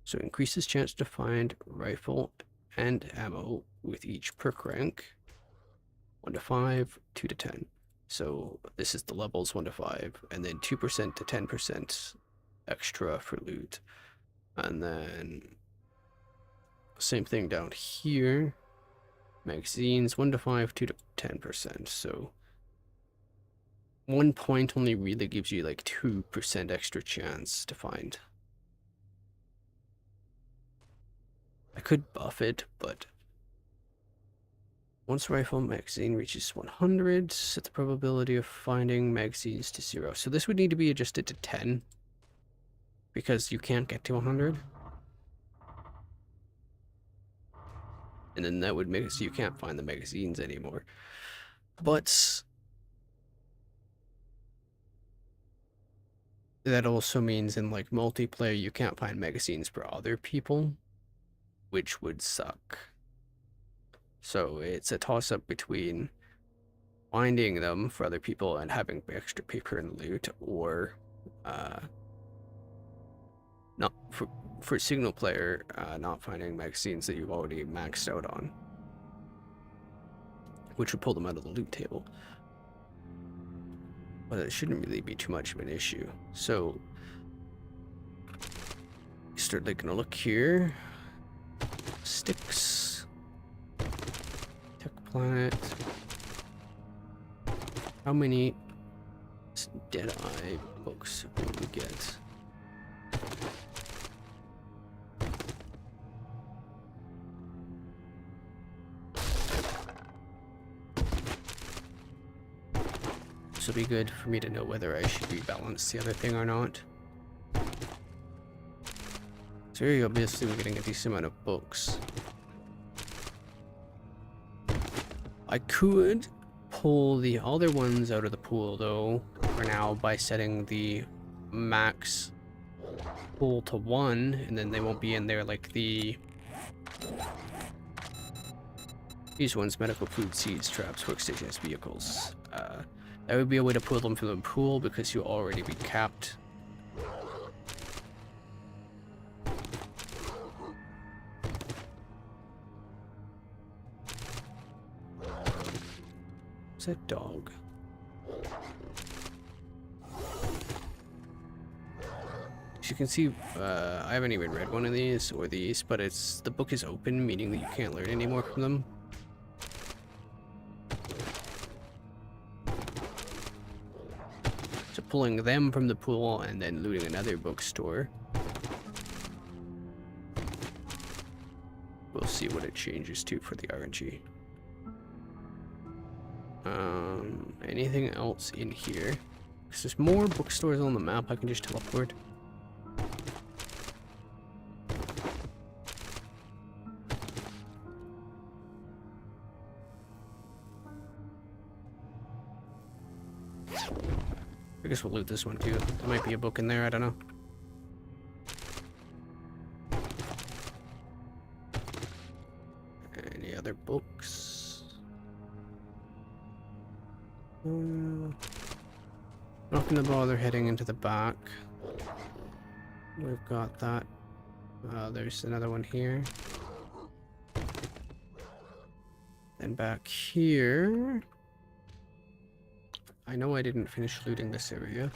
So increases chance to find rifle and ammo with each perk rank. 1 to 5, 2 to 10. So this is the levels 1 to 5, and then 2% to 10% extra for loot. And then same thing down here. Magazines 1 to 5, 2 to 10%. So 1 point only really gives you like 2% extra chance to find. I could buff it, but once rifle magazine reaches 100, set the probability of finding magazines to 0. So this would need to be adjusted to 10 because you can't get to 100. And then that would make it so you can't find the magazines anymore. But that also means in like multiplayer you can't find magazines for other people, which would suck. So it's a toss-up between finding them for other people and having extra paper and loot, or not for single player, not finding magazines that you've already maxed out on, which would pull them out of the loot table. But it shouldn't really be too much of an issue. So start taking a look here. Sticks. Tech Planet. How many Deadeye books will we get? This will be good for me to know whether I should rebalance the other thing or not. So here, obviously we're getting a decent amount of books. I could pull the other ones out of the pool though for now by setting the max pool to 1, and then they won't be in there like these ones: medical, food, seeds, traps, workstations, vehicles. That would be a way to pull them from the pool because you'll already be capped. What's that dog? As you can see, I haven't even read one of these or these, but the book is open, meaning that you can't learn anymore from them. So pulling them from the pool and then looting another bookstore. We'll see what it changes to for the RNG. Anything else in here? Because there's more bookstores on the map, I can just teleport. I guess we'll loot this one too. There might be a book in there, I don't know. Any other books? Not gonna bother heading into the back. We've got that. There's another one here. And back here, I know I didn't finish looting this area.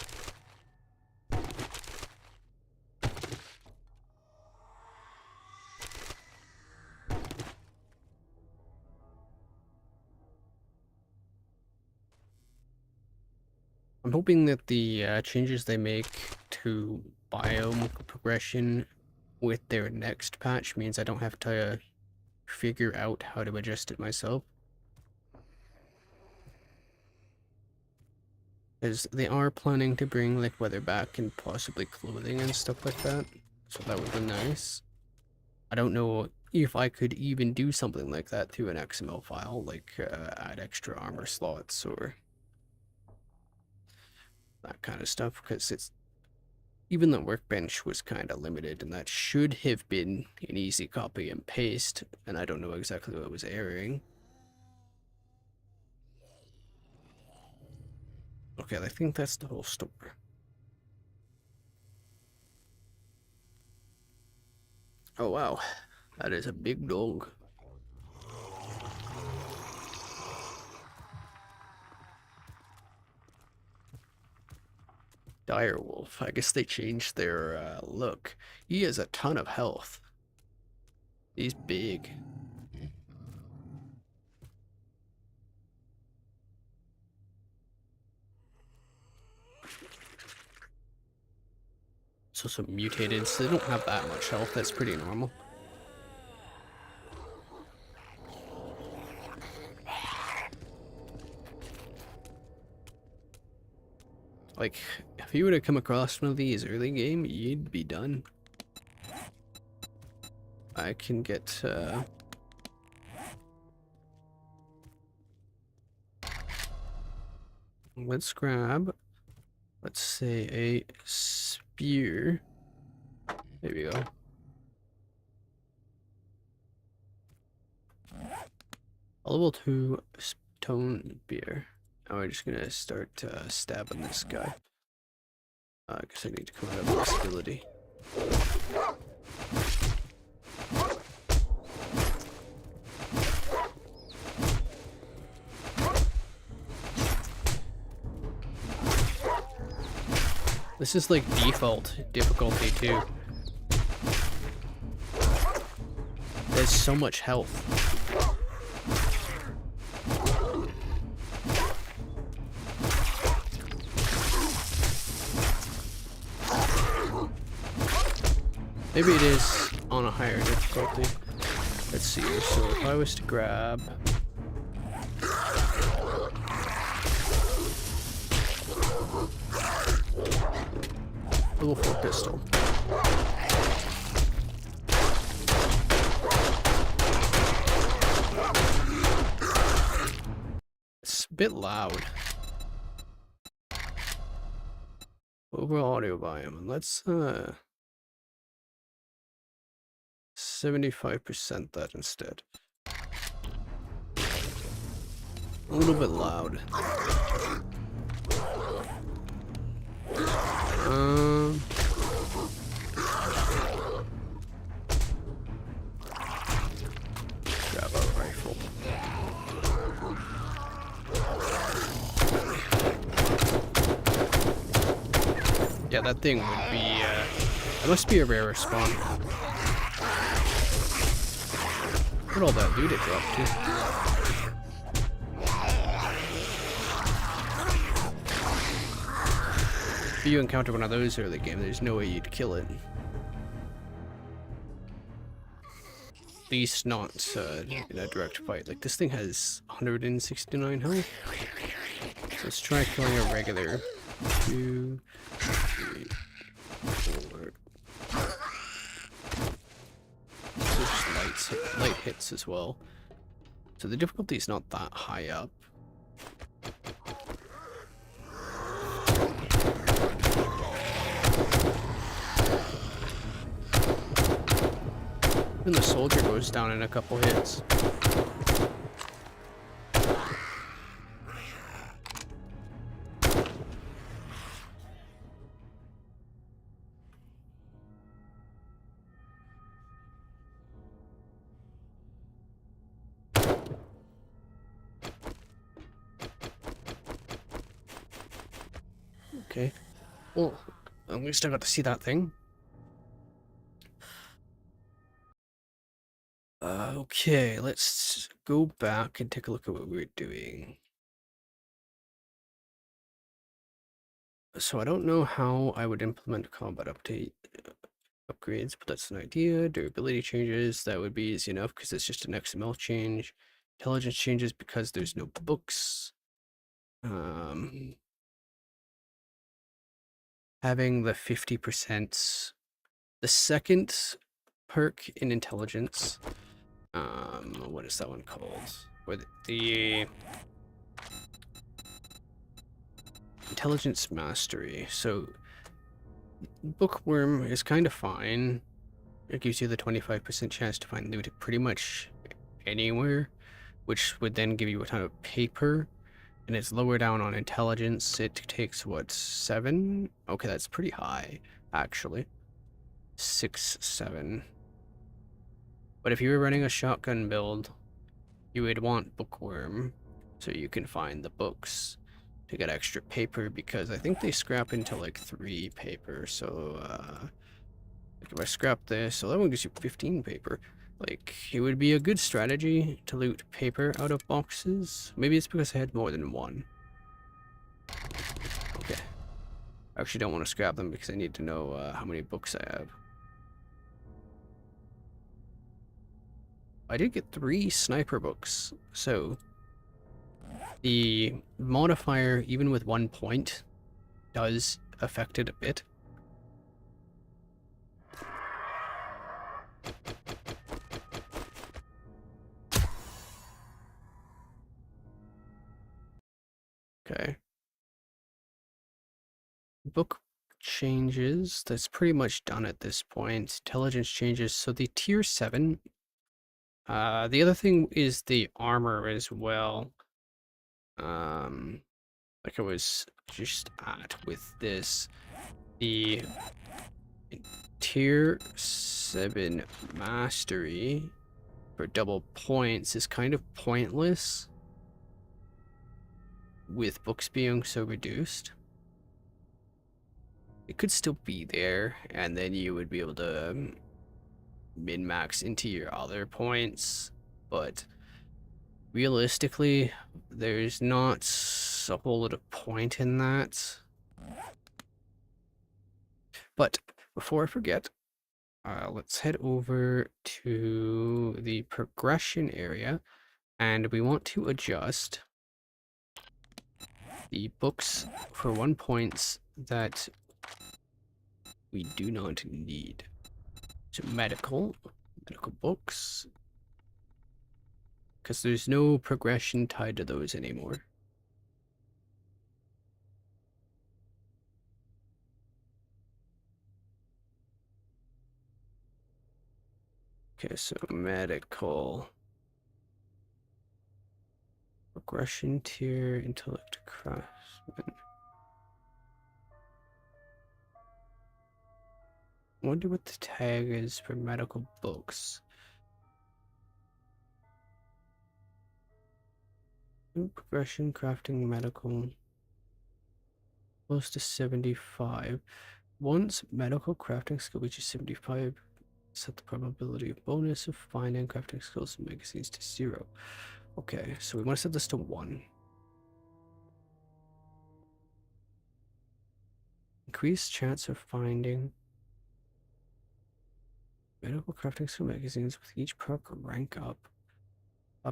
I'm hoping that the changes they make to biome progression with their next patch means I don't have to figure out how to adjust it myself. Because they are planning to bring like weather back and possibly clothing and stuff like that. So that would be nice. I don't know if I could even do something like that through an XML file, like add extra armor slots or that kind of stuff, because it's even the workbench was kind of limited, and that should have been an easy copy and paste, and I don't know exactly what was erroring. Okay, I think that's the whole store. Oh wow, that is a big dog. Direwolf. I guess they changed their look. He has a ton of health. He's big. So some mutated, so they don't have that much health. That's pretty normal. Like, if you were to come across one of these early game, you'd be done. I can get, let's grab, let's say a spear. There we go. A level 2 stone spear. Now we're just gonna start stabbing this guy. I guess I need to come out of this ability. This is like default difficulty too. There's so much health. Maybe it is on a higher difficulty. Let's see here. So if I was to grab level 4 pistol. It's a bit loud. Overall audio volume. And let's 75% that instead. A little bit loud. Grab a rifle. Yeah, that thing would be, it must be a rare spawn. Look at all that loot it dropped too. If you encounter one of those early game, there's no way you'd kill it. At least not in a direct fight. Like, this thing has 169 health. Let's try killing a regular. 2, 3, 4. So just light hits as well. So the difficulty is not that high up. And the soldier goes down in a couple hits. Okay. Well, at least I got to see that thing. Okay, let's go back and take a look at what we were doing. So I don't know how I would implement a combat update upgrades, but that's an idea. Durability changes, that would be easy enough because it's just an XML change. Intelligence changes because there's no books. Having the 50%, the second perk in intelligence, what is that one called? Where the intelligence mastery. So bookworm is kind of fine. It gives you the 25% chance to find loot pretty much anywhere, which would then give you a ton of paper. And it's lower down on intelligence. It takes, what, 7? Okay, that's pretty high, actually. 6, 7. But if you were running a shotgun build, you would want bookworm, so you can find the books to get extra paper, because I think they scrap into like 3 paper. So, like if I scrap this, so that one gives you 15 paper. Like, it would be a good strategy to loot paper out of boxes. Maybe it's because I had more than one. Okay. I actually don't want to scrap them because I need to know how many books I have. I did get 3 sniper books, so the modifier, even with 1 point, does affect it a bit. Okay. Book changes. That's pretty much done at this point. Intelligence changes. So the tier 7. The other thing is the armor as well. Like I was just at with this. The tier 7 mastery for double points is kind of pointless with books being so reduced. It could still be there, and then you would be able to min-max into your other points, but realistically, there's not a whole lot of point in that. But before I forget, let's head over to the progression area, and we want to adjust the books for 1 points that we do not need. So medical books, because there's no progression tied to those anymore. Okay, so medical. Progression tier, intellect craftsman. Wonder what the tag is for medical books. Progression, crafting, medical. Close to 75. Once medical crafting skill reaches 75, set the probability of bonus of finding crafting skills and magazines to 0. Okay, so we want to set this to 1. Increased chance of finding medical crafting skill magazines with each perk rank up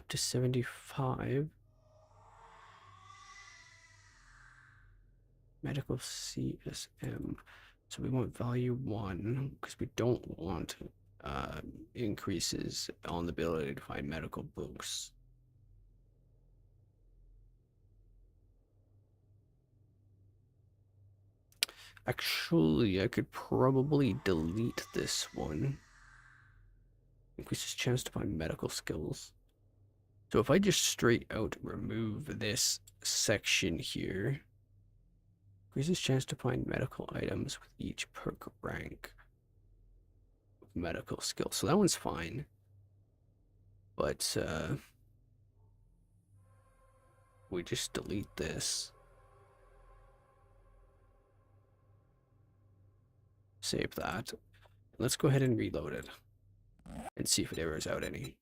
to 75. Medical CSM. So we want value 1 because we don't want increases on the ability to find medical books. Actually, I could probably delete this one. Increases chance to find medical skills. So if I just straight out remove this section here, increases chance to find medical items with each perk rank. Medical skill. So that one's fine. But we just delete this. Save that. Let's go ahead and reload it and see if it errors out any.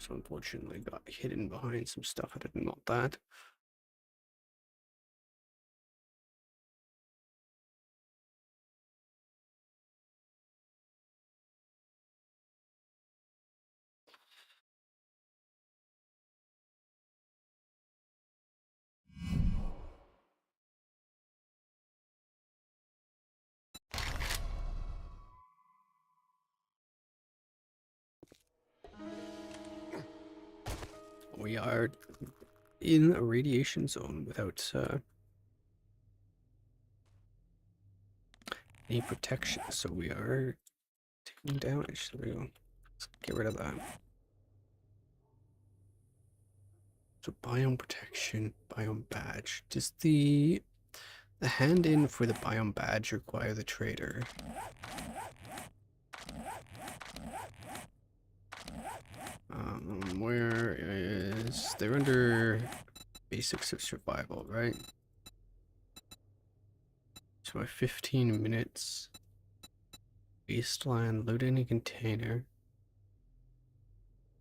So unfortunately got hidden behind some stuff. I didn't want that. We are in a radiation zone without any protection, so we are taking damage. There we go. Let's get rid of that. So biome protection, biome badge. Does the hand in for the biome badge require the trader? Where is they're under basics of survival, right? So 15 minutes. Wasteland, load any container.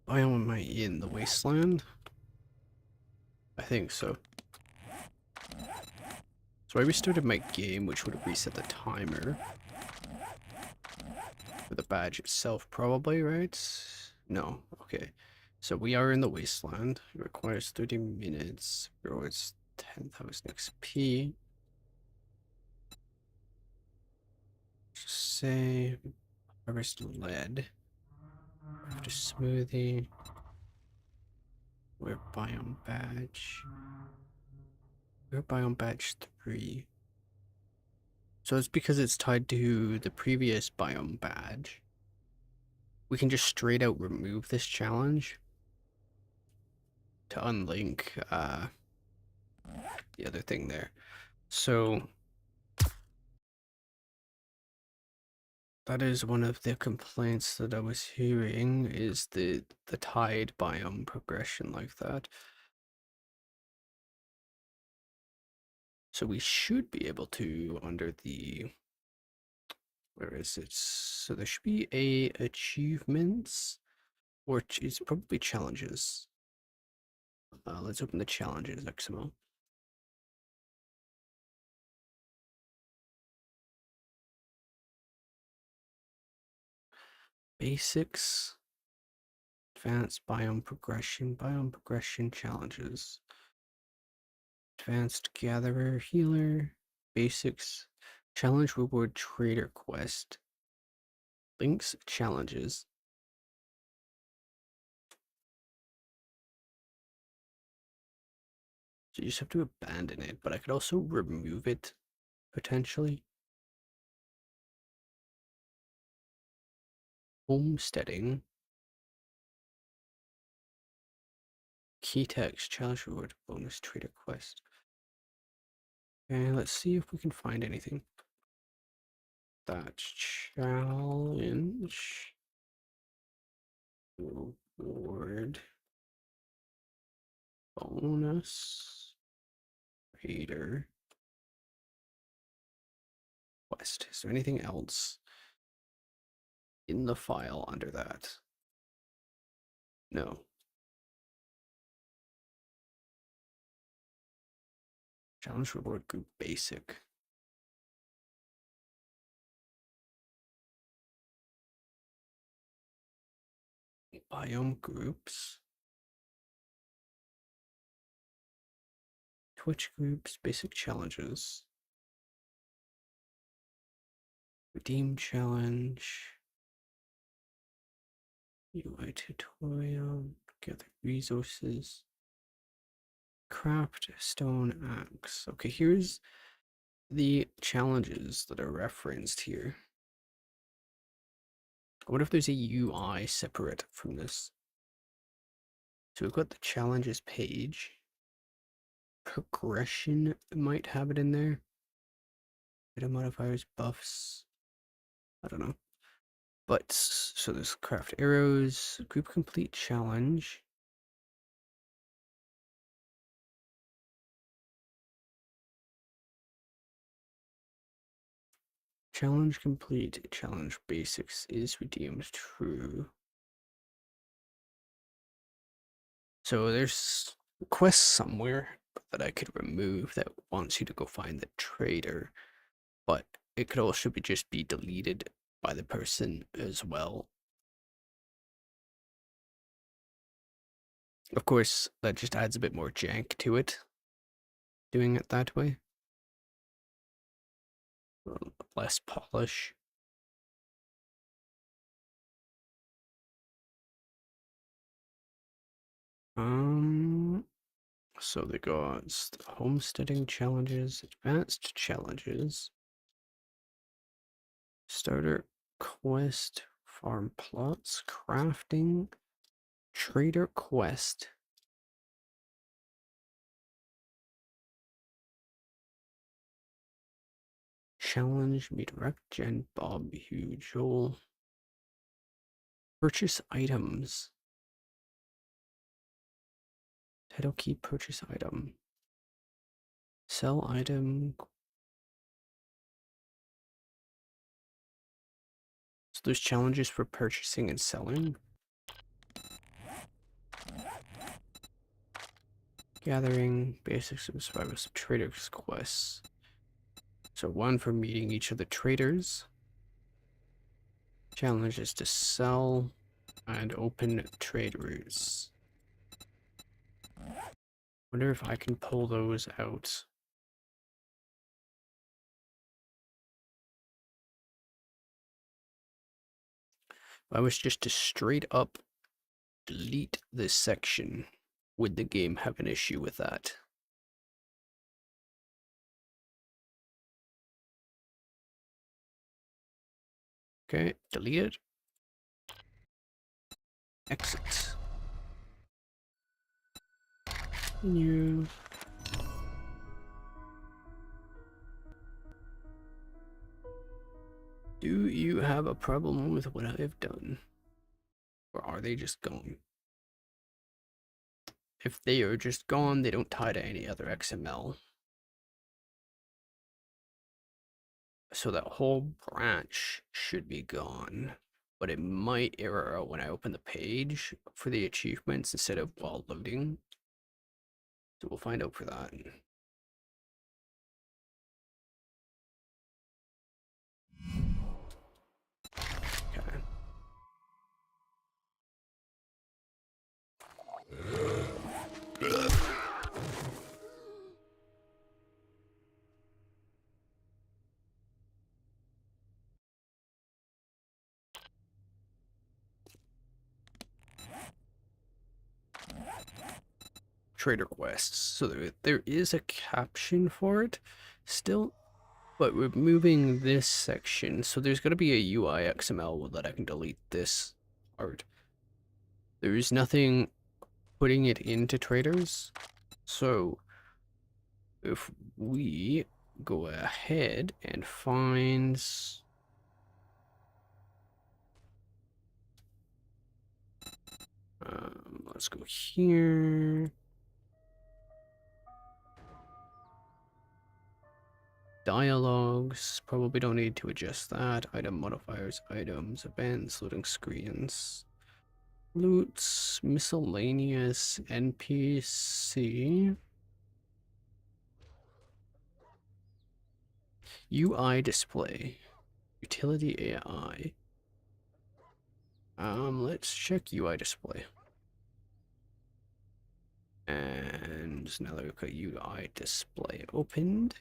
Biome am I in the wasteland? I think so. So I restarted my game, which would have reset the timer. For the badge itself, probably, right? No, okay. So we are in the wasteland. It requires 30 minutes. It's 10,000 XP. Just say harvest lead. After smoothie. Where biome badge? Where biome badge 3? So it's because it's tied to the previous biome badge. We can just straight out remove this challenge to unlink the other thing there. So that is one of the complaints that I was hearing, is the tied biome progression like that. So we should be able to, under the, where is it? So there should be a achievements, or it's probably challenges. Let's open the challenges, XML. Basics, advanced biome progression challenges. Advanced gatherer healer, basics, challenge reward trader quest, links challenges. So you just have to abandon it, but I could also remove it potentially. Homesteading. Key text, challenge reward, bonus trader quest. And let's see if we can find anything. That challenge reward bonus trader quest. Is there anything else in the file under that? No. Challenge reward group basic. Biome groups. Twitch groups, basic challenges. Redeem challenge. UI tutorial. Gather resources. Craft stone axe. Okay, here's the challenges that are referenced here. What if there's a UI separate from this? So we've got the challenges page. Progression might have it in there. Item modifiers, buffs. I don't know. But so there's craft arrows, group complete challenge. Challenge complete, challenge basics is redeemed true. So there's a quest somewhere that I could remove that wants you to go find the trader, but it could also just be deleted by the person as well. Of course, that just adds a bit more jank to it, doing it that way. Less polish. So they got homesteading challenges, advanced challenges, starter quest, farm plots, crafting, trader quest. Challenge, meet Rec Gen, Bob, Hugh, Joel. Purchase items. Title key, purchase item. Sell item. So there's challenges for purchasing and selling. Gathering, basics of survivors of traders quests. So one for meeting each of the traders. Challenge is to sell and open trade routes. Wonder if I can pull those out. If I was just to straight up delete this section, would the game have an issue with that? Okay, delete it. Exit. New. Do you have a problem with what I've done? Or are they just gone? If they are just gone, they don't tie to any other XML. So that whole branch should be gone, but it might error out when I open the page for the achievements instead of while loading. So we'll find out for that. Okay. Trader quests. So there is a caption for it still, but we're moving this section. So there's going to be a UI XML that I can delete this part. There is nothing putting it into traders. So if we go ahead and find let's go here. Dialogues, probably don't need to adjust that. Item modifiers, items, events, loading screens, loots, miscellaneous, NPC, UI display, utility AI. Let's check UI display. And now that we've got UI display opened.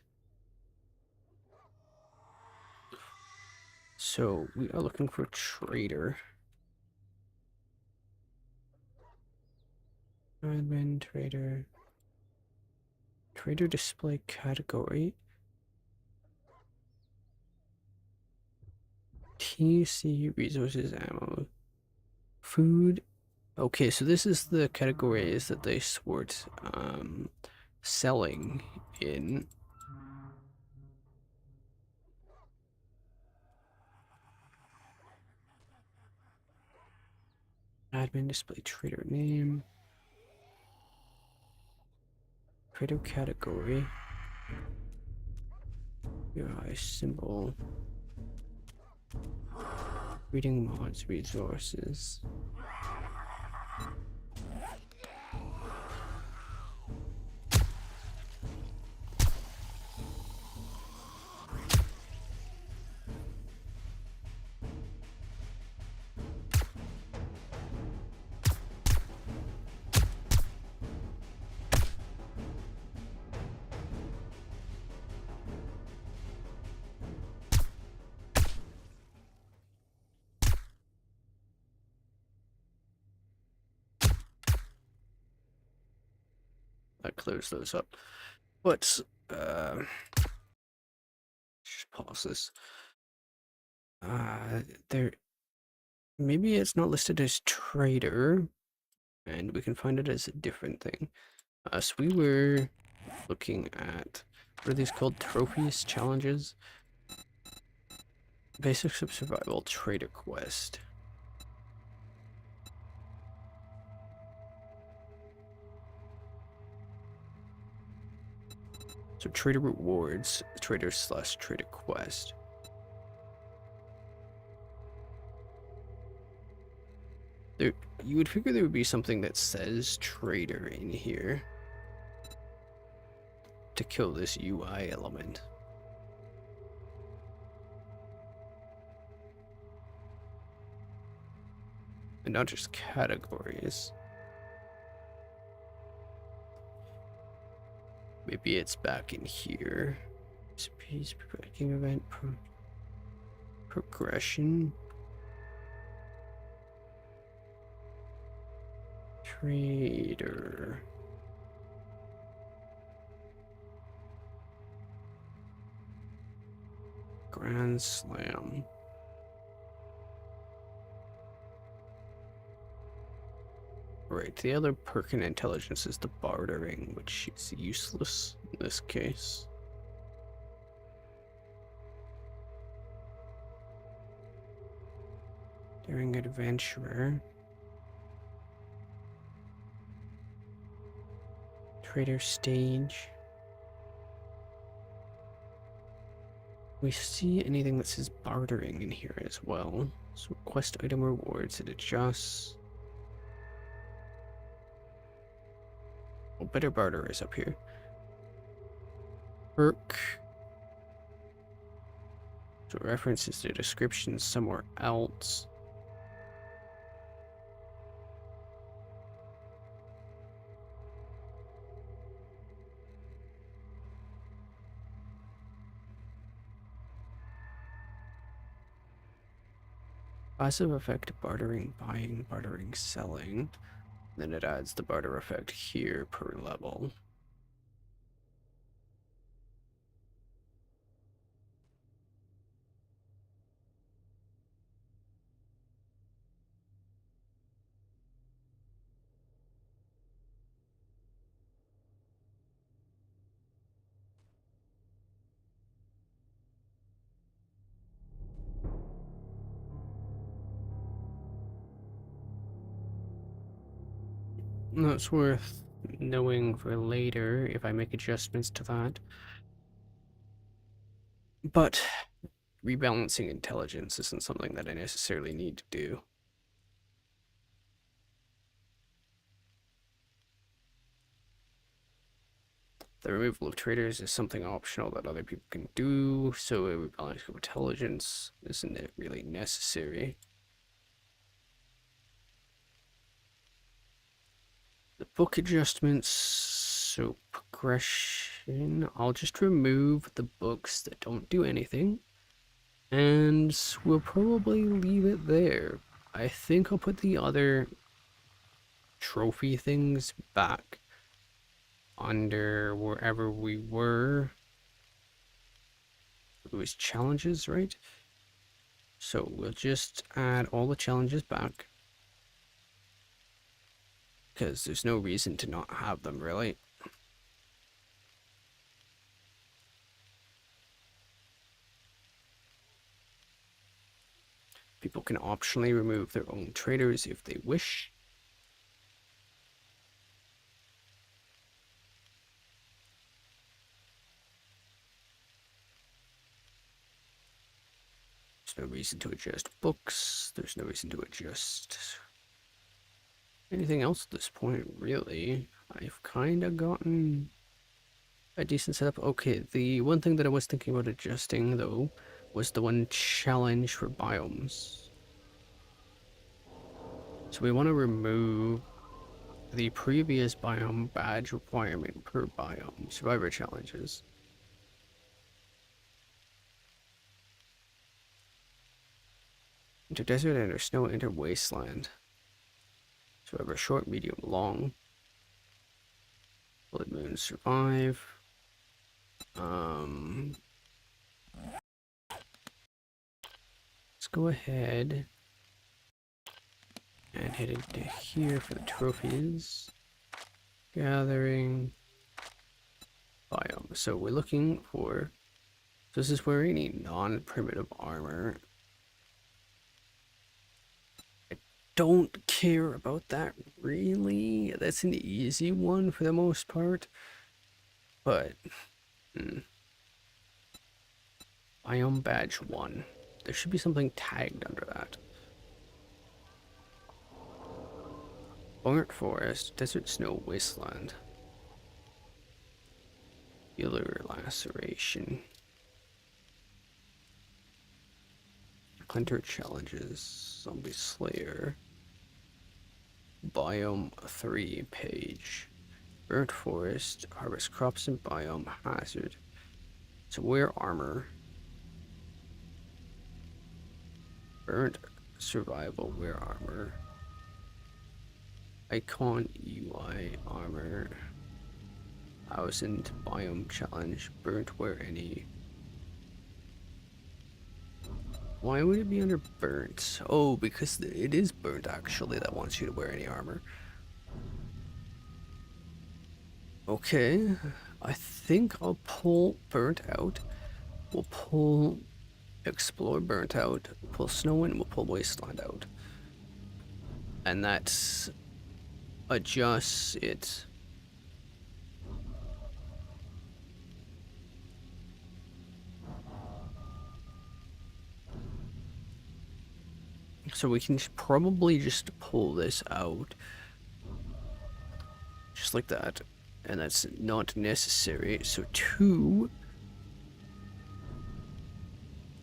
So we are looking for trader. Admin, trader. Trader display category. TC, resources, ammo, food. Okay, so this is the categories that they sort selling in. Admin display trader name. Trader category. UI symbol. Reading mods, resources. that clears those up. But just pause this. There, maybe it's not listed as trader, and we can find it as a different thing. So we were looking at, what are these called? Trophies, challenges? Basics of Survival Trader Quest. So Trader Rewards, Trader/Trader Quest. There, you would figure there would be something that says Trader in here to kill this UI element. And not just categories. Maybe it's back in here. Speed, game event, progression. Trader. Grand Slam. Right, the other perk in intelligence is the bartering, which is useless in this case. Daring Adventurer. Trader Stage. We see anything that says bartering in here as well. So quest item rewards, it adjusts. Oh, better barter is up here. Perk. So references to description somewhere else. Passive effect bartering, buying, bartering, selling. Then it adds the barter effect here per level. That's worth knowing for later if I make adjustments to that. But rebalancing intelligence isn't something that I necessarily need to do. The removal of traders is something optional that other people can do, so a rebalancing of intelligence isn't really necessary. The book adjustments, so progression, I'll just remove the books that don't do anything, and we'll probably leave it there. I think I'll put the other trophy things back under wherever we were. It was challenges, right? So we'll just add all the challenges back, because there's no reason to not have them, really. People can optionally remove their own traders if they wish. There's no reason to adjust books. There's no reason to adjust anything else at this point, really. I've kind of gotten a decent setup. Okay, the one thing that I was thinking about adjusting, though, was the one challenge for biomes. So we want to remove the previous biome badge requirement per biome, survivor challenges. Enter desert, enter snow, enter wasteland. Survivor short, medium, long. Blood Moon survive. Let's go ahead and head into here for the trophies. Gathering biome. So we're looking for. This is where any non-primitive armor. I don't care about that really. That's an easy one for the most part. But biome badge 1. There should be something tagged under that. Burnt forest, desert snow, wasteland. Healer laceration. Hunter challenges. Zombie slayer. Biome 3 page. Burnt forest, harvest crops and biome hazard. So wear armor. Burnt survival, wear armor. Icon UI armor. 1000 biome challenge. Burnt wear any. Why would it be under burnt? Oh, because it is burnt actually that wants you to wear any armor. Okay, I think I'll pull burnt out. We'll pull explore burnt out. We'll pull snow in. We'll pull wasteland out. And that adjusts it. So we can probably just pull this out. Just like that. And that's not necessary. So 2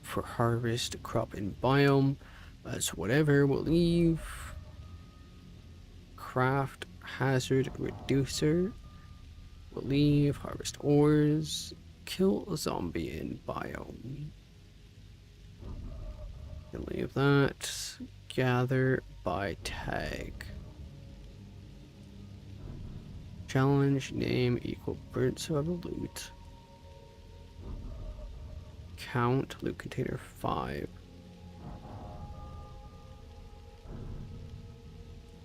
for harvest, crop, and biome. That's whatever. We'll leave. Craft, hazard, reducer. We'll leave. Harvest ores. Kill a zombie in biome. We'll leave that. Gather by tag. Challenge name equal burnt survival loot. Count loot container 5.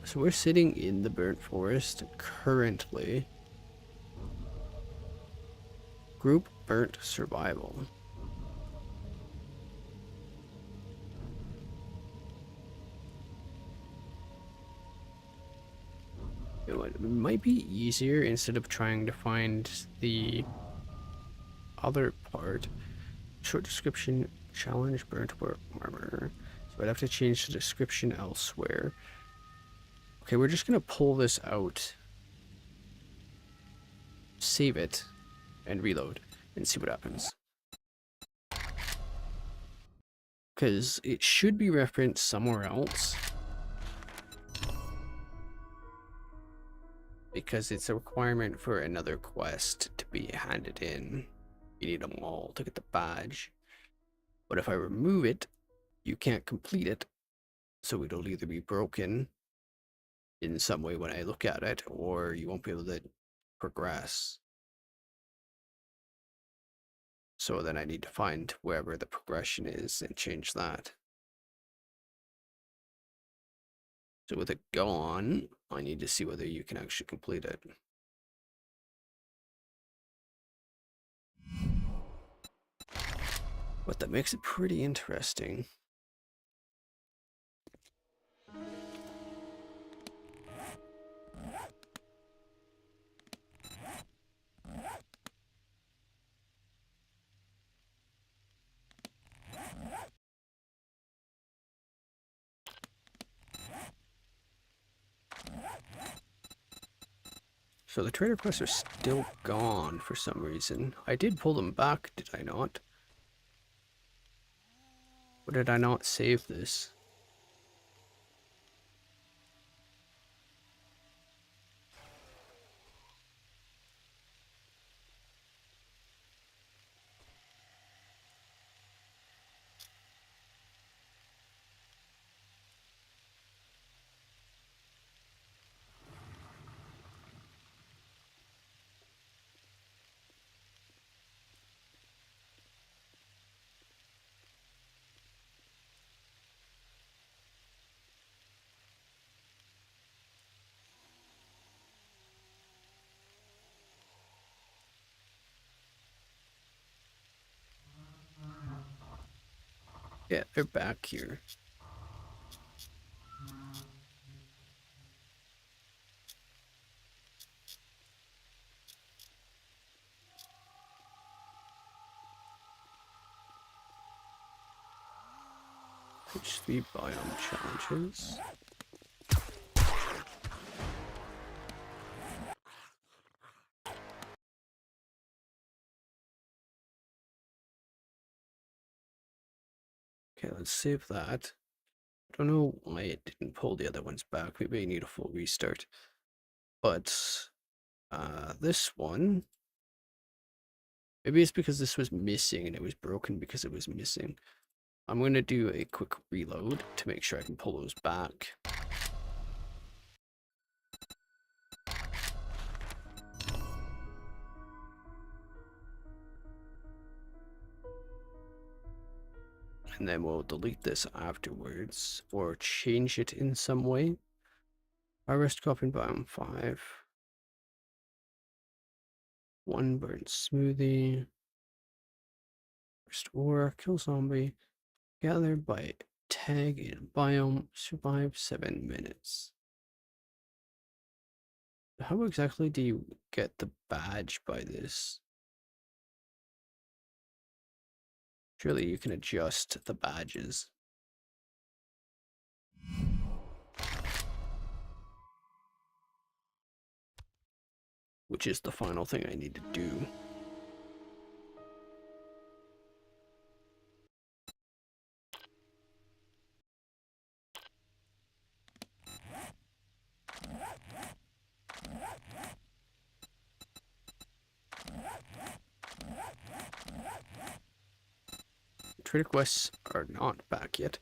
So we're sitting in the burnt forest currently. Group burnt survival. You know what, it might be easier instead of trying to find the other part. Short description, challenge burnt armor. So I'd have to change the description elsewhere. Okay, we're just gonna pull this out, save it, and reload, and see what happens. Because it should be referenced somewhere else. Because it's a requirement for another quest to be handed in. You need them all to get the badge. But if I remove it, you can't complete it. So it'll either be broken in some way when I look at it, or you won't be able to progress. So then I need to find wherever the progression is and change that. So with it gone, I need to see whether you can actually complete it. But that makes it pretty interesting. So the trader quests are still gone for some reason. I did pull them back, did I not? Or did I not save this? Yeah, they're back here. H3 biome challenges. Okay, let's save that. I don't know why it didn't pull the other ones back. Maybe I need a full restart. But this one, maybe it's because this was missing and it was broken because it was missing. I'm going to do a quick reload to make sure I can pull those back. And then we'll delete this afterwards or change it in some way. Harvest crop in biome 5. 1 burnt smoothie. Restore, kill zombie. Gather by tag in biome. Survive 7 minutes. How exactly do you get the badge by this? Surely you can adjust the badges. Which is the final thing I need to do. Trader quests are not back yet.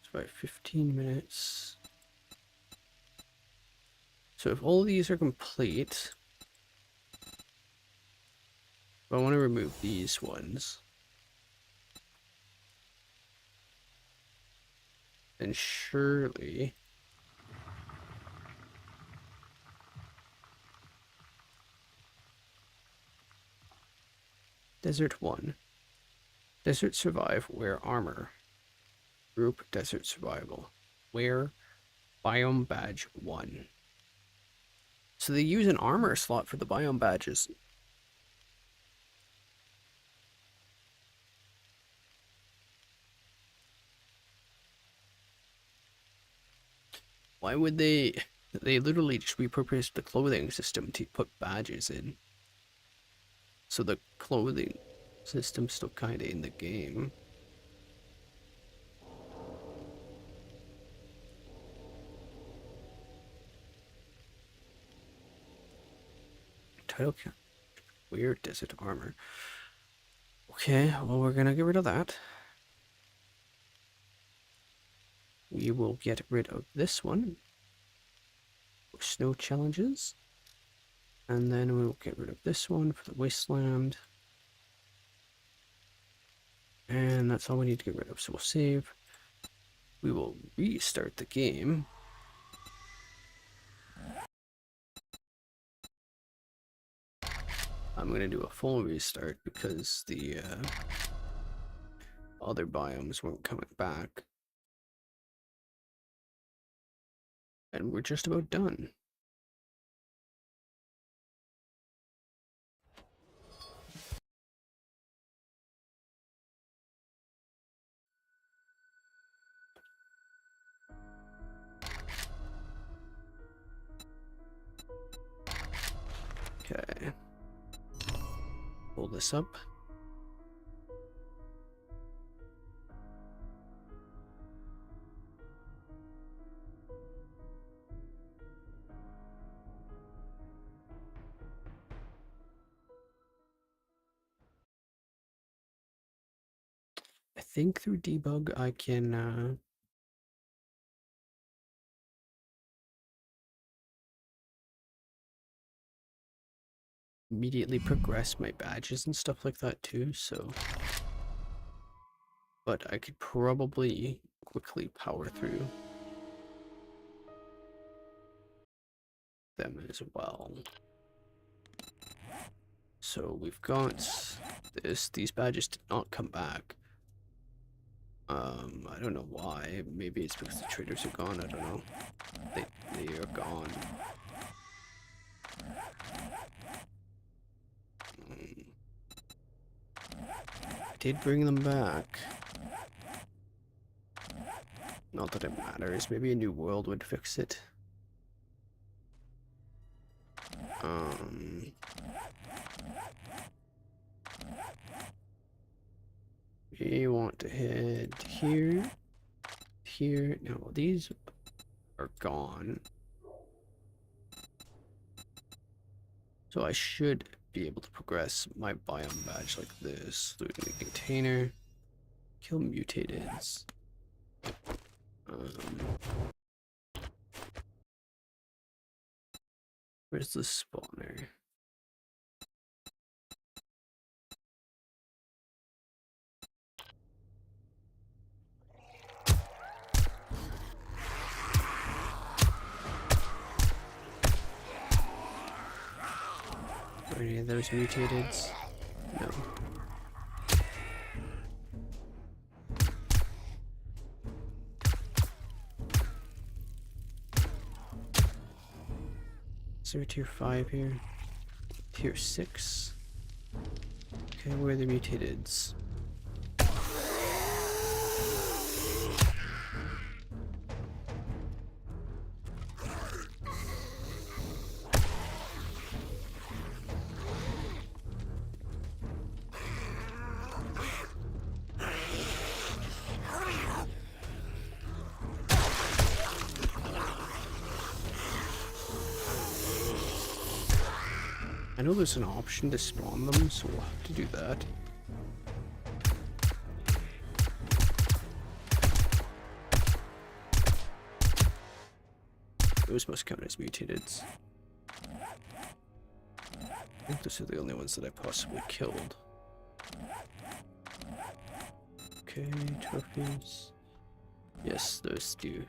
It's about 15 minutes. So if all of these are complete, I want to remove these ones. And surely Desert 1. Desert Survive, wear armor. Group Desert Survival. Wear Biome Badge 1. So they use an armor slot for the biome badges. Why would they? They literally just repurposed the clothing system to put badges in. So the clothing system's still kinda in the game. Title count. Weird desert armor. Okay, well we're gonna get rid of that. We will get rid of this one. Snow challenges. And then we'll get rid of this one for the wasteland. And that's all we need to get rid of. So we'll save. We will restart the game. I'm going to do a full restart because the other biomes weren't coming back. And we're just about done. Okay. Pull this up. I think through debug I can immediately progress my badges and stuff like that too, so but I could probably quickly power through. them as well. So we've got this. These badges did not come back. I don't know why. Maybe it's because the traders are gone. I don't know. They are gone. I did bring them back. Not that it matters. Maybe a new world would fix it. We want to head here. Here. No, these are gone. So I should be able to progress my biome badge like this. Loot in the container. Kill mutatids. Where's the spawner? Are any of those mutatids? No. Is there a tier 5 here? Tier 6? Okay, where are the mutatids? I know there's an option to spawn them, so we'll have to do that. Those must count as mutatids. I think those are the only ones that I possibly killed. Okay, trophies. Yes, those do.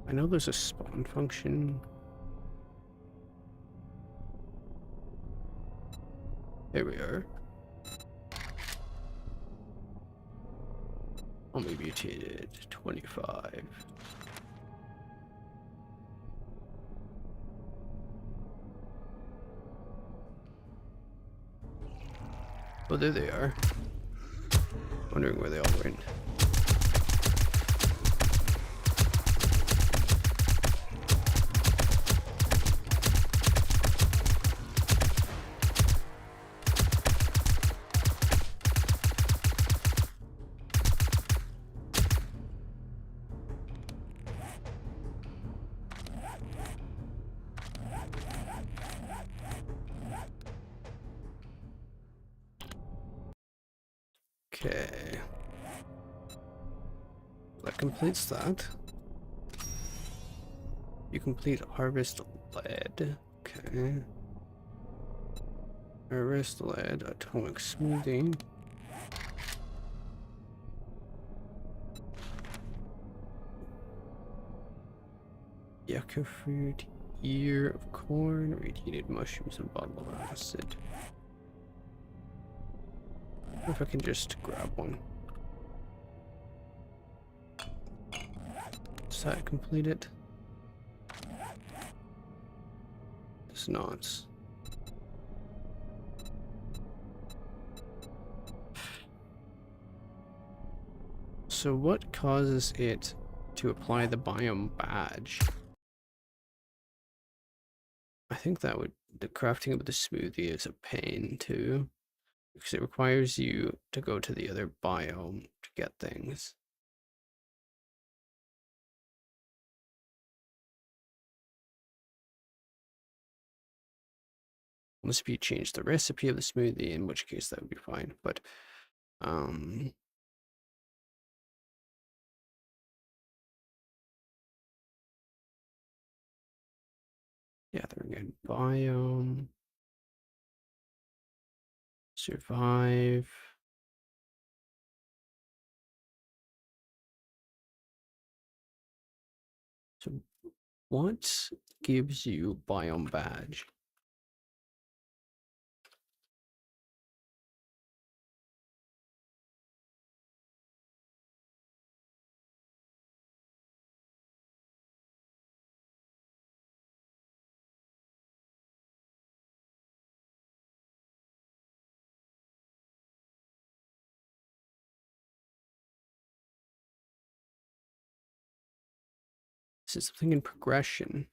I know there's a spawn function. There we are. Only mutated 25. Oh, there they are. Wondering where they all went. Okay. That completes that. You complete harvest lead. Okay. Harvest lead, atomic smoothing. Yucca fruit, ear of corn, radiated mushrooms, and bottle of acid. If I can just grab one. Does that complete it? Does not. So what causes it to apply the biome badge? I think that would the crafting of the smoothie is a pain too, because it requires you to go to the other biome to get things. Unless if you change the recipe of the smoothie, in which case that would be fine. But um yeah, they're good. Biome. Survive. So what gives you biome badge? Is it something in progression?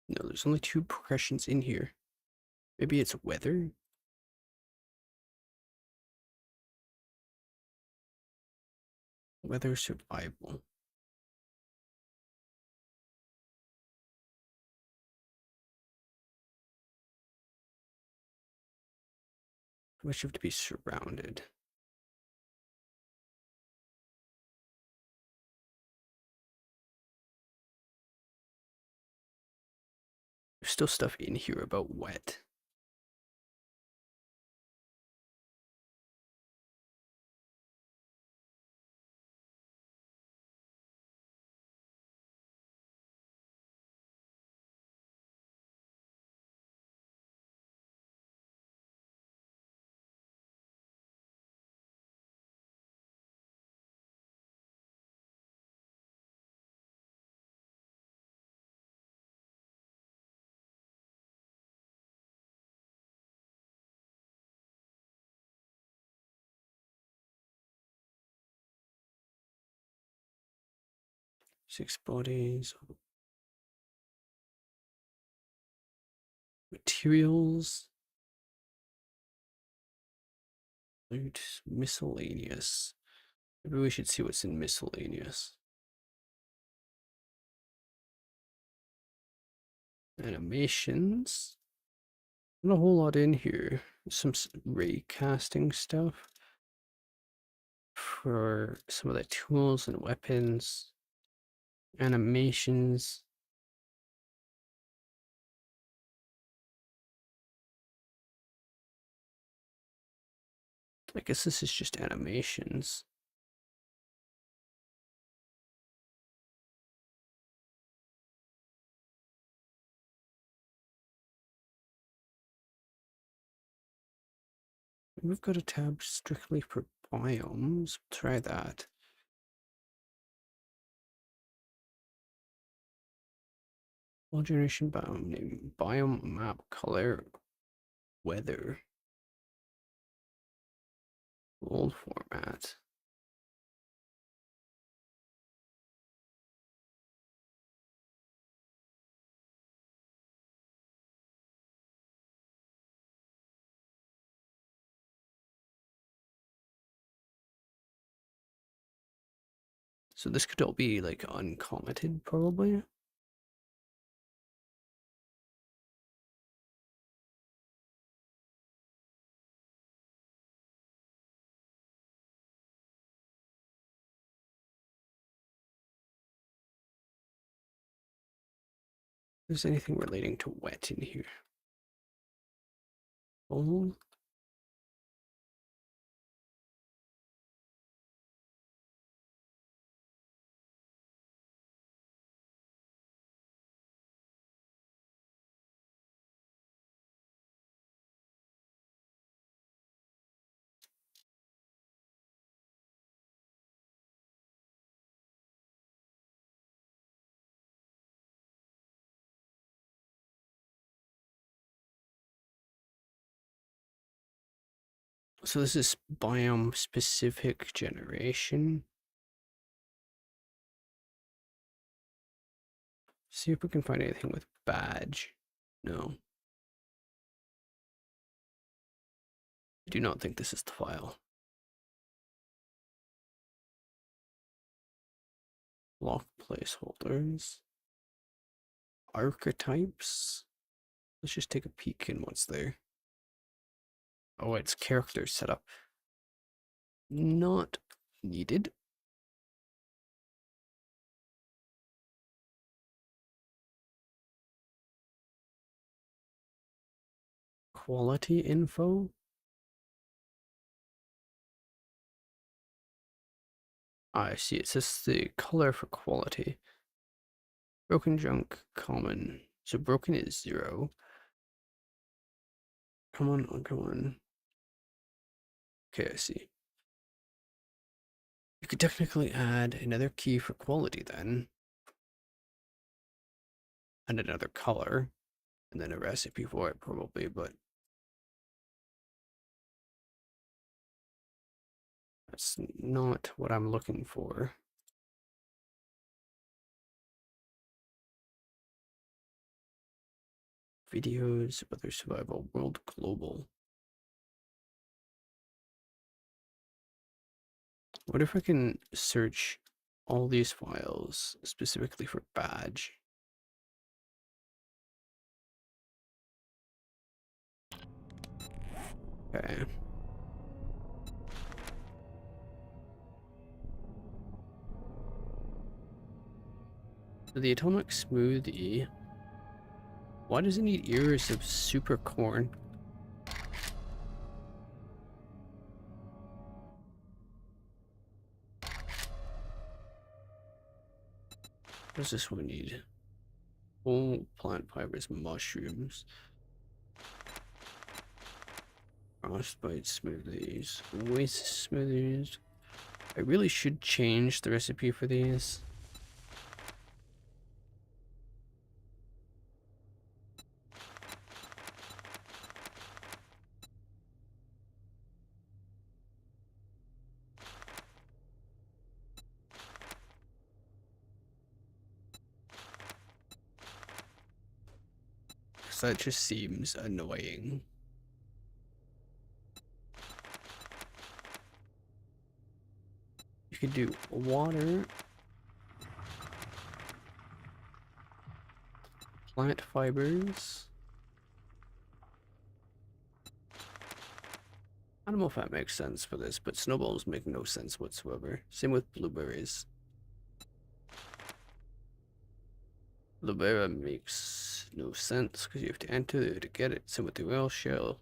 No, there's only 2 progressions in here. Maybe it's weather? Weather survival. I wish you have to be surrounded. There's still stuff in here about wet. Six bodies. Materials. Loot. Miscellaneous. Maybe we should see what's in miscellaneous. Animations. Not a whole lot in here. Some ray casting stuff for some of the tools and weapons. Animations. I guess this is just animations. We've got a tab strictly for biomes. Try that. All generation biome name, biome map color, weather, old format. So this could all be like uncommented, probably. Is anything relating to wet in here? Oh, So this is biome specific generation. See if we can find anything with badge. No. I do not think this is the file. Block placeholders. Archetypes. Let's just take a peek in what's there. Oh, it's character setup. Not needed. Quality info. I see. It says the color for quality. Broken junk, common. So broken is 0. Come on, oh, come on. Okay, I see. You could technically add another key for quality then. And another color. And then a recipe for it probably, but that's not what I'm looking for. Videos, other survival, world global. What if I can search all these files specifically for badge? Okay. So the atomic smoothie. Why does it need ears of super corn? What does this one need? Whole plant fibers, mushrooms. Frostbite smoothies. Waste smoothies. I really should change the recipe for these. Because that just seems annoying. You could do water, plant fibers. I don't know if that makes sense for this, but snowballs make no sense whatsoever. Same with blueberries. Blueberry makes no sense because you have to enter it to get it. Same with the whale shell.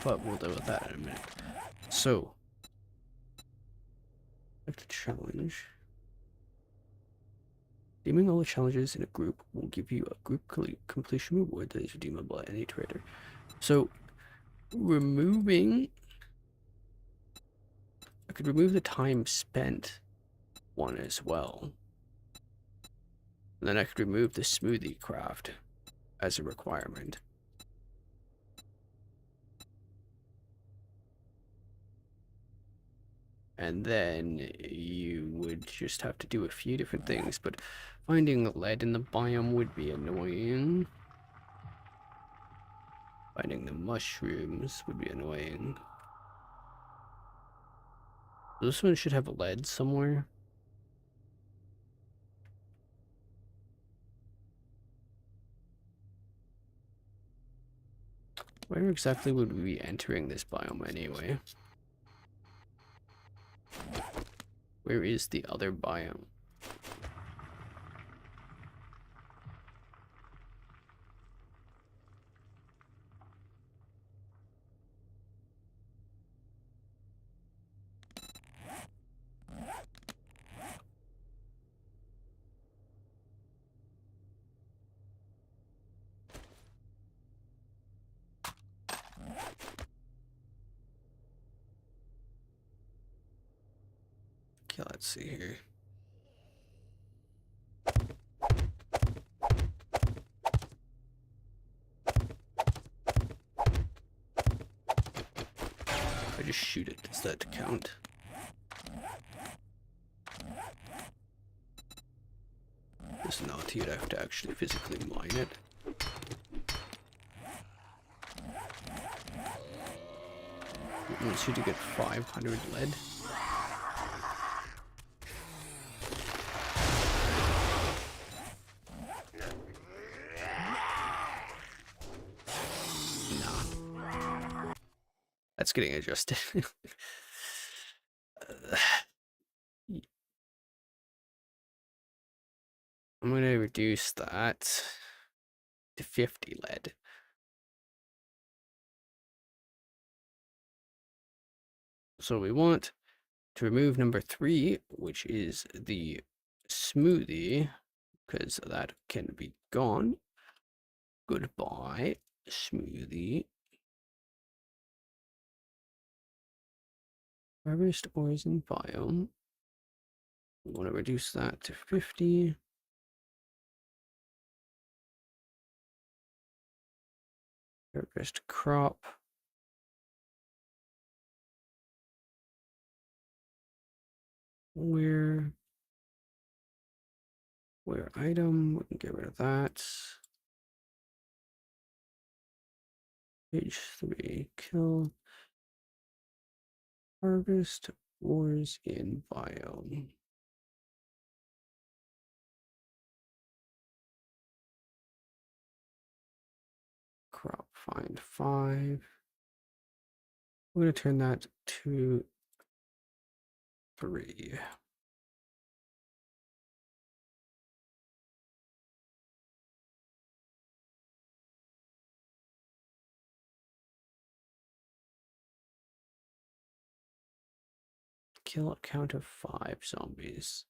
But we'll deal with that in a minute. So, like the challenge. Redeeming all the challenges in a group will give you a group completion reward that is redeemable at any trader. So, removing... I could remove the time spent one as well. And then I could remove the smoothie craft as a requirement. And then you would just have to do a few different things, but finding lead in the biome would be annoying. Finding the mushrooms would be annoying. This one should have lead somewhere. Where exactly would we be entering this biome anyway? Where is the other biome? Okay, let's see here. If I just shoot it, does that count? It's not, you'd have to actually physically mine it. It wants you to get 500 lead. Nah. That's getting adjusted. I'm going to reduce that to 50 lead. So we want to remove number 3, which is the smoothie, because that can be gone. Goodbye, smoothie. Harvest ores in biome. We want to reduce that to 50. Harvest crop. Where item, we can get rid of that. Page 3, kill. Harvest ores in biome. Crop find 5. We're going to turn that to 3. Kill a count of 5 zombies.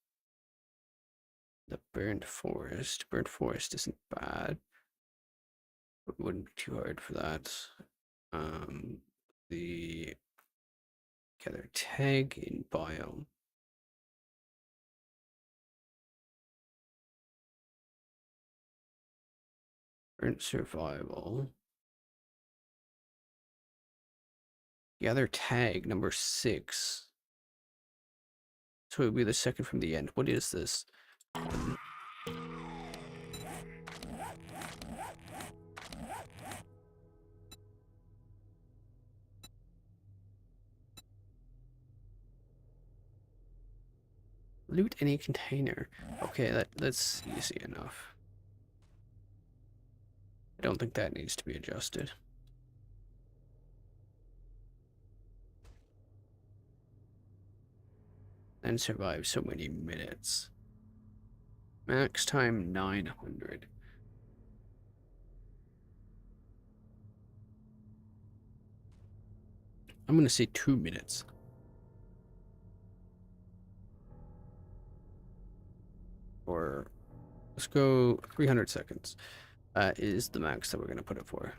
The burnt forest. Burnt forest isn't bad. It wouldn't be too hard for that. The gather tag in biome. Burnt survival. Gather tag number 6. So it would be the second from the end. What is this? Loot any container. Okay, that's easy enough. I don't think that needs to be adjusted. And survive so many minutes. Max time 900. I'm gonna say 2 minutes. Or let's go 300 seconds. Is the max that we're gonna put it for.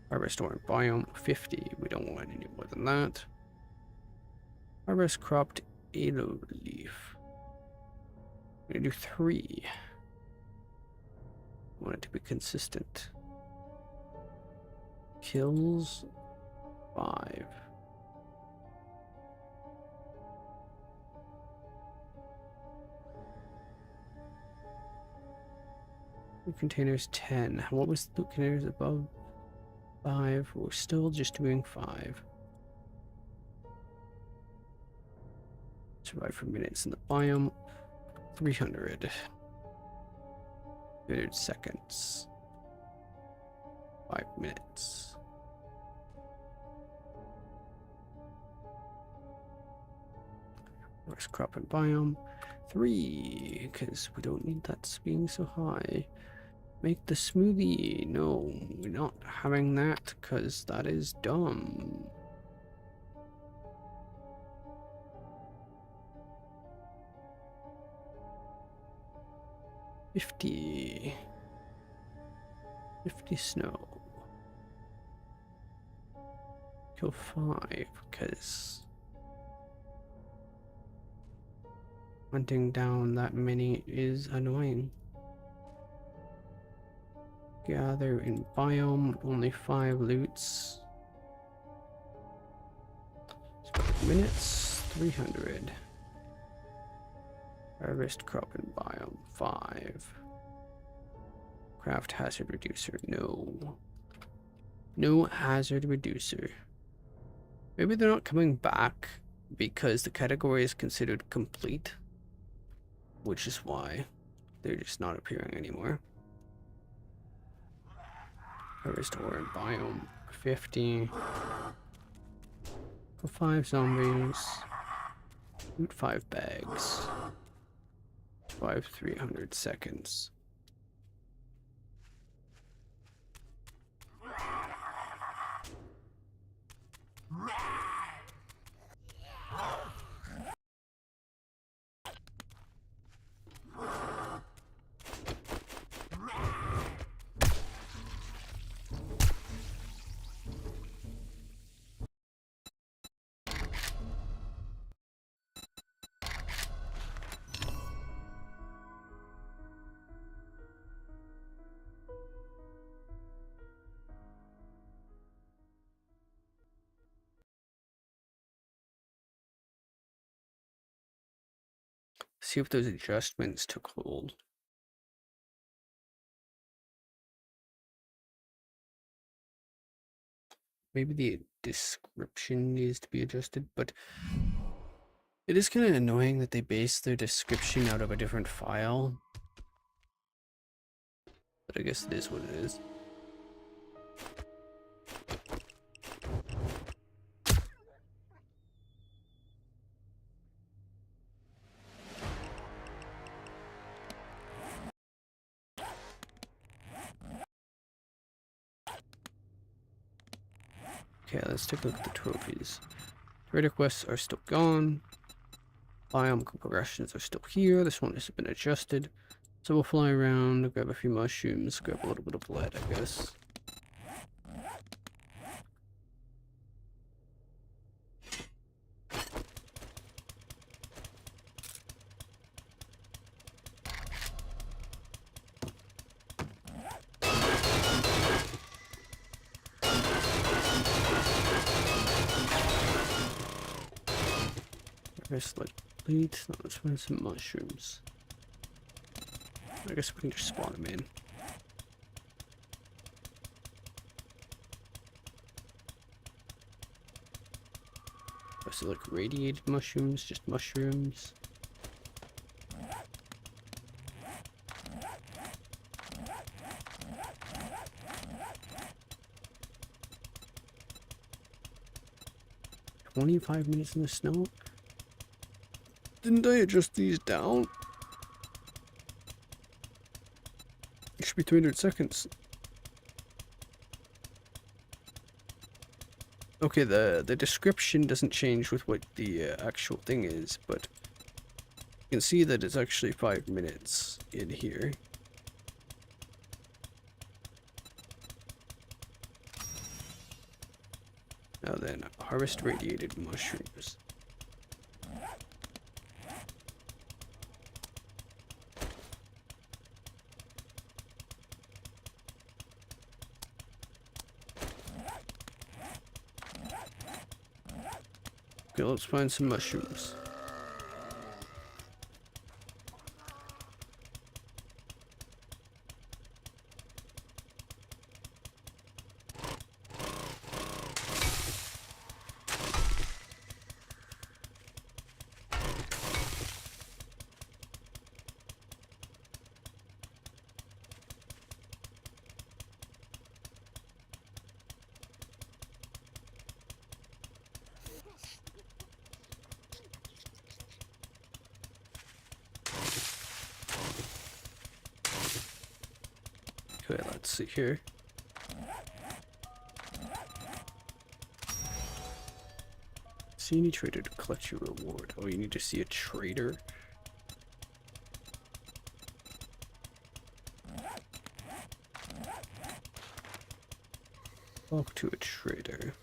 Harvest ore biome 50. We don't want any more than that. Harvest cropped aloe leaf. We're gonna do 3. I want it to be consistent. Kills 5. Loot containers 10. What was loot containers above 5? We're still just doing 5. Survive for minutes in the biome. 300. 300 seconds. 5 minutes. Where's crop and biome? 3, because we don't need that being so high. Make the smoothie. No, we're not having that because that is dumb. $50 snow. Kill 5 because Hunting down that many is annoying. Gather in biome, only 5 loots. 5 minutes, 300. Harvest crop in biome, 5. Craft hazard reducer, no. No hazard reducer. Maybe they're not coming back because the category is considered complete, which is why they're just not appearing anymore. Harvest ore in biome, 50. For 5 zombies. Loot 5 bags. 300 seconds. See if those adjustments took hold. Maybe the description needs to be adjusted, but it is kind of annoying that they base their description out of a different file. But I guess it is what it is. Okay, let's take a look at the trophies. Trader quests are still gone. Biome progressions are still here. This one has been adjusted. So we'll fly around, grab a few mushrooms, grab a little bit of lead, I guess. There's like plates. No, let's find some mushrooms. I guess we can just spawn them in. Is it like radiated mushrooms? Just mushrooms? "25 minutes in the snow? Didn't I adjust these down? It should be 300 seconds. Okay, the description doesn't change with what the actual thing is, but you can see that it's actually 5 minutes in here. Now then, harvest radiated mushrooms. Okay, let's find some mushrooms. Okay, let's see here. See any trader to collect your reward. Oh, you need to see a trader. Talk to a trader.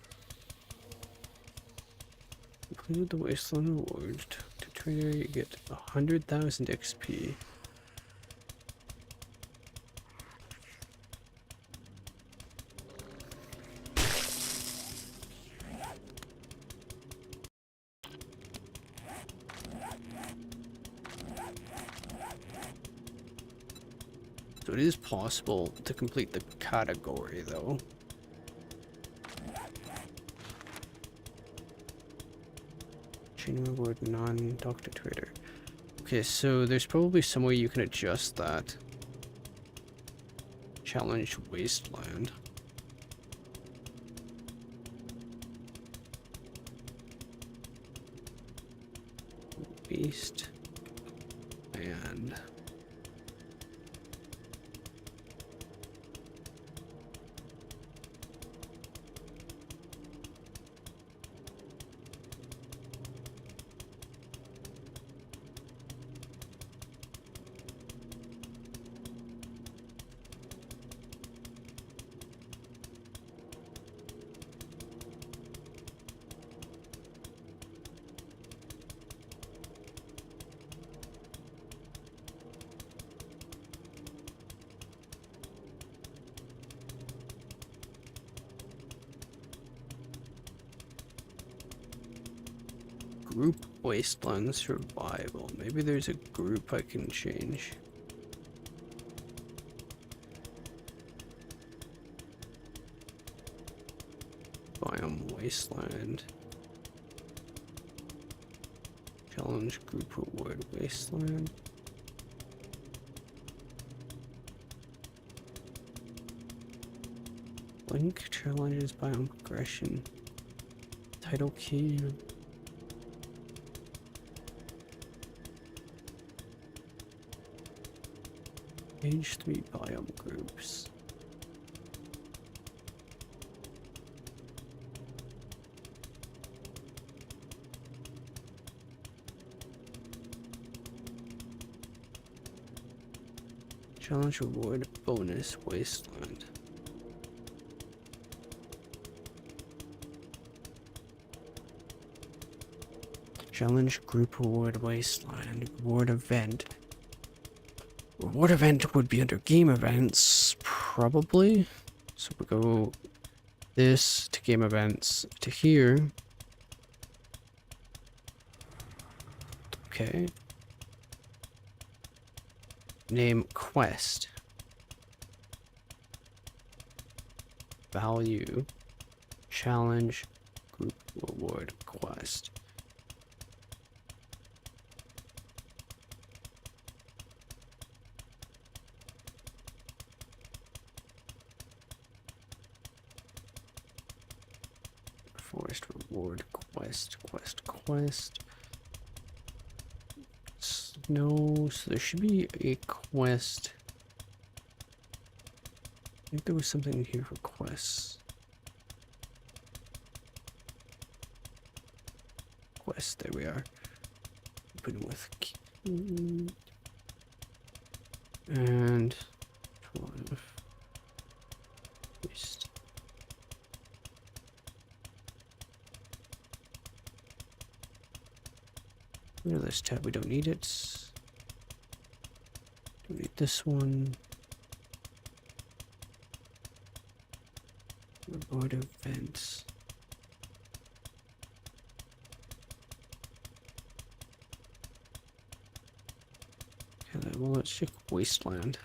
Completed the wasteland reward to trader, you get 100,000 XP. So it is possible to complete the category though. Chain reward non-doctor trader. Okay, so there's probably some way you can adjust that. Challenge wasteland. Beast. And group wasteland survival. Maybe there's a group I can change. Biome wasteland. Challenge group reward wasteland. Link challenges biome progression. Title key. Page 3 biome groups. Challenge reward bonus wasteland. Challenge group reward wasteland. Reward event. Reward event would be under game events, probably. So we go this to game events to here. Okay. Name quest. Value. Challenge group reward quest. Forest reward quest. No, so there should be a quest. I think there was something in here for quests. There we are. Open with key. And 12. Paste. This tab, we don't need it. Don't need this one. Reward events. Okay, well, let's check wasteland.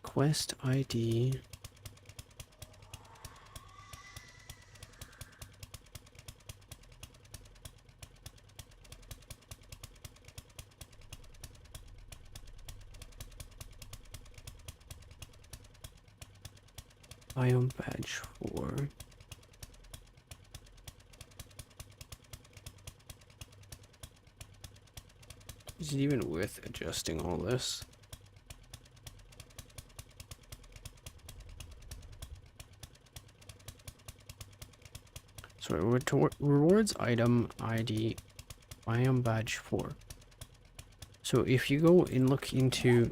Quest ID. Biome badge 4. Is it even worth adjusting all this? So rewards item ID biome badge 4. So if you go and look into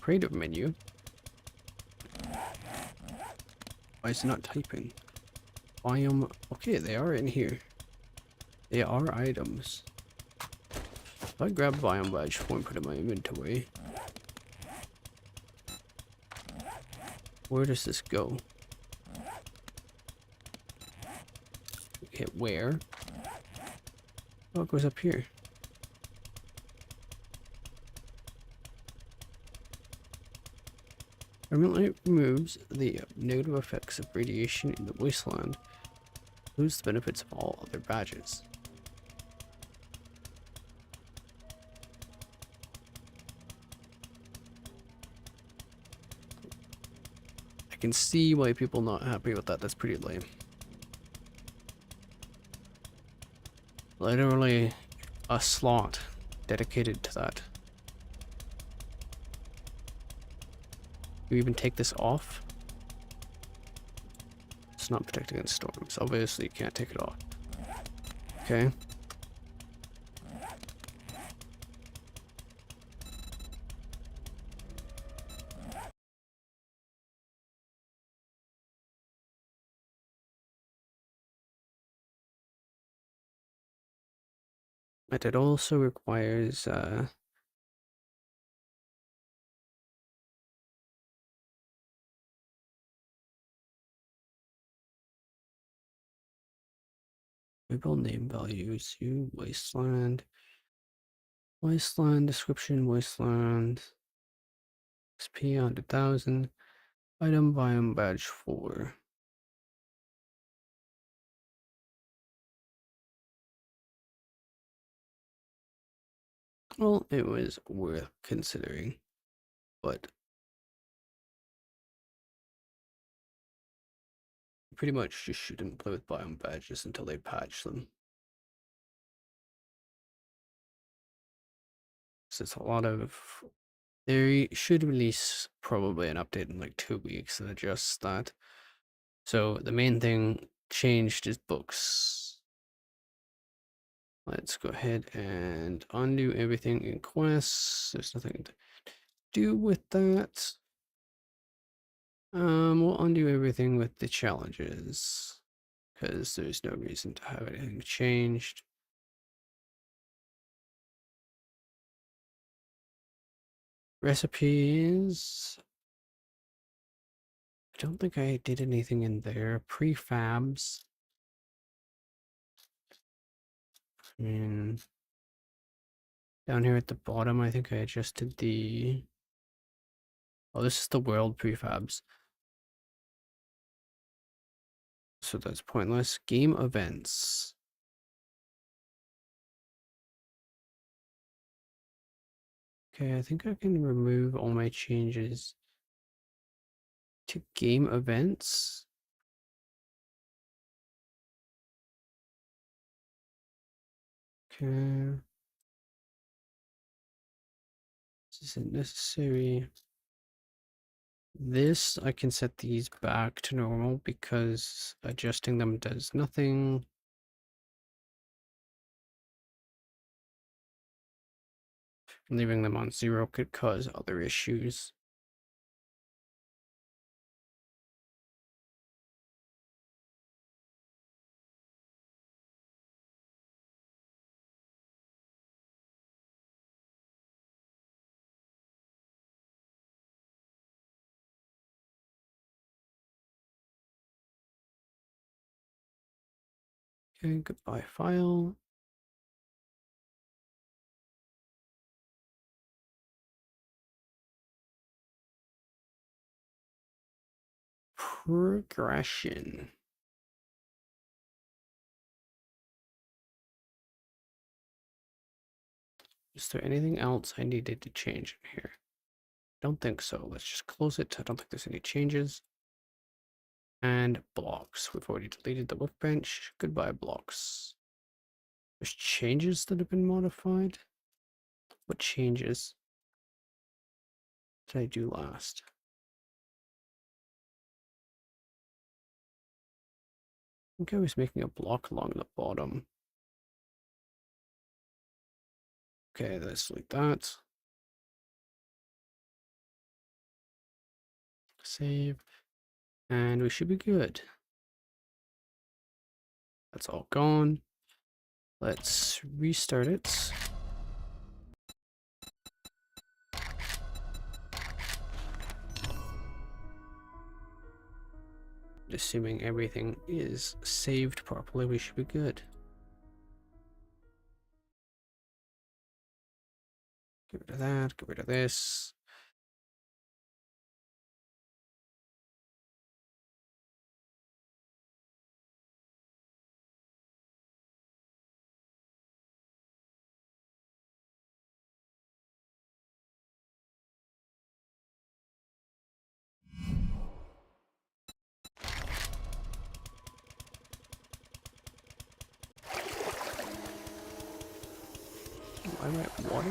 creative menu, why is it not typing? Biome, okay, they are in here. They are items. If I grab biome badge 4 and put it in my inventory, where does this go? Hit where? Oh, it goes up here. Permanently removes the negative effects of radiation in the wasteland. Lose the benefits of all other badges. I can see why people not happy with that. That's pretty lame. Literally a slot dedicated to that. You even take this off? It's not protected against storms. Obviously, you can't take it off. Okay. But it also requires rebuild name values. You wasteland. Wasteland description. Wasteland. XP 100,000. Item biome badge 4. Well, it was worth considering, but pretty much just shouldn't play with biome badges until they patch them. So it's a lot of... They should release probably an update in like 2 weeks that adjusts that. So the main thing changed is books. Let's go ahead and undo everything in quests. There's nothing to do with that. We'll undo everything with the challenges because there's no reason to have anything changed. Recipes. I don't think I did anything in there. Prefabs. And down here at the bottom, I think I adjusted the... Oh, this is the world prefabs. So that's pointless. Game events. Okay, I think I can remove all my changes to game events. Okay. This isn't necessary. This, I can set these back to normal because adjusting them does nothing. Leaving them on 0 could cause other issues. Okay, goodbye file. Progression. Is there anything else I needed to change in here? Don't think so. Let's just close it. I don't think there's any changes. And blocks. We've already deleted the workbench. Goodbye, blocks. There's changes that have been modified. What changes did I do last? I think I was making a block along the bottom. Okay, let's delete that. Save. And we should be good. That's all gone. Let's restart it. Assuming everything is saved properly, we should be good. Get rid of that, get rid of this. Why am I at water?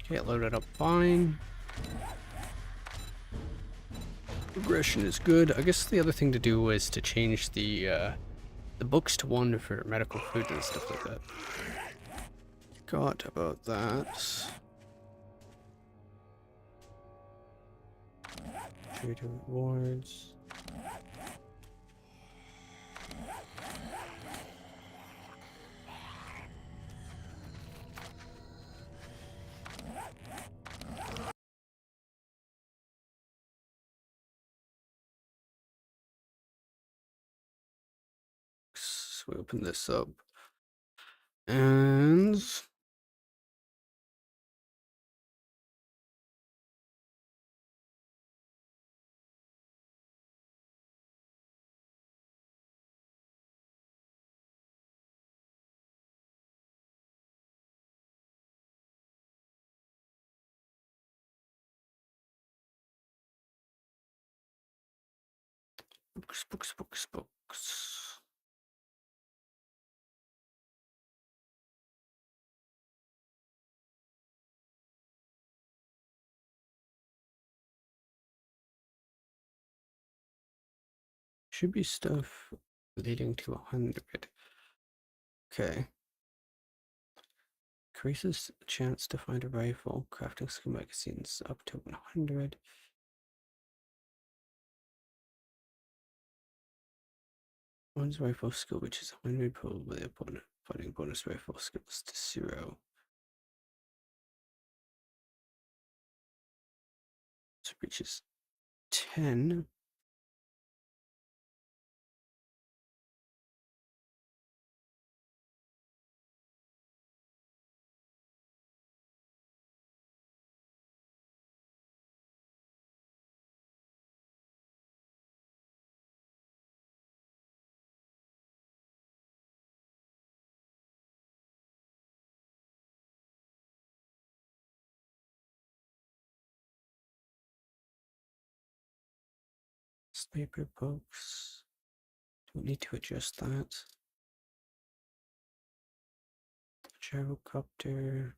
Okay, it loaded up fine. Progression is good. I guess the other thing to do is to change the books to 1 for medical food and stuff like that. Forgot about that. Trader rewards. So we open this up. And books. Should be stuff leading to 100. Okay. Increases chance to find a rifle. Crafting skill magazines up to 100. One's rifle skill, which is 100, probably opponent. Fighting bonus rifle skills to 0. So reaches 10. Sniper pokes. Don't need to adjust that. Gyrocopter.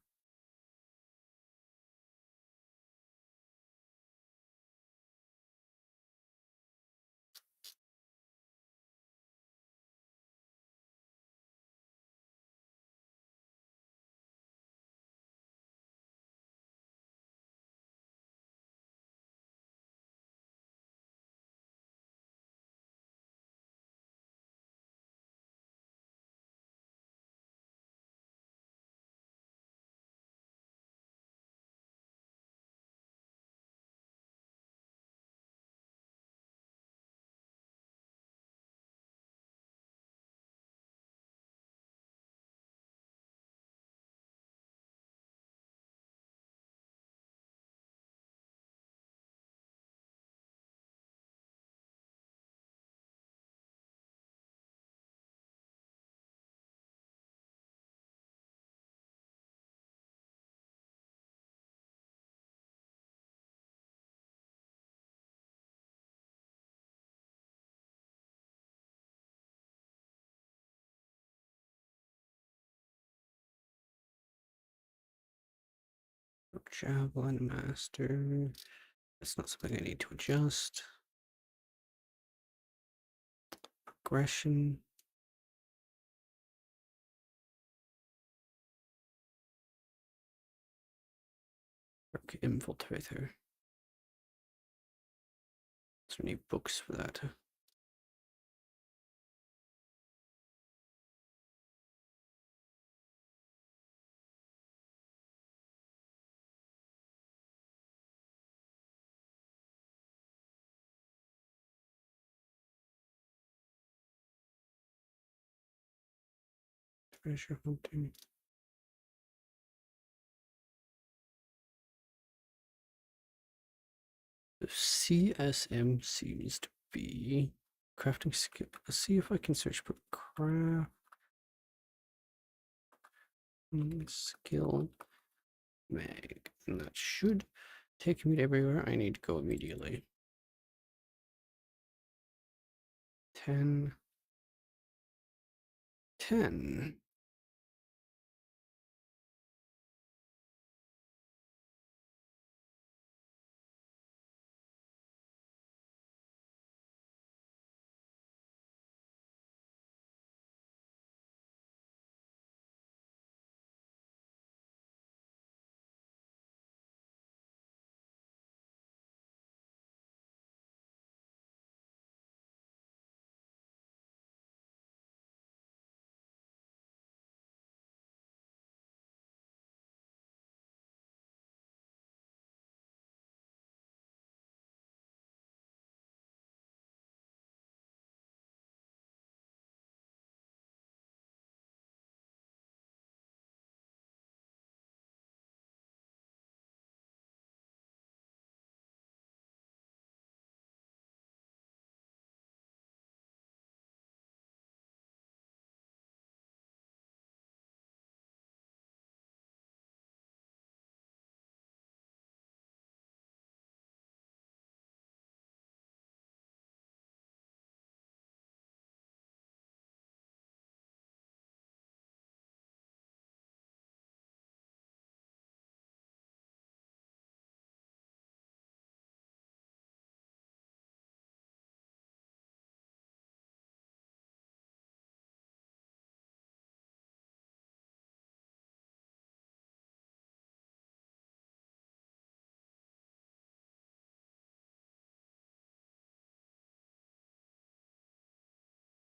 Arc Javelin Master. That's not something I need to adjust. Aggression. Arc Infiltrator. Is there any books for that? Treasure hunting. The CSM seems to be crafting skill. Let's see if I can search for craft skill mag, and that should take me to everywhere I need to go immediately. 10.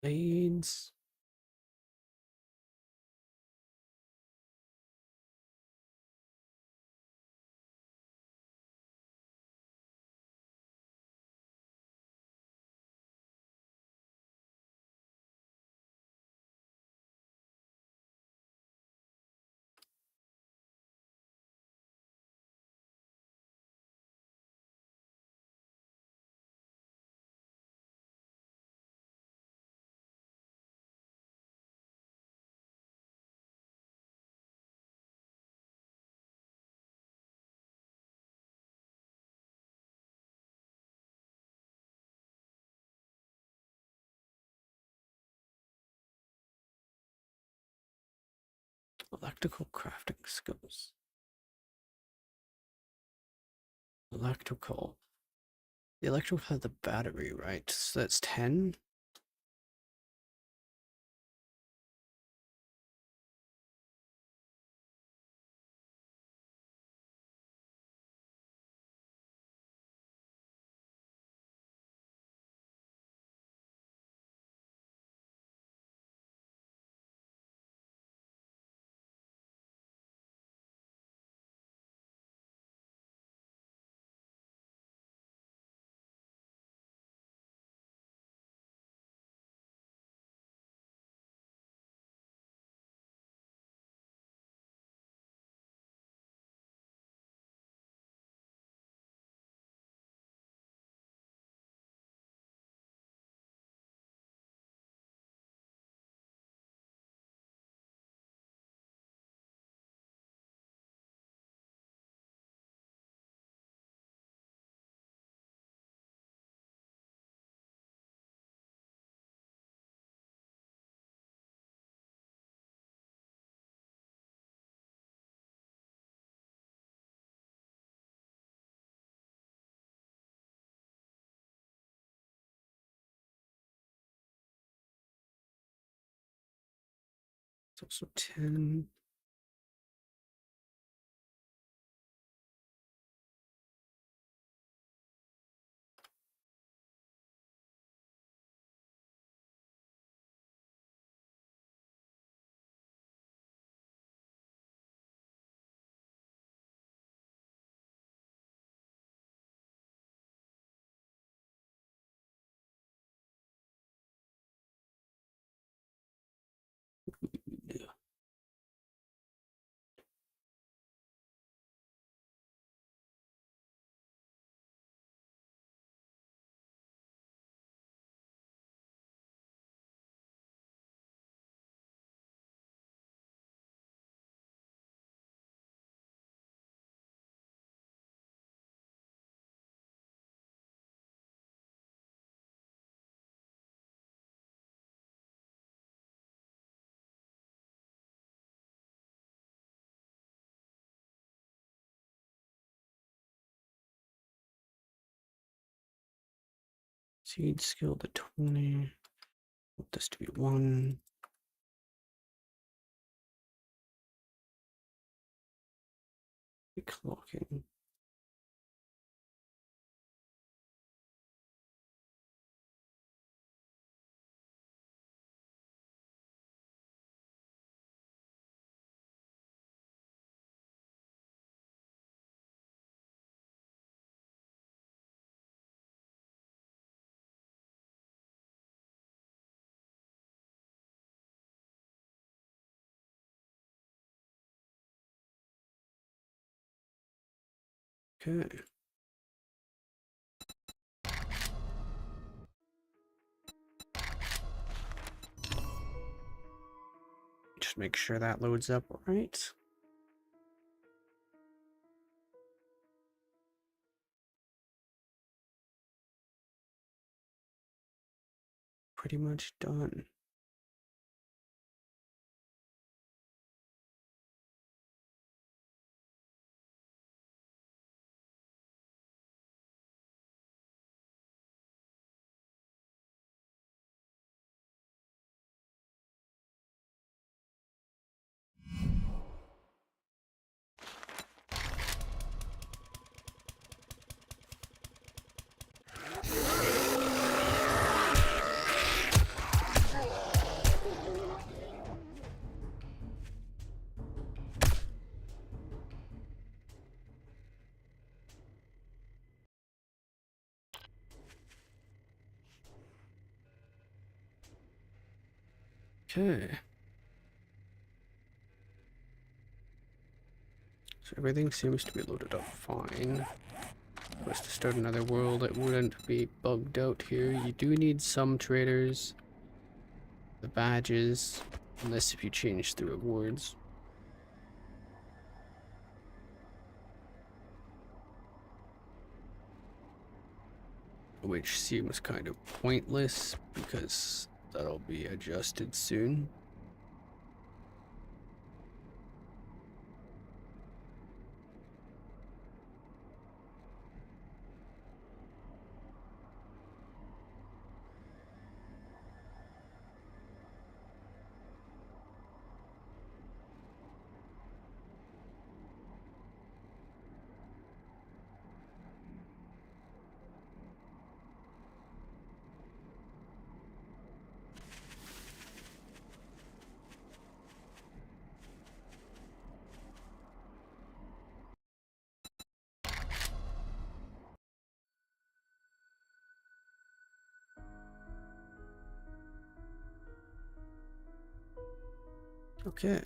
Blades. Electrical crafting skills. Electrical. The electrical has the battery, right? So that's 10. also 10. Seed skill to 20. Want this to be 1. Clocking. Okay. Just make sure that loads up all right. Pretty much done. Okay. So everything seems to be loaded up fine. If I was to start another world, it wouldn't be bugged out here. You do need some traders, the badges, unless if you change the rewards. Which seems kind of pointless because that'll be adjusted soon. Okay,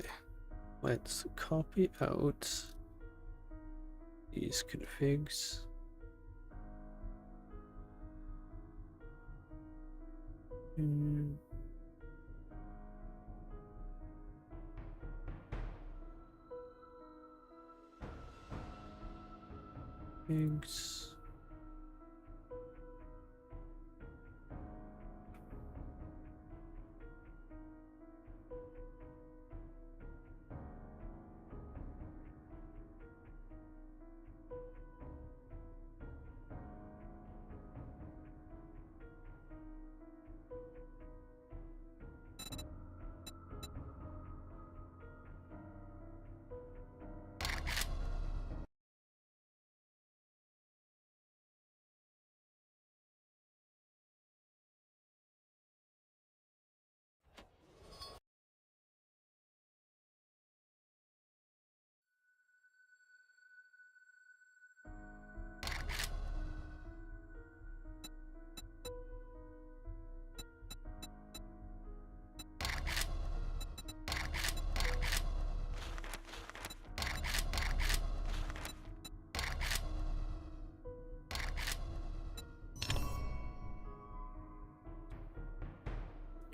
let's copy out these configs. Configs.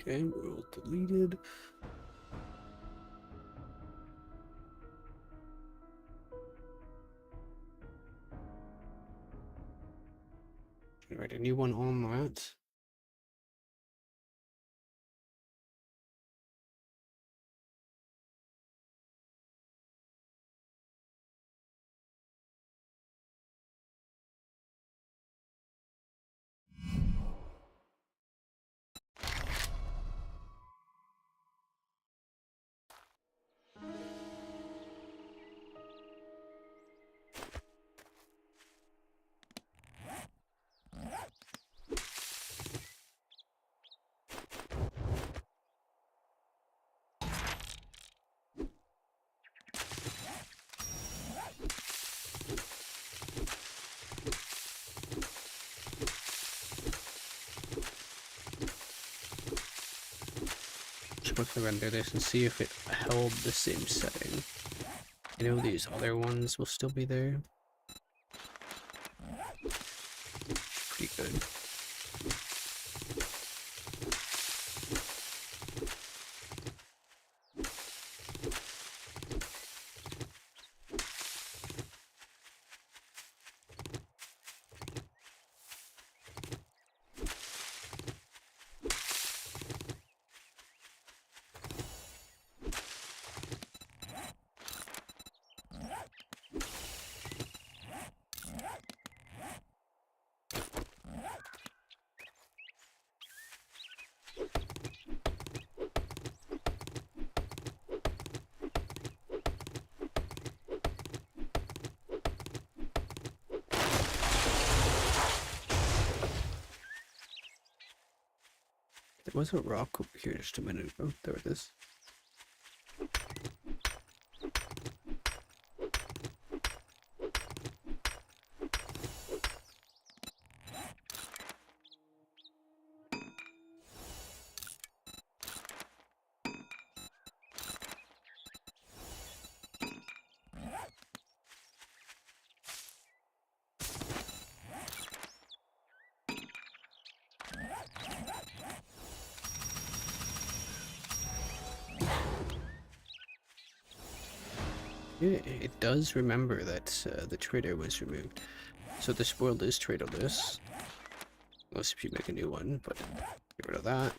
Okay, rule deleted. Write a new one on that. Just quickly render this and see if it held the same setting. I know these other ones will still be there. Pretty good. There was a rock over here just a minute ago. There it is. It does remember that the trader was removed. So this world is traderless. Unless if you make a new one, but get rid of that.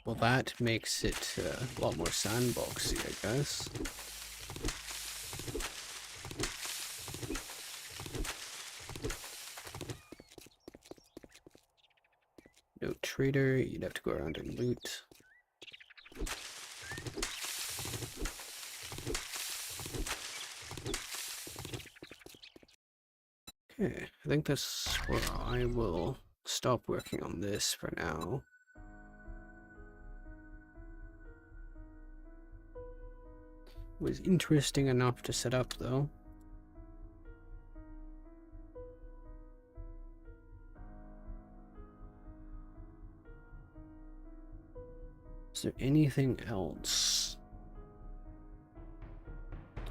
Well, that makes it a lot more sandboxy, I guess. No trader, you'd have to go around and loot. Okay, I think that's where I will stop working on this for now. It was interesting enough to set up, though. Is there anything else?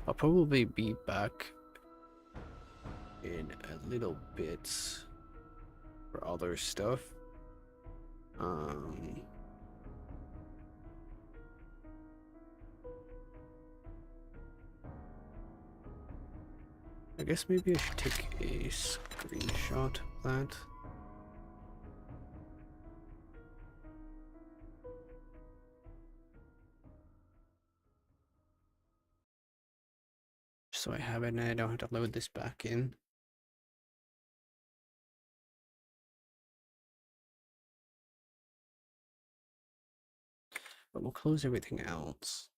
I'll probably be back in a little bit for other stuff. I guess maybe I should take a screenshot of that. So I have it and I don't have to load this back in. But we'll close everything else.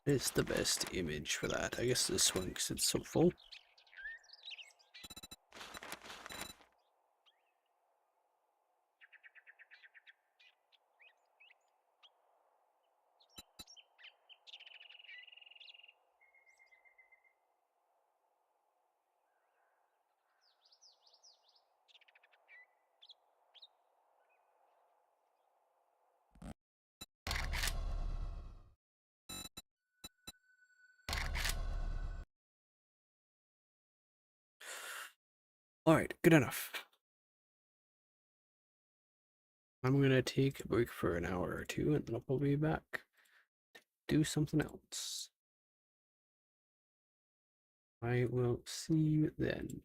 is the best image for that? I guess this one because it's so full. Alright, good enough. I'm gonna take a break for an hour or two and then I'll probably be back. Do something else. I will see you then.